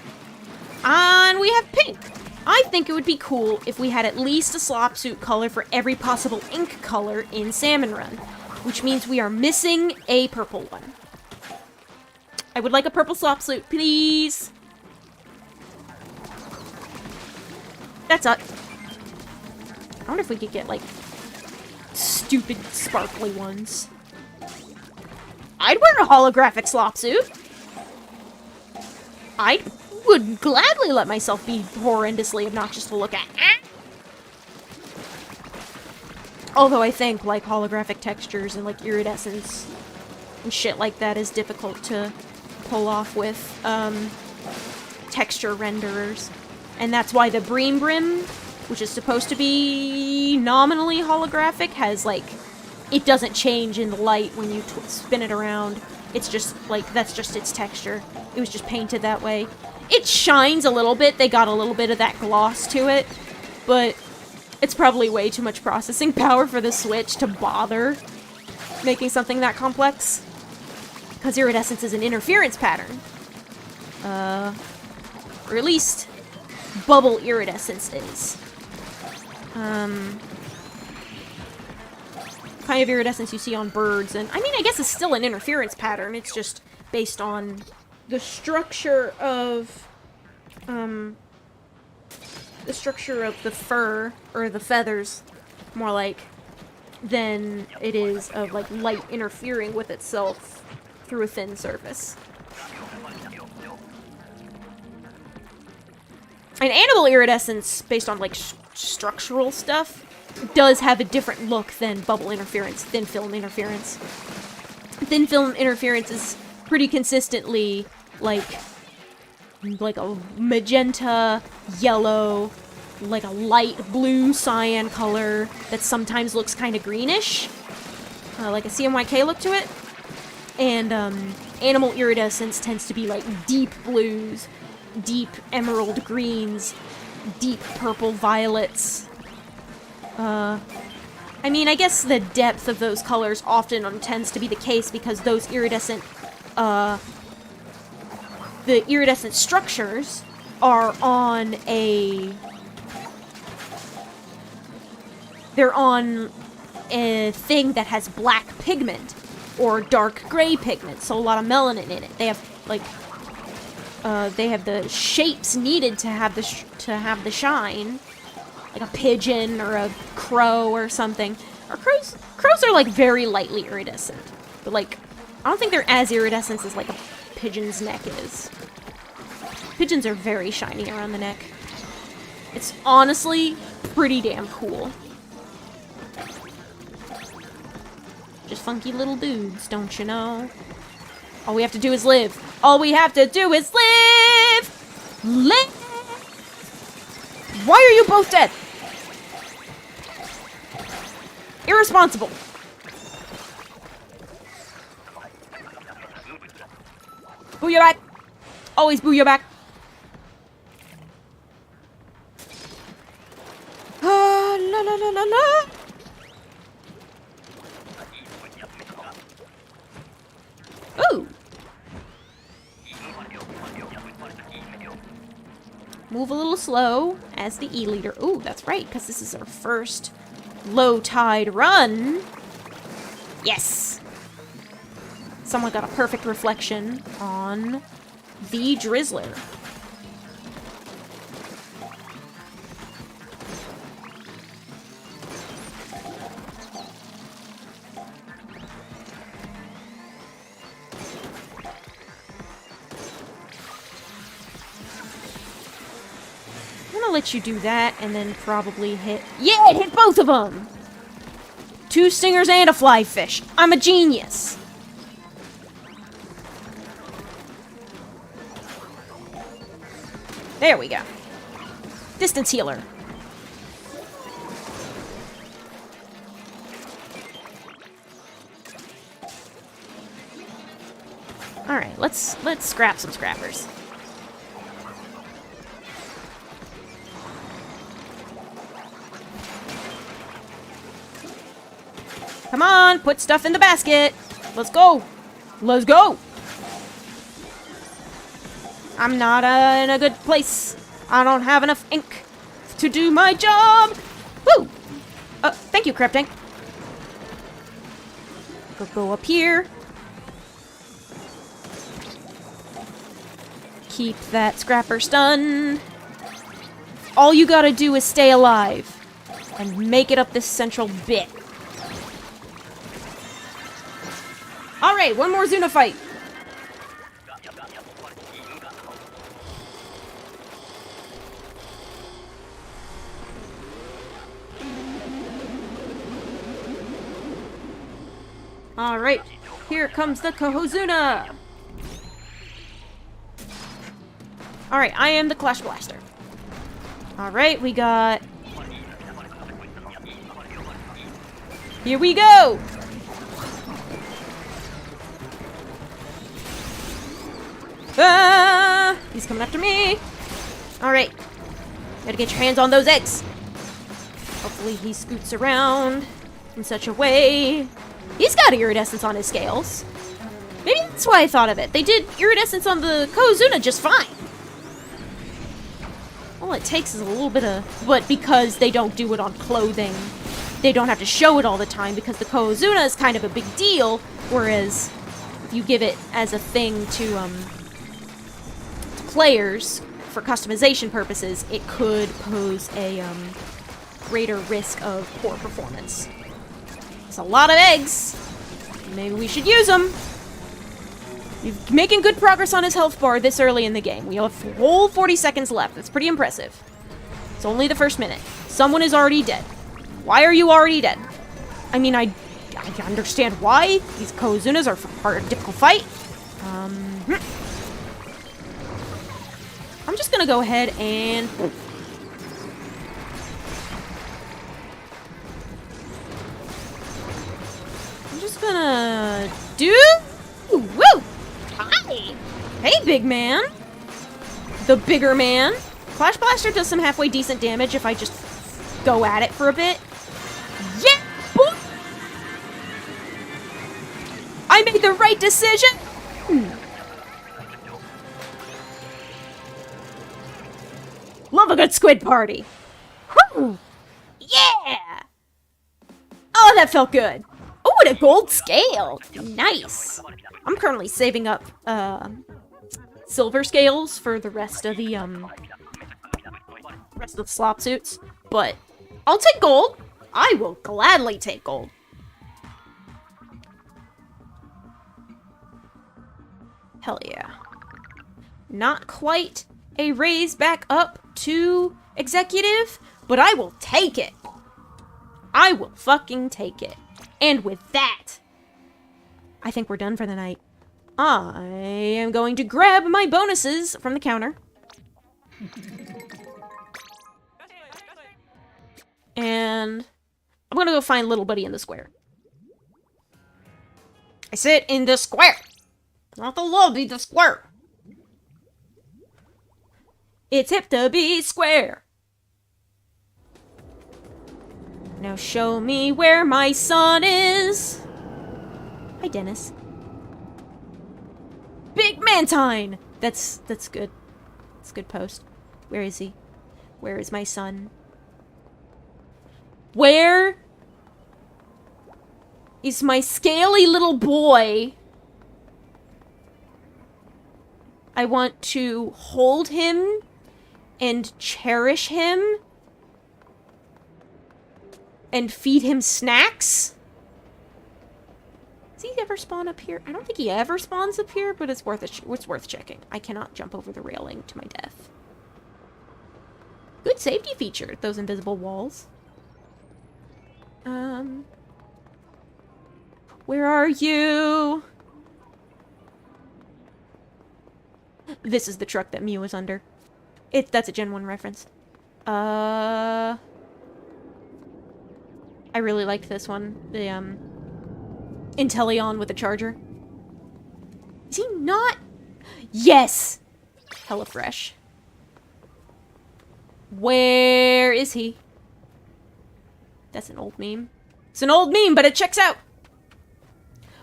And we have pink. I think it would be cool if we had at least a slop suit color for every possible ink color in Salmon Run, which means we are missing a purple one. I would like a purple slop suit, please. That's up. I wonder if we could get, like, stupid sparkly ones. I'd wear a holographic slop suit. I would gladly let myself be horrendously obnoxious to look at. Although I think, like, holographic textures and, like, iridescence and shit like that is difficult to pull off with, texture renderers. And that's why the Bream Brim, which is supposed to be nominally holographic, has, like, it doesn't change in the light when you spin it around. It's just, like, that's just its texture. It was just painted that way. It shines a little bit. They got a little bit of that gloss to it. But it's probably way too much processing power for the Switch to bother making something that complex. Because iridescence is an interference pattern. Or at least bubble iridescence is. Kind of iridescence you see on birds, and I mean, I guess it's still an interference pattern. It's just based on the structure of the fur or the feathers, more like, than it is of like light interfering with itself through a thin surface. And animal iridescence, based on like structural stuff, does have a different look than bubble interference, thin film interference. Thin film interference is pretty consistently like a magenta, yellow, like a light blue cyan color that sometimes looks kind of greenish, like a CMYK look to it. And animal iridescence tends to be like deep blues, deep emerald greens, deep purple violets. I mean, I guess the depth of those colors often tends to be the case because those iridescent, the iridescent structures are on they're on a thing that has black pigment or dark gray pigment, so a lot of melanin in it. They have, like, they have the shapes needed to have the shine. Like a pigeon or a crow or something. Or crows are like very lightly iridescent. But like, I don't think they're as iridescent as like a pigeon's neck is. Pigeons are very shiny around the neck. It's honestly pretty damn cool. Just funky little dudes, don't you know? All we have to do is live. All we have to do is live! Live! Why are you both dead? Irresponsible. Booyah back. Always booyah back. La la la la la. Ooh. Move a little slow as the E-leader. Ooh, that's right, because this is our first low tide run. Yes. Someone got a perfect reflection on the Drizzler. Let you do that and then probably hit. Yeah, it hit both of them. 2 stingers and a fly fish. I'm a genius. There we go. Distance healer. Alright, let's scrap some scrappers. Come on, put stuff in the basket. Let's go. Let's go. I'm not in a good place. I don't have enough ink to do my job. Woo! Thank you, Crab Tank. Go up here. Keep that scrapper stunned. All you gotta do is stay alive and make it up this central bit. Alright, one more Zuna fight. Alright, here comes the Kohozuna! Alright, I am the Clash Blaster. Alright, we got... Here we go! Ah! He's coming after me! Alright. Gotta get your hands on those eggs. Hopefully he scoots around in such a way. He's got iridescence on his scales. Maybe that's why I thought of it. They did iridescence on the Kohozuna just fine. All it takes is a little bit of... But because they don't do it on clothing, they don't have to show it all the time because the Kohozuna is kind of a big deal, whereas if you give it as a thing to players for customization purposes, it could pose a greater risk of poor performance. It's a lot of eggs. Maybe we should use them. You're making good progress on his health bar this early in the game. We have a whole 40 seconds left. That's pretty impressive. It's only the first minute. Someone is already dead. Why are you already dead? I mean, I understand why. These Kohozunas are part of a difficult fight. I'm just gonna go ahead and... I'm just gonna do... Woo! Hi! Hey, big man! The bigger man. Clash Blaster does some halfway decent damage if I just go at it for a bit. Yeah! Boy! I made the right decision! Love a good squid party. Woo! Yeah! Oh, that felt good. Oh, and a gold scale. Nice. I'm currently saving up silver scales for the rest of the slop suits, but I'll take gold. I will gladly take gold. Hell yeah. Not quite a raise back up to executive, but I will take it. I will fucking take it. And with that, I think we're done for the night. I am going to grab my bonuses from the counter. And I'm gonna go find little buddy in the square. I said in the square! Not the lobby, the square! It's hip to be square! Now show me where my son is! Hi, Dennis. Big Mantine! That's good. That's a good post. Where is he? Where is my son? Where is my scaly little boy? I want to hold him and cherish him and feed him snacks. Does he ever spawn up here? I don't think he ever spawns up here, but it's worth checking. I cannot jump over the railing to my death. Good safety feature, those invisible walls. Where are you? This is the truck that Mew is under. That's a Gen 1 reference. I really liked this one. The, Inteleon with a charger. Is he not? Yes! Hella fresh. Where is he? That's an old meme. It's an old meme, but it checks out.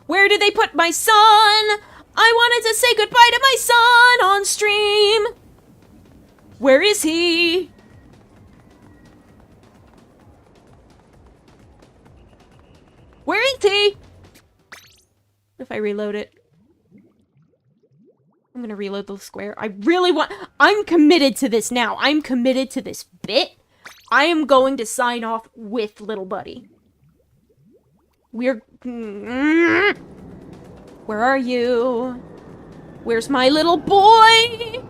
Where did they put my son? I wanted to say goodbye to my son on stream. Where is he? Where is he? If I reload it. I'm gonna reload the square. I really want... I'm committed to this now. I'm committed to this bit. I am going to sign off with little buddy. We're... Where are you? Where's my little boy?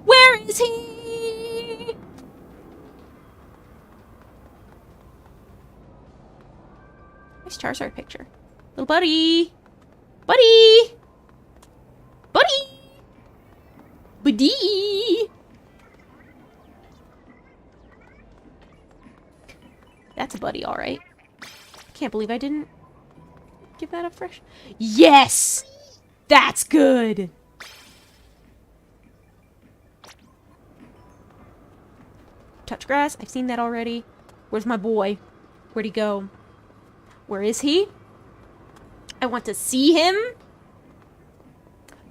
Where is he? Nice Charizard picture. Little buddy. Buddy. Buddy. Buddy. That's a buddy, alright. Can't believe I didn't give that a fresh... Yes! That's good! Touch grass. I've seen that already. Where's my boy? Where'd he go? Where is he? I want to see him.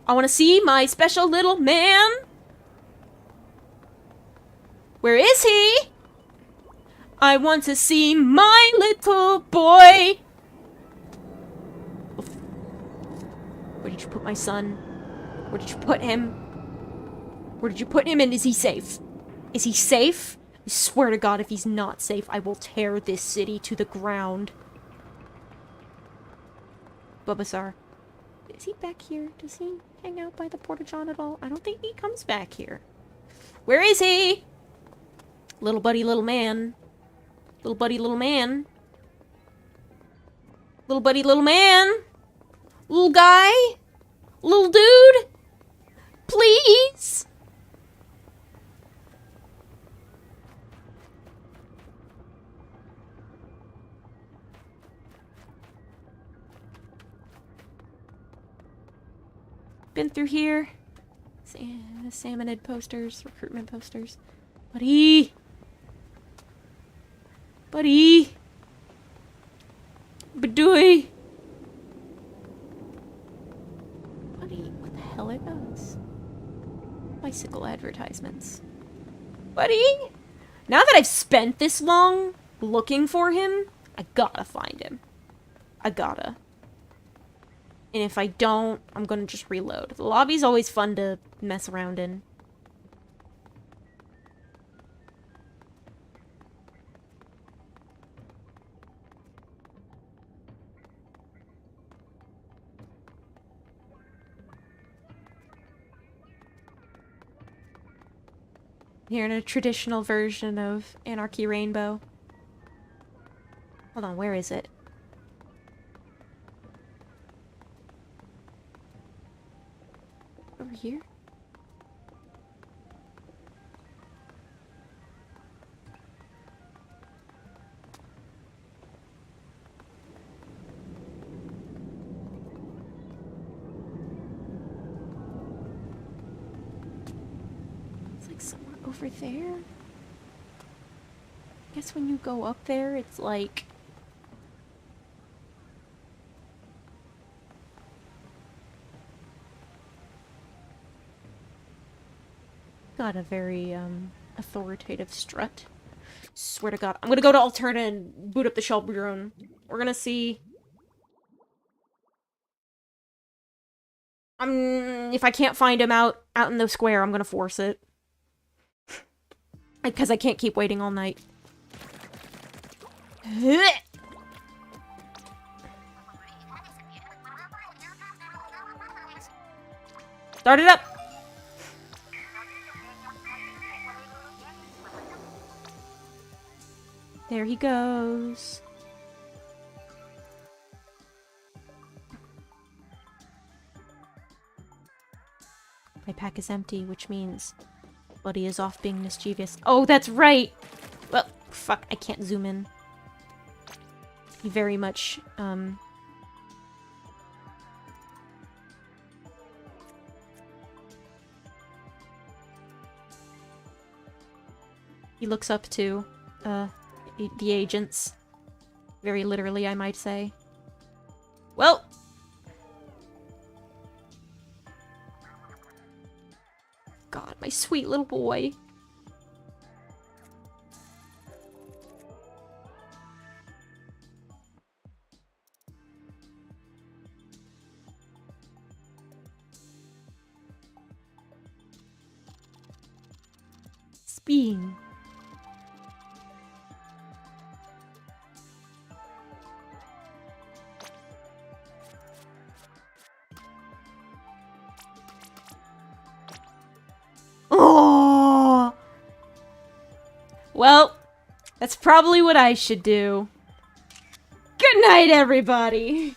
I want to see my special little man. Where is he? I want to see my little boy. Where did you put my son? Where did you put him? Where did you put him, and is he safe? Is he safe? I swear to God, if he's not safe, I will tear this city to the ground. Bulbasaur. Is he back here? Does he hang out by the Porta-John at all? I don't think he comes back here. Where is he? Little buddy, little man. Little buddy, little man. Little buddy, little man. Little guy. Little dude. Please. Been through here. Salmonid posters, recruitment posters. Buddy! Buddy! Badooey! Buddy, what the hell are those? Bicycle advertisements. Buddy! Now that I've spent this long looking for him, I gotta find him. I gotta. And if I don't, I'm gonna just reload. The lobby's always fun to mess around in. Here in a traditional version of Anarchy Rainbow. Hold on, where is it? Over here? It's like somewhere over there. I guess when you go up there, it's like... got a very, authoritative strut. Swear to God. I'm gonna go to Alterna and boot up the Shell Bureau. We're gonna see... if I can't find him out in the square, I'm gonna force it. Because I can't keep waiting all night. Start it up! There he goes. My pack is empty, which means Buddy is off being mischievous. Oh, that's right! Well, fuck, I can't zoom in. He very much, He looks up to, the agents. Very literally, I might say. Well... God, my sweet little boy. Being. Oh! Well, that's probably what I should do. Good night, everybody!